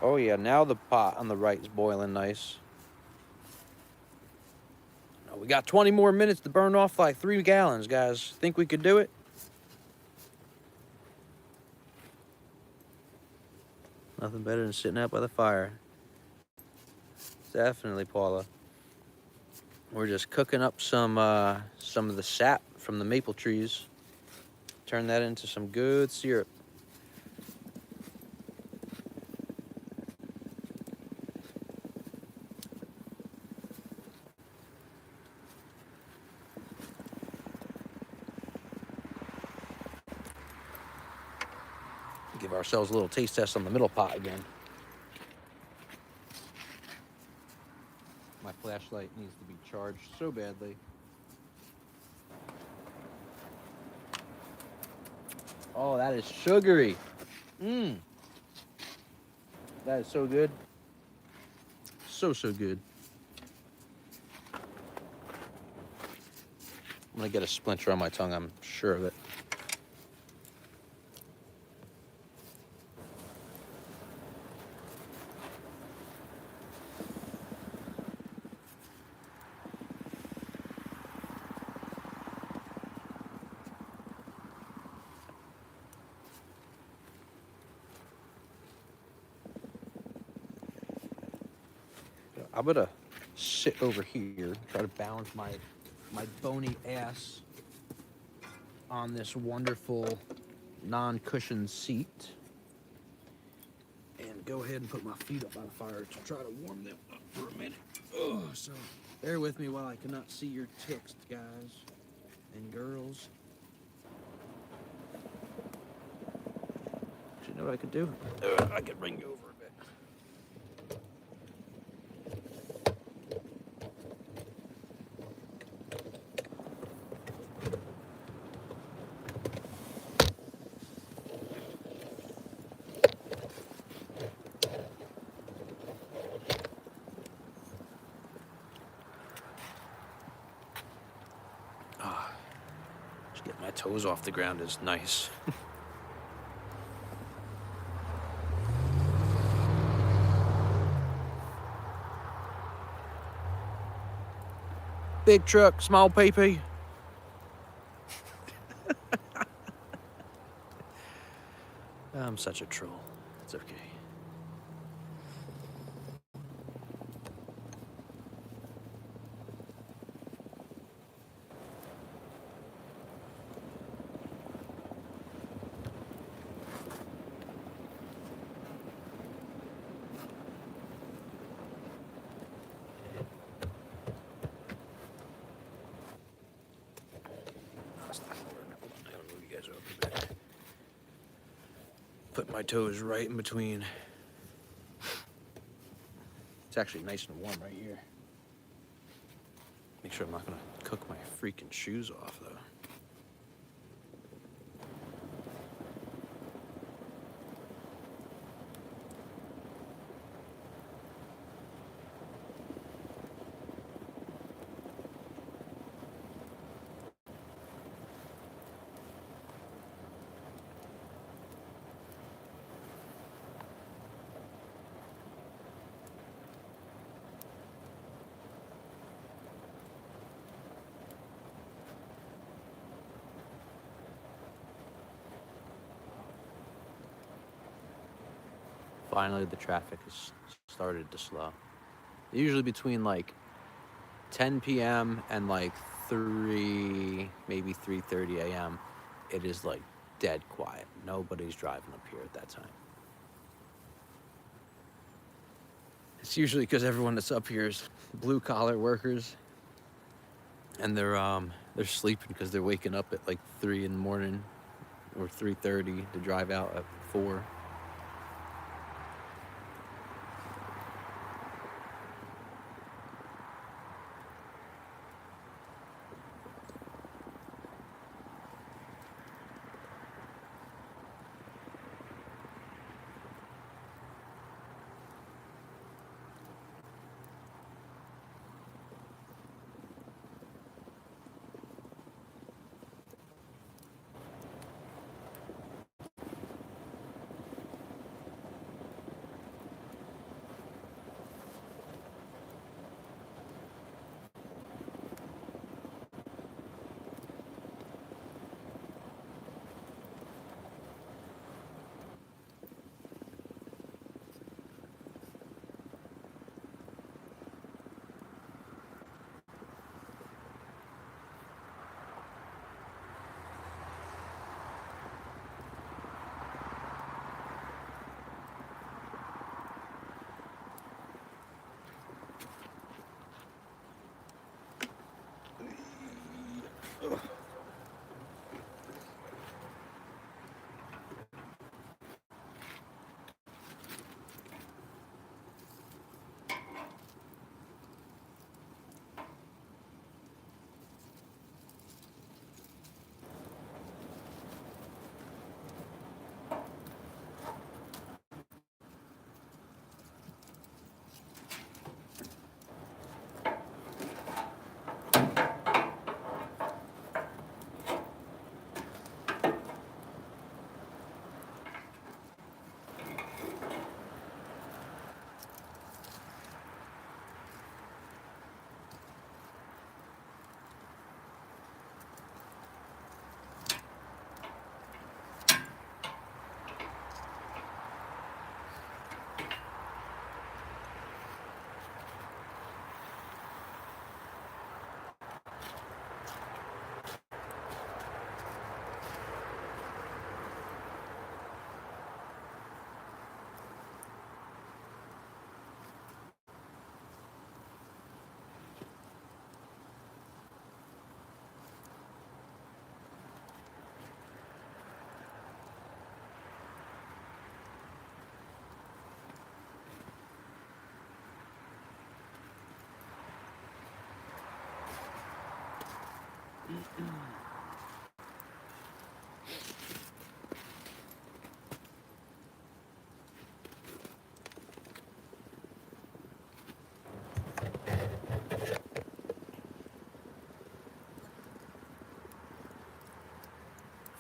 Oh yeah, now the pot on the right is boiling nice. No, we got 20 more minutes to burn off like 3 gallons, guys. Think we could do it? Nothing better than sitting out by the fire. Definitely, Paula. We're just cooking up some of the sap from the maple trees. Turn that into some good syrup. Give ourselves a little taste test on the middle pot again. My flashlight needs to be charged so badly. Oh, that is sugary. Mmm. That is so good. So good. I'm gonna get a splinter on my tongue, I'm sure of it. I'm gonna sit over here, try to balance my bony ass on this wonderful non-cushioned seat, and go ahead and put my feet up on the fire to try to warm them up for a minute. Oh, so bear with me while I cannot see your text, guys and girls. Do you know what I could do? I could bring you over a bit. Just get my toes off the ground is nice. Big truck, small PP. I'm such a troll. It's okay. I don't move you guys over a bit. Put my toes right in between. It's actually nice and warm right here. Make sure I'm not gonna cook my freaking shoes off though. Finally, the traffic has started to slow. Usually between like 10 p.m. and like 3, maybe 3:30 a.m., it is like dead quiet. Nobody's driving up here at that time. It's usually because everyone that's up here is blue collar workers, and they're sleeping because they're waking up at like 3 in the morning or 3:30 to drive out at 4.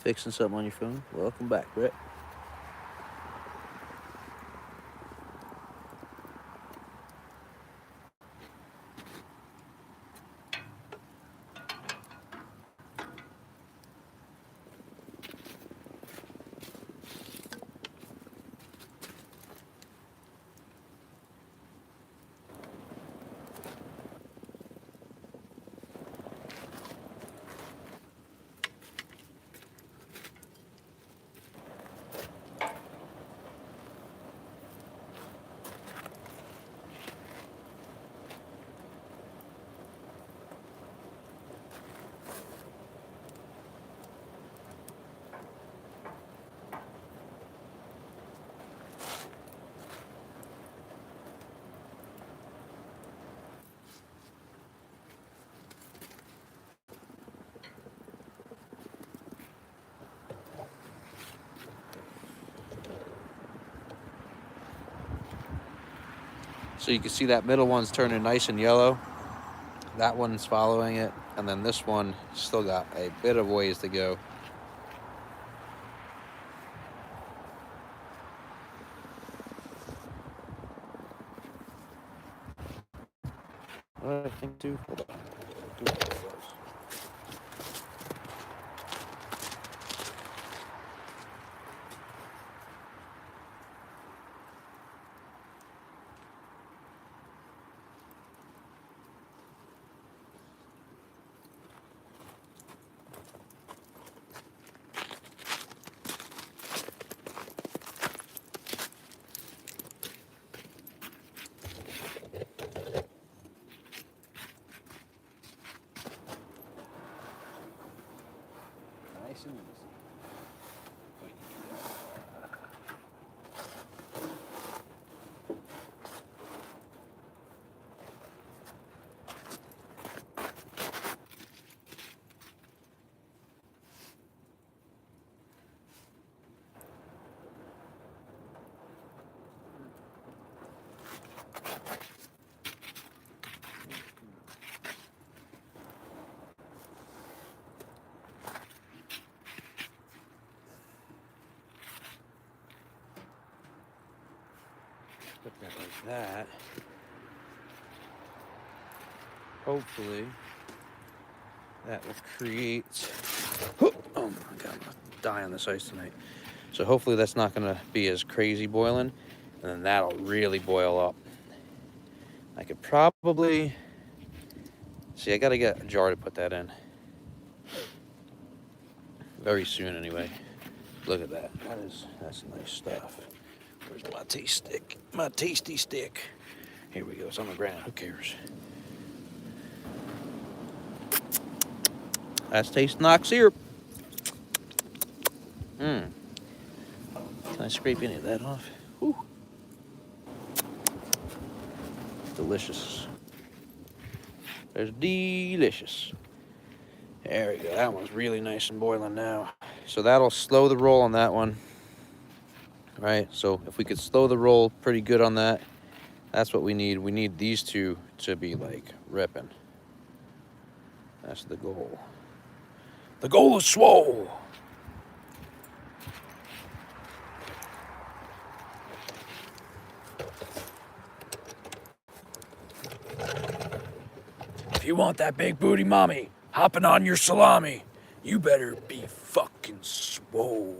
Fixing something on your phone? Welcome back, Brett. So you can see that middle one's turning nice and yellow. That one's following it. And then this one still got a bit of ways to go. What did I think too? Hold on. Do what it was. Nice and easy. Put that like that. Hopefully, that will create. Oh my god, I'm gonna die on this ice tonight. So hopefully that's not gonna be as crazy boiling, and then that'll really boil up. I could probably see. I gotta get a jar to put that in very soon, anyway. Look at that. That's nice stuff. Where's my taste stick? My tasty stick. Here we go. It's on the ground. Who cares? That's taste knock syrup. Can I scrape any of that off? Whew. Delicious. There's delicious. There we go. That one's really nice and boiling now. So that'll slow the roll on that one. Right? So if we could slow the roll pretty good on that, that's what we need. We need these two to be like ripping. That's the goal. The goal is swole. If you want that big booty mommy hopping on your salami, you better be fucking swole.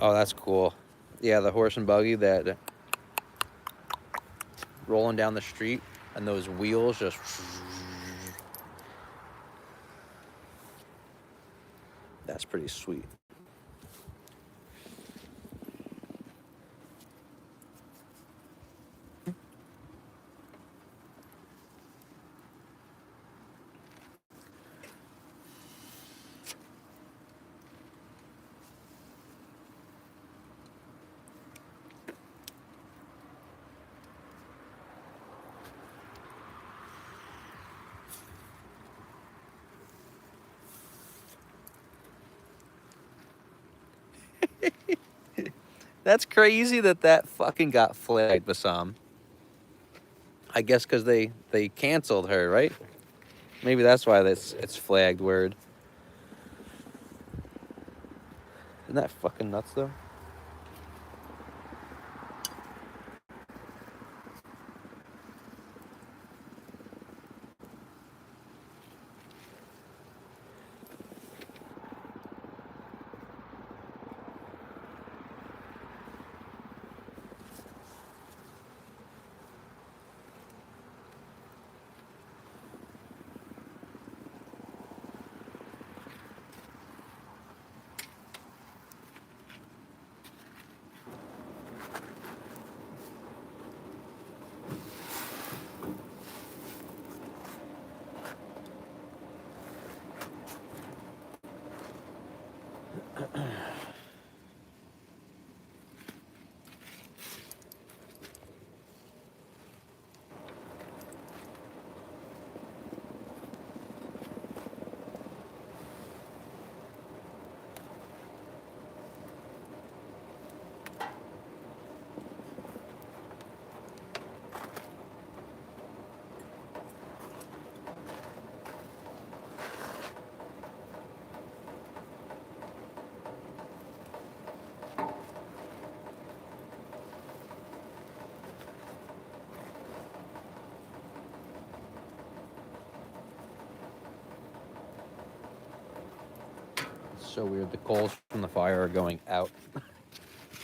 Oh, that's cool. Yeah, the horse and buggy that rolling down the street and those wheels just. That's pretty sweet. That's crazy that fucking got flagged, Bassam. I guess because they canceled her, right? Maybe that's why it's flagged word. Isn't that fucking nuts, though? It's so weird. The coals from the fire are going out.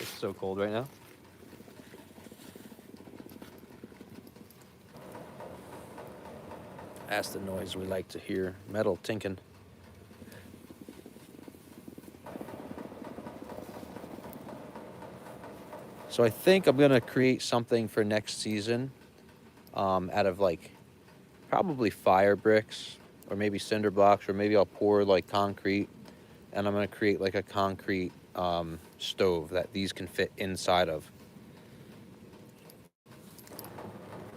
It's so cold right now. That's the noise we like to hear. Metal tinking. So I think I'm gonna create something for next season, out of like probably fire bricks or maybe cinder blocks, or maybe I'll pour like concrete, and I'm gonna create like a concrete stove that these can fit inside of,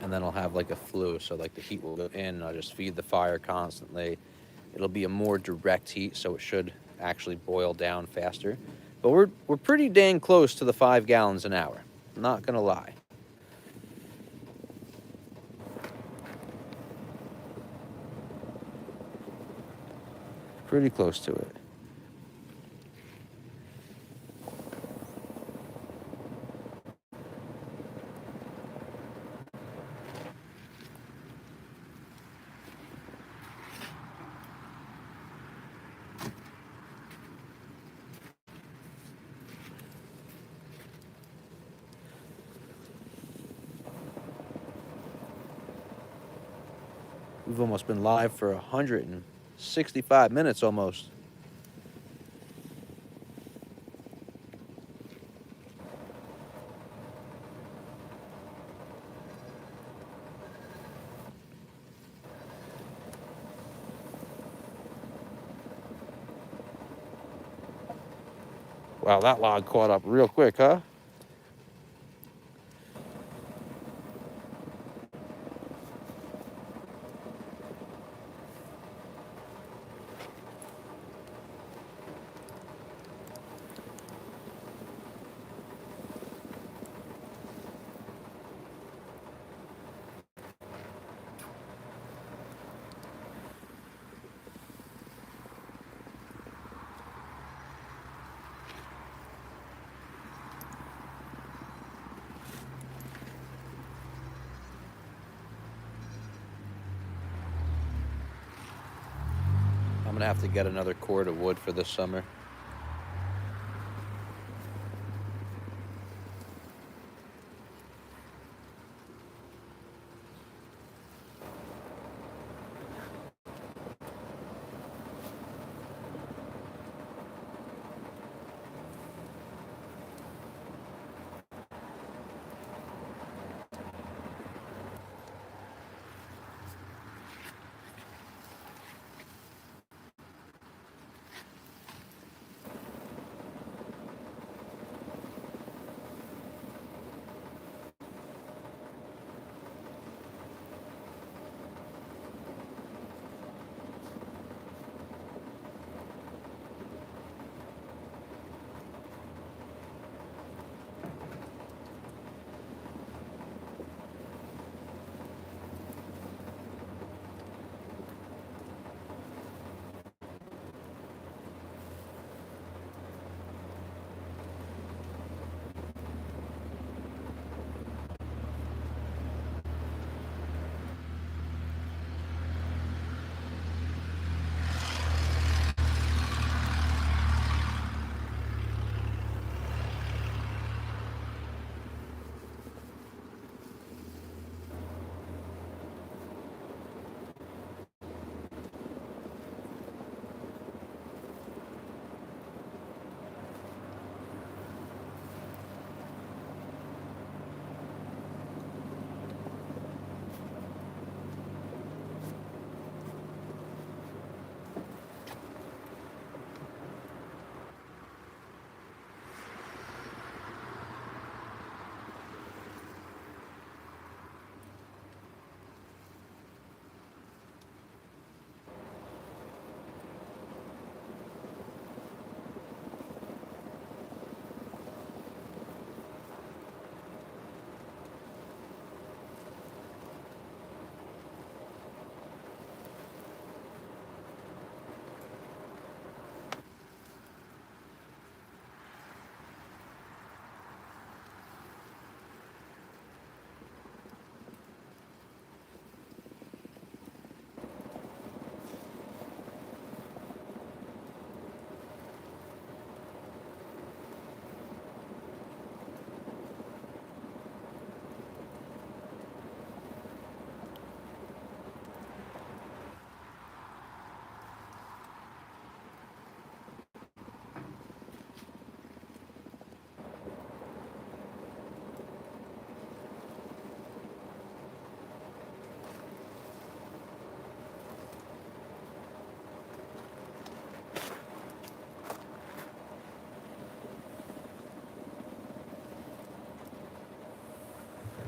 and then I'll have like a flue, so like the heat will go in, and I'll just feed the fire constantly. It'll be a more direct heat, so it should actually boil down faster. But we're pretty dang close to the 5 gallons an hour. I'm not gonna lie. Pretty close to it. We've almost been live for 165 minutes almost. Wow, that log caught up real quick, huh? I'm gonna have to get another cord of wood for this summer.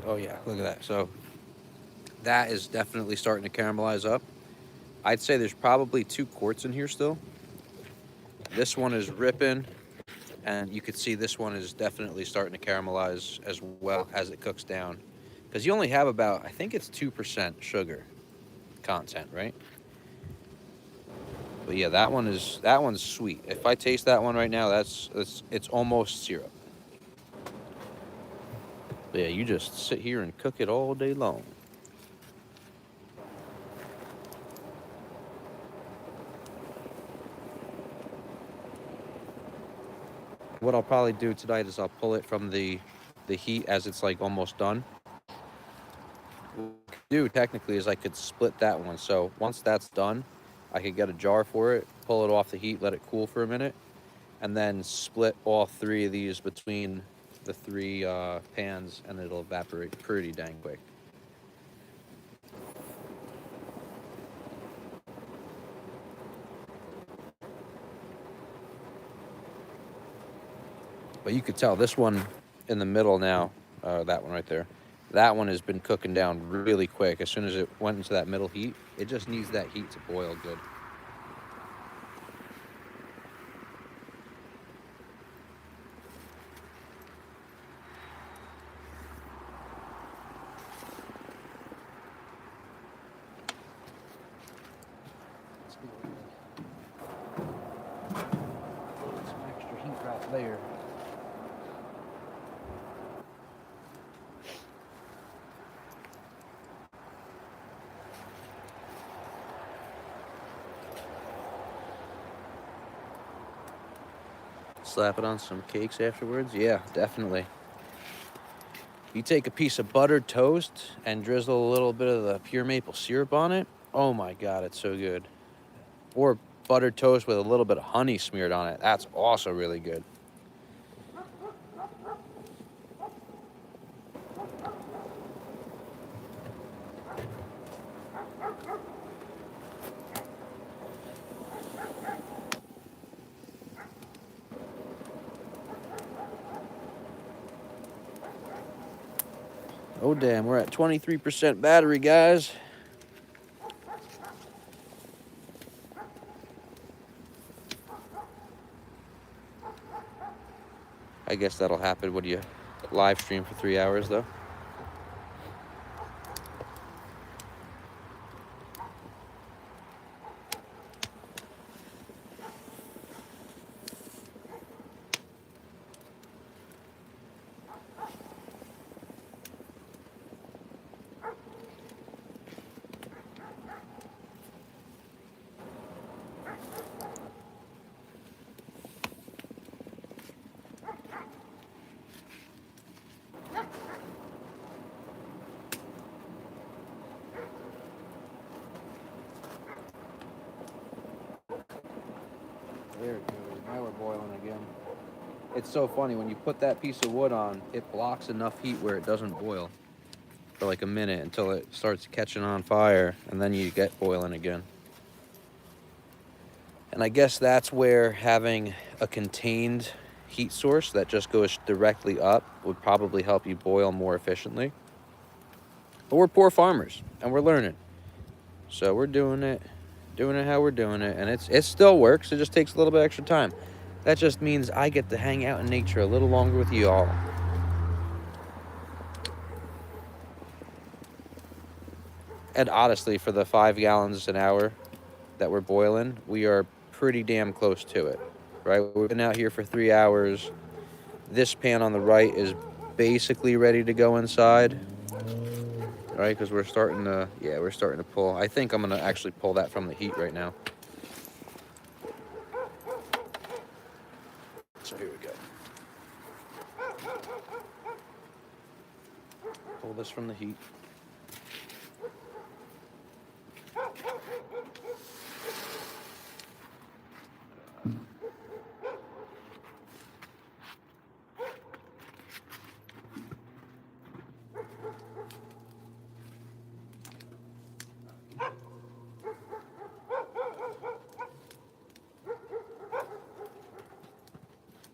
Oh yeah, look at that. So that is definitely starting to caramelize up. I'd say there's probably 2 quarts in here still. This one is ripping, and you could see this one is definitely starting to caramelize as well as it cooks down. Because you only have about, I think it's 2% sugar content, right? But yeah, that one's sweet. If I taste that one right now, it's almost syrup. But yeah, you just sit here and cook it all day long. What I'll probably do tonight is I'll pull it from the heat as it's like almost done. What I could do technically is I could split that one. So once that's done, I could get a jar for it, pull it off the heat, let it cool for a minute, and then split all 3 of these between the 3 pans, and it'll evaporate pretty dang quick. But you could tell this one in the middle now, that one right there, that one has been cooking down really quick. As soon as it went into that middle heat, it just needs that heat to boil good. Some extra heat right there. Slap it on some cakes afterwards. Yeah, definitely. You take a piece of buttered toast and drizzle a little bit of the pure maple syrup on it. Oh my God, it's so good. Or buttered toast with a little bit of honey smeared on it. That's also really good. Oh damn, we're at 23% battery, guys. I guess that'll happen when you live stream for 3 hours, though. There it goes. Now we're boiling again. It's so funny when you put that piece of wood on, it blocks enough heat where it doesn't boil for like a minute until it starts catching on fire, and then you get boiling again. And I guess that's where having a contained heat source that just goes directly up would probably help you boil more efficiently. But we're poor farmers and we're learning. So we're doing it how we're doing it, and it still works. It just takes a little bit extra time. That just means I get to hang out in nature a little longer with you all. And honestly, for the 5 gallons an hour that we're boiling, we are pretty damn close to it, right? We've been out here for 3 hours. This pan on the right is basically ready to go inside, right? Because we're starting to pull. I think I'm gonna actually pull that from the heat right now. So here we go. Pull this from the heat.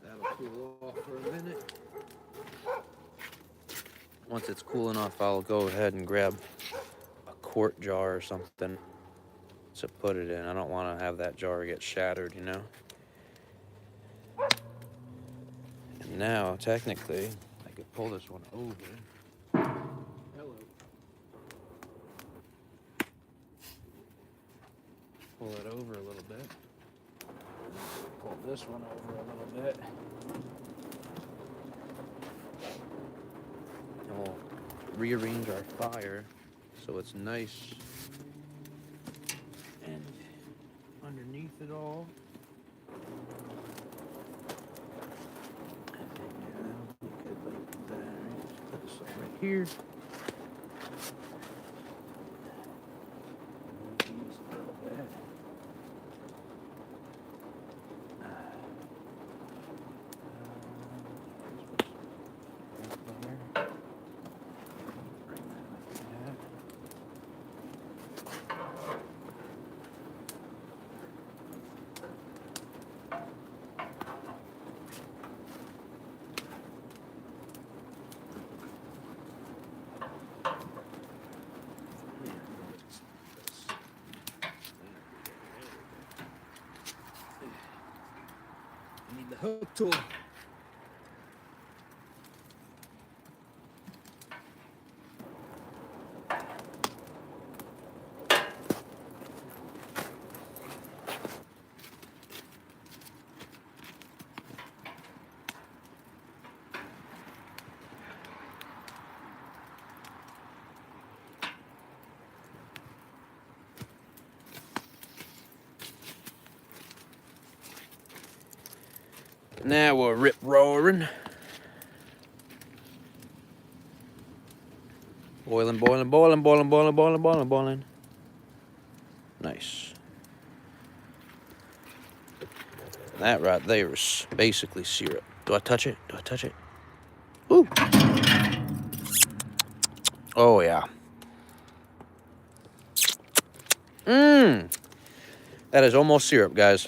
That'll cool off for a minute. once it's cool enough, I'll go ahead and grab a quart jar or something to put it in. I don't want to have that jar get shattered, you know? And now, technically, I could pull this one over. Hello. Pull it over a little bit. Pull this one over a little bit. And we'll rearrange our fire so it's nice and underneath it all. Put this right here. Need the hook tool. Now we're rip roaring. Boiling, boiling, boiling, boiling, boiling, boiling, boiling, boiling. Nice. That right there is basically syrup. Do I touch it? Do I touch it? Ooh. Oh, yeah. Mmm. That is almost syrup, guys.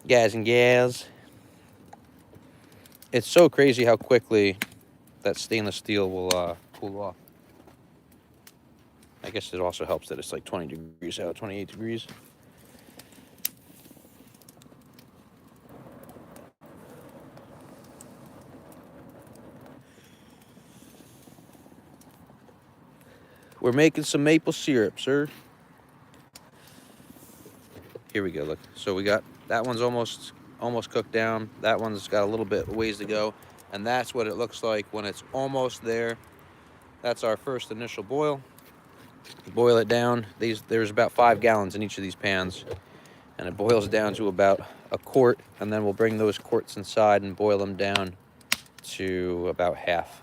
Guys and gals. It's so crazy how quickly that stainless steel will cool off. I guess it also helps that it's like 20 degrees out, 28 degrees. We're making some maple syrup, sir. Here we go, look. So we got, that one's almost cooked down. That one's got a little bit ways to go. And that's what it looks like when it's almost there. That's our first initial boil. Boil it down. There's about 5 gallons in each of these pans. And it boils down to about a quart. And then we'll bring those quarts inside and boil them down to about half.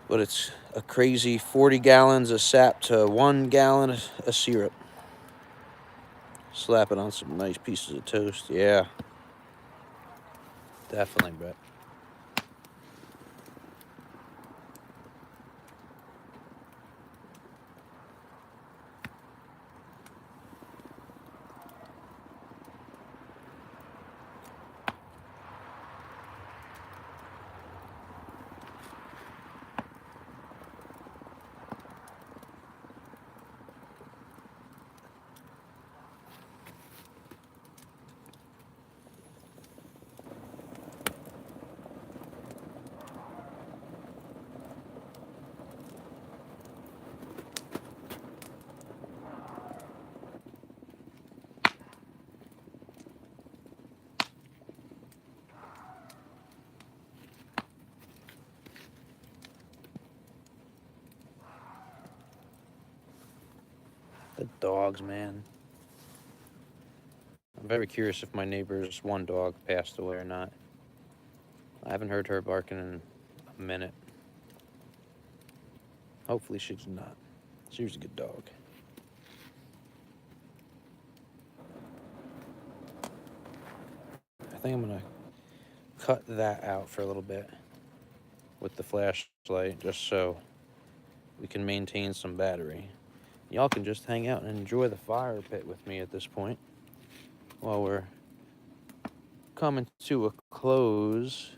But it's a crazy 40 gallons of sap to 1 gallon of syrup. Slap it on some nice pieces of toast. Yeah. Definitely, Brett. The dogs, man. I'm very curious if my neighbor's one dog passed away or not. I haven't heard her barking in a minute. Hopefully she's not. She was a good dog. I think I'm gonna cut that out for a little bit with the flashlight just so we can maintain some battery. Y'all can just hang out and enjoy the fire pit with me at this point while we're coming to a close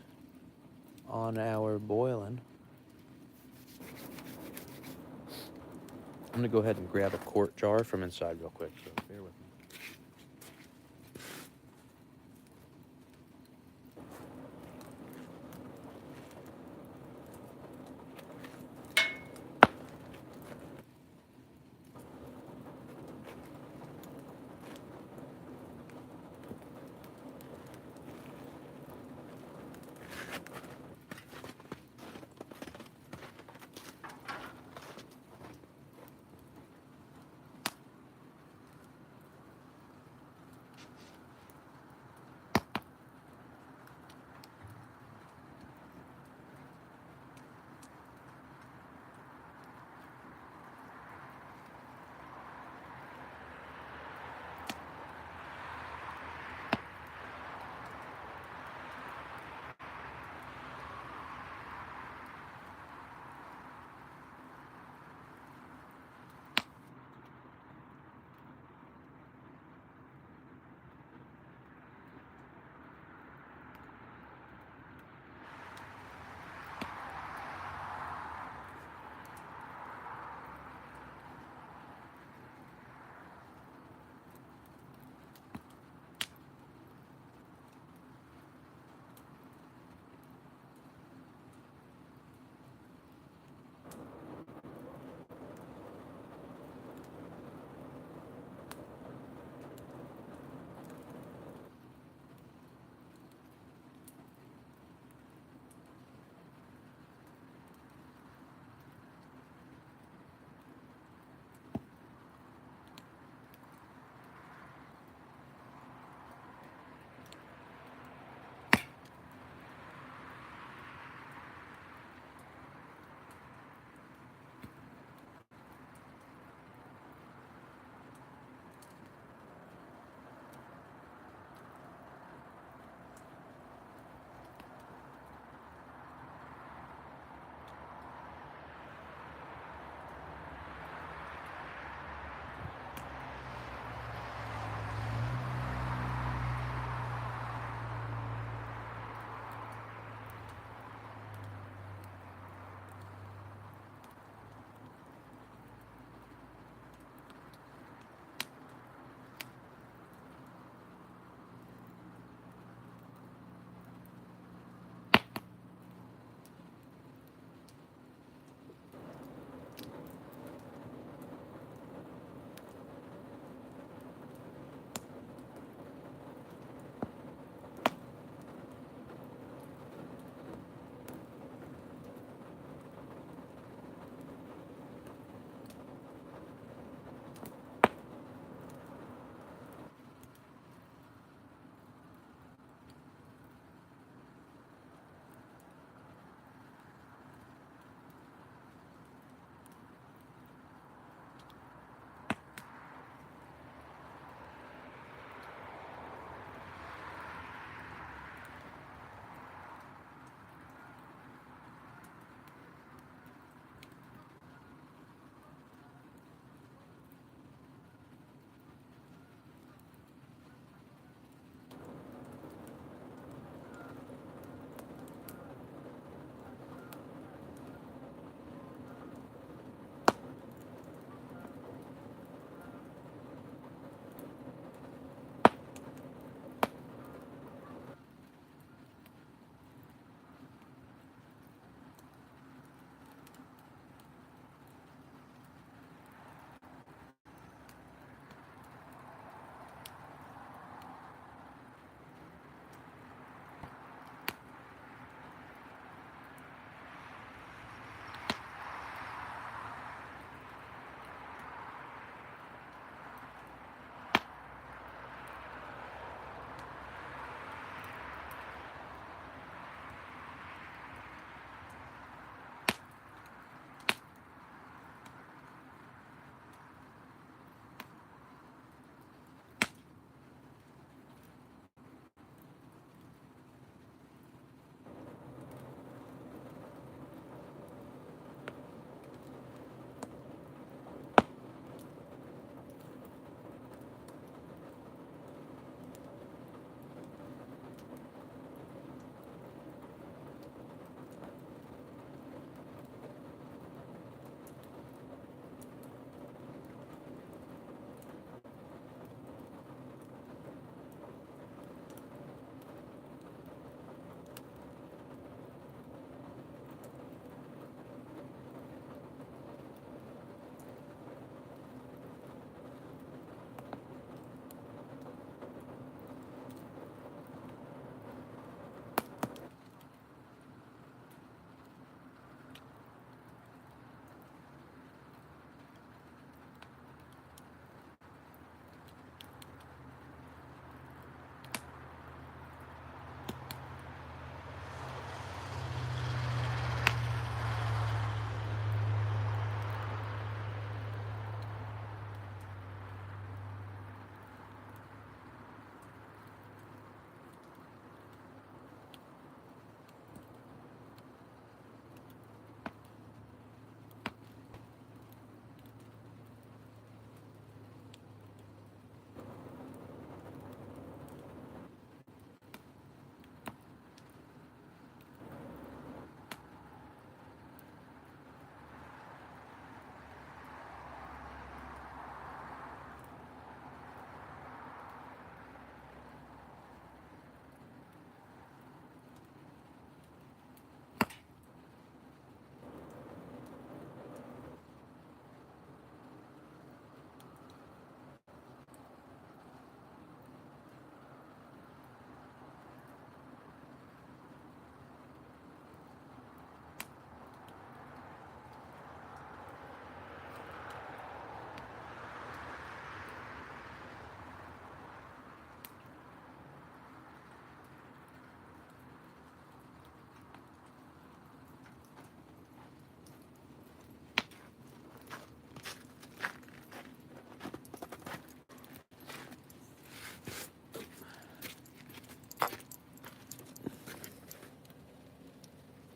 on our boiling. I'm gonna go ahead and grab a quart jar from inside real quick, so bear with me.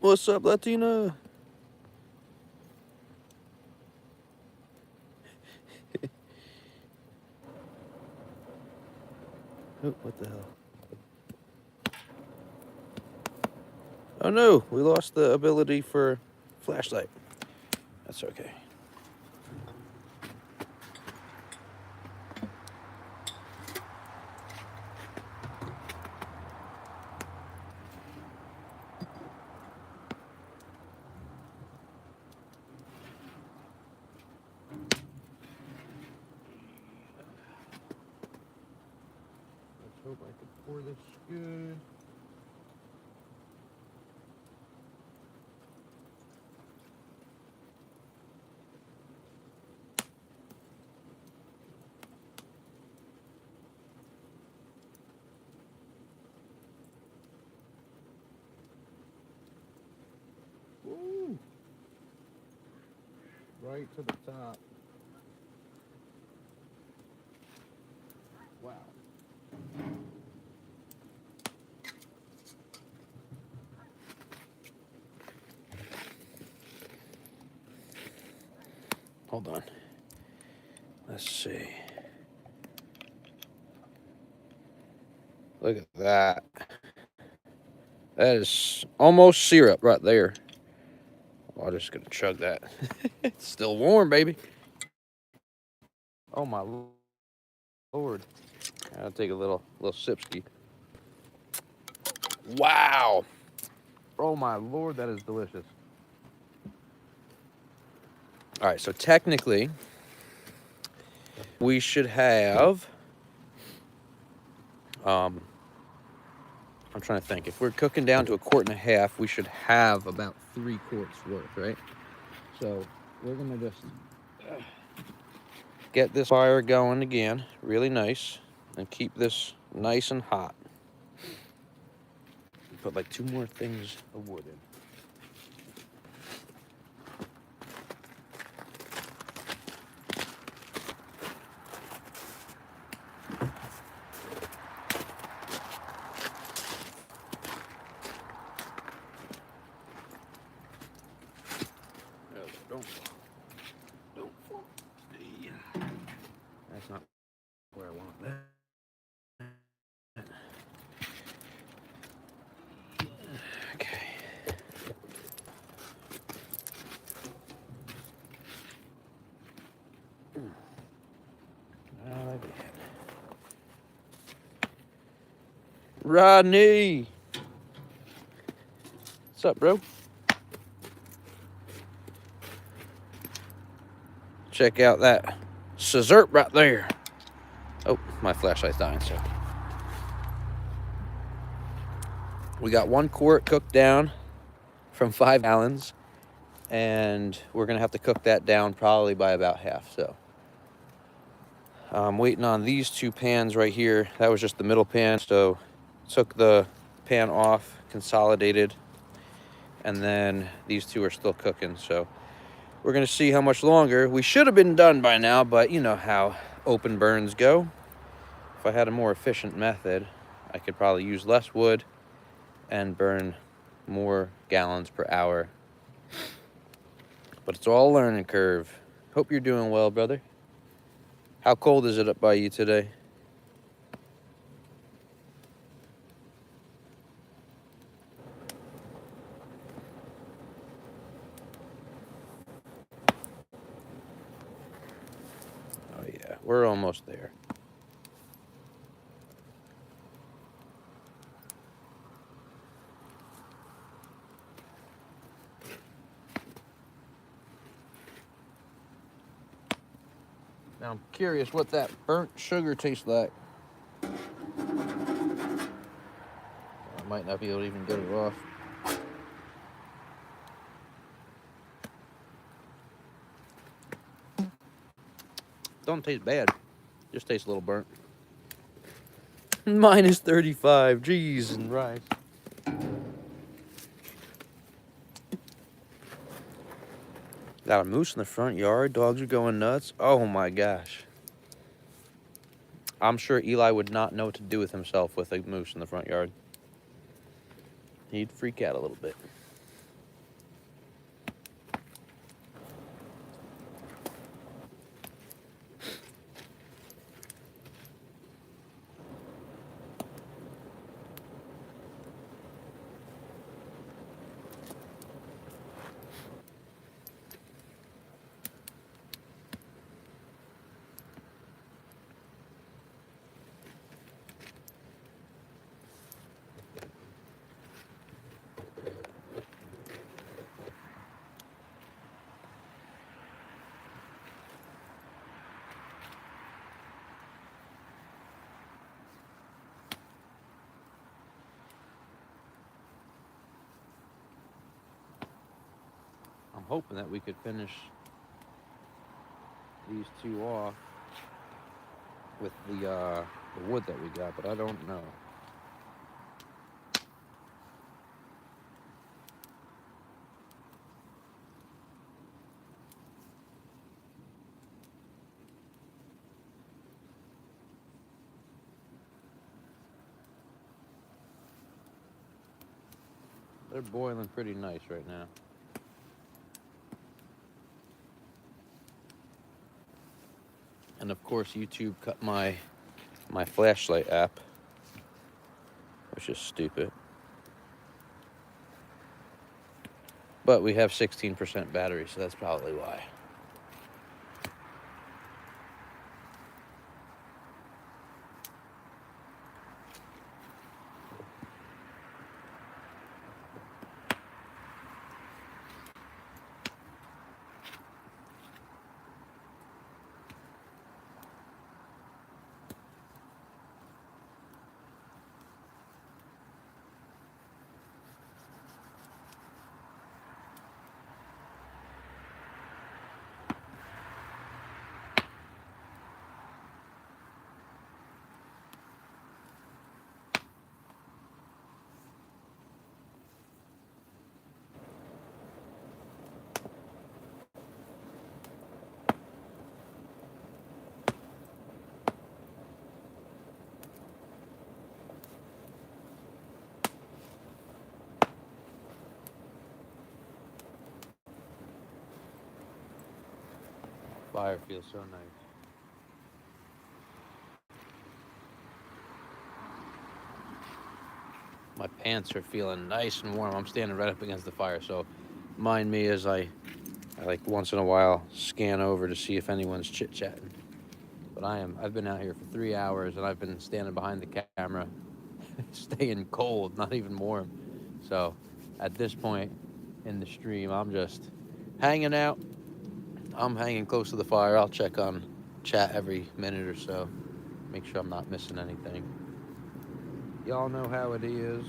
What's up, Latina? Oh, what the hell? Oh no, we lost the ability for flashlight. That's okay. Let's hope I can pour this good. Woo! Right to the top. Wow. Hold on. Let's see. Look at that. That is almost syrup right there. Oh, I'm just gonna chug that. It's still warm, baby. Oh my Lord. I'll take a little sipski. Wow. Oh my Lord, that is delicious. All right, so technically, we should have, I'm trying to think. If we're cooking down to 1.5 quarts, we should have about 3 quarts worth, right? So we're gonna just get this fire going again, really nice, and keep this nice and hot. Put like 2 more things of wood in. Don't fall. That's not where I want that. Okay. Rodney! What's up, bro? Check out that scissor right there. Oh, my flashlight's dying, so. We got 1 quart cooked down from 5 gallons, and we're gonna have to cook that down probably by about half, so. I'm waiting on these 2 pans right here. That was just the middle pan, so took the pan off, consolidated, and then these 2 are still cooking, so we're gonna see how much longer. We should have been done by now, but you know how open burns go. If I had a more efficient method, I could probably use less wood and burn more gallons per hour. But it's all a learning curve. Hope you're doing well, brother. How cold is it up by you today? Oh yeah, we're almost there. Now I'm curious what that burnt sugar tastes like. I might not be able to even get it off. Don't taste bad. Just tastes a little burnt. Minus 35. Jeez and rice. Got a moose in the front yard. Dogs are going nuts. Oh my gosh. I'm sure Eli would not know what to do with himself with a moose in the front yard. He'd freak out a little bit. hoping that we could finish these two off with the wood that we got, but I don't know. They're boiling pretty nice right now. And of course, YouTube cut my flashlight app, which is stupid. But we have 16% battery, so that's probably why. Fire feels so nice. My pants are feeling nice and warm. I'm standing right up against the fire, so mind me as I like once in a while scan over to see if anyone's chit-chatting. But I've been out here for 3 hours and I've been standing behind the camera staying cold, not even warm. So at this point in the stream, I'm just hanging out. I'm hanging close to the fire. I'll check on chat every minute or so, make sure I'm not missing anything. Y'all know how it is.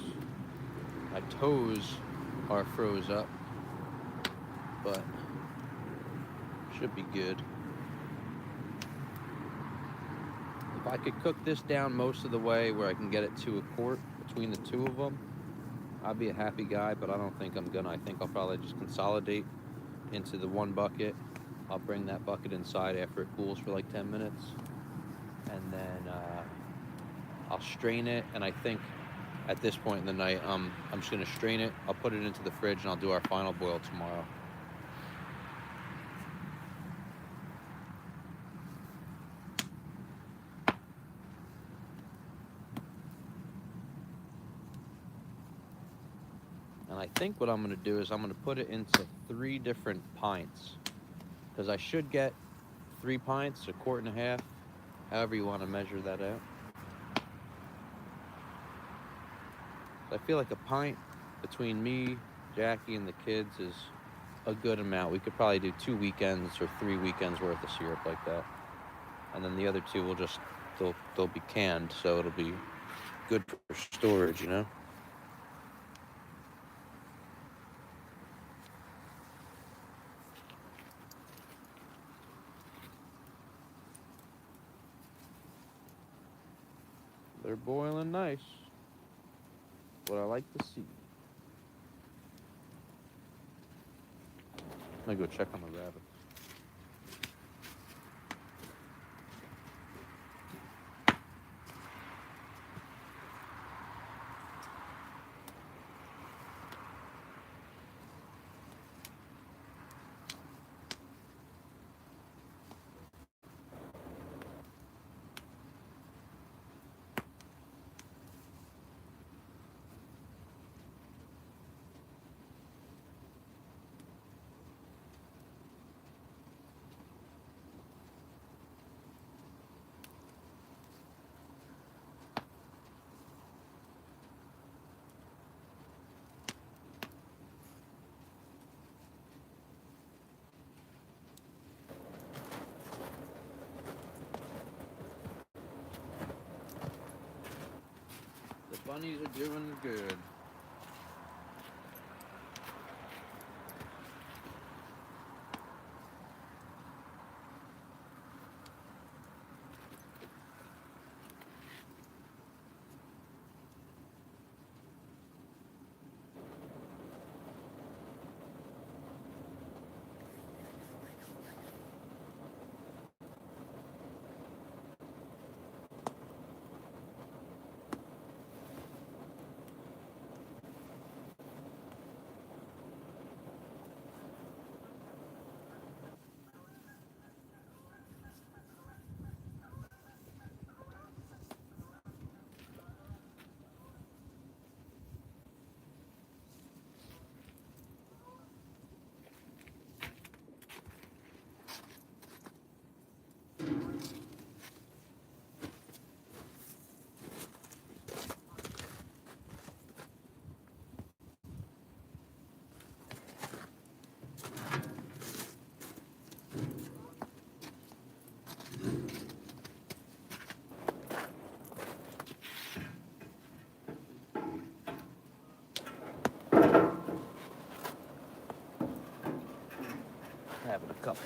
My toes are froze up, but should be good. If I could cook this down most of the way where I can get it to a quart between the two of them, I'd be a happy guy, but I don't think I'm gonna. I think I'll probably just consolidate into the one bucket. I'll bring that bucket inside after it cools for like 10 minutes, and then I'll strain it. And I think at this point in the night, I'm just gonna strain it. I'll put it into the fridge, and I'll do our final boil tomorrow. And I think what I'm gonna do is I'm gonna put it into 3 different pints, because I should get 3 pints, a quart and a half, however you want to measure that out. I feel like a pint between me, Jackie, and the kids is a good amount. We could probably do 2 weekends or 3 weekends worth of syrup like that. And then the other 2 will just, they'll be canned, so it'll be good for storage, you know? They're boiling nice. What I like to see. I'm gonna go check on the rabbits. The bunnies are doing good.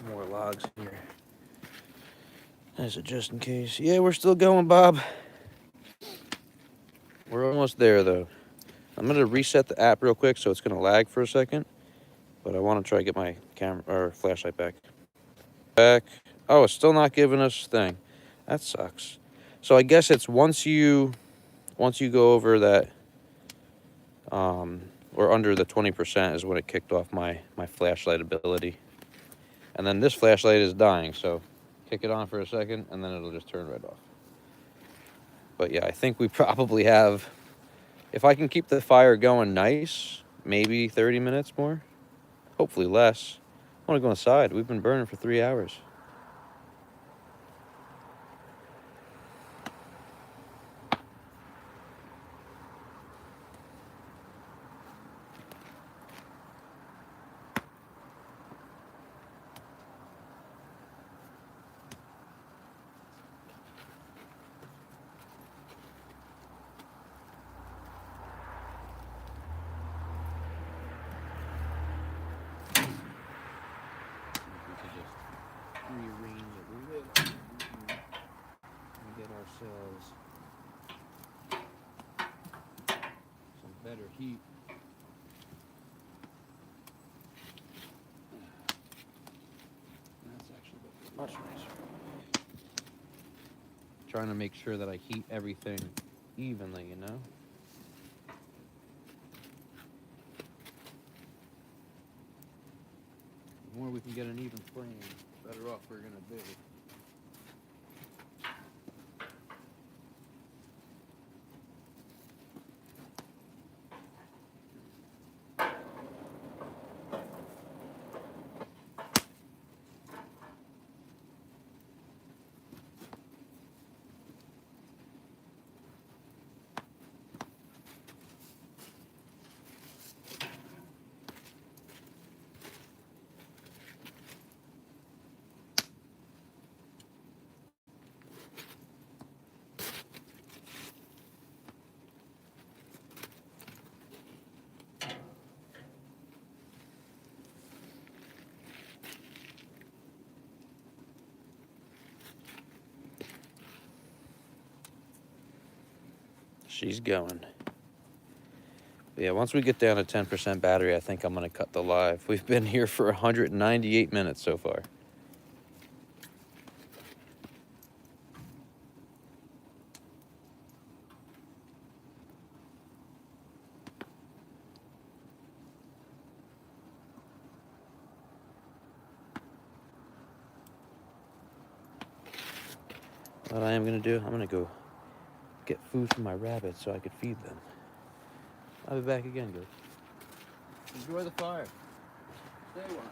More logs here. Is it just in case? Yeah, we're still going, Bob. We're almost there, though. I'm gonna reset the app real quick, so it's gonna lag for a second. But I want to try to get my camera or flashlight back. Oh, it's still not giving us thing. That sucks. So I guess it's once you go over that, or under the 20% is when it kicked off my flashlight ability. And then this flashlight is dying, so kick it on for a second, and then it'll just turn right off. But yeah, I think we probably have, if I can keep the fire going nice, maybe 30 minutes more. Hopefully less. I want to go inside. We've been burning for 3 hours. Rearrange it a little bit and get ourselves some better heat. That's actually much nicer. Trying to make sure that I heat everything evenly, you know? The more we can get an even flame, the better off we're gonna be. She's going. But yeah, once we get down to 10% battery, I think I'm gonna cut the live. We've been here for 198 minutes so far. What I am gonna do, I'm gonna go get food for my rabbits so I could feed them. I'll be back again, guys. Enjoy the fire. Stay warm.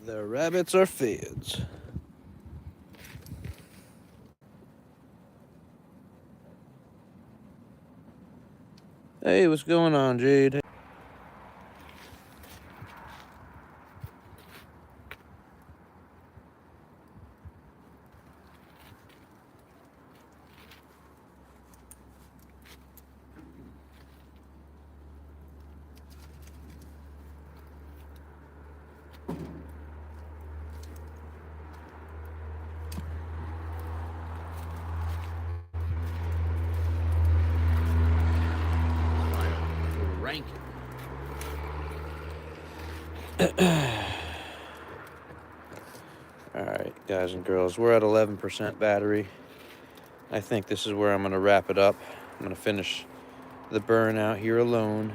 The rabbits are feds. Hey, what's going on, Jade? Ranking. Alright, guys and girls, we're at 11% battery. I think this is where I'm going to wrap it up. I'm going to finish the burn out here alone,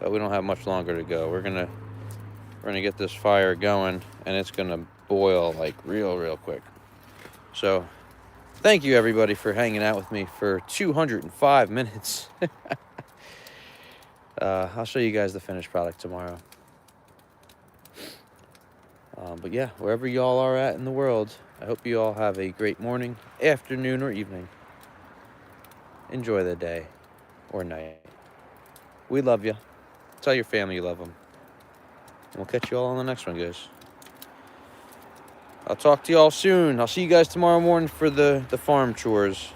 but we don't have much longer to go. We're gonna get this fire going, and it's gonna boil like real quick. So thank you everybody for hanging out with me for 205 minutes. I'll show you guys the finished product tomorrow. But yeah, wherever y'all are at in the world, I hope you all have a great morning, afternoon, or evening. Enjoy the day or night. We love you. Tell your family you love them. And we'll catch you all on the next one, guys. I'll talk to you all soon. I'll see you guys tomorrow morning for the farm chores.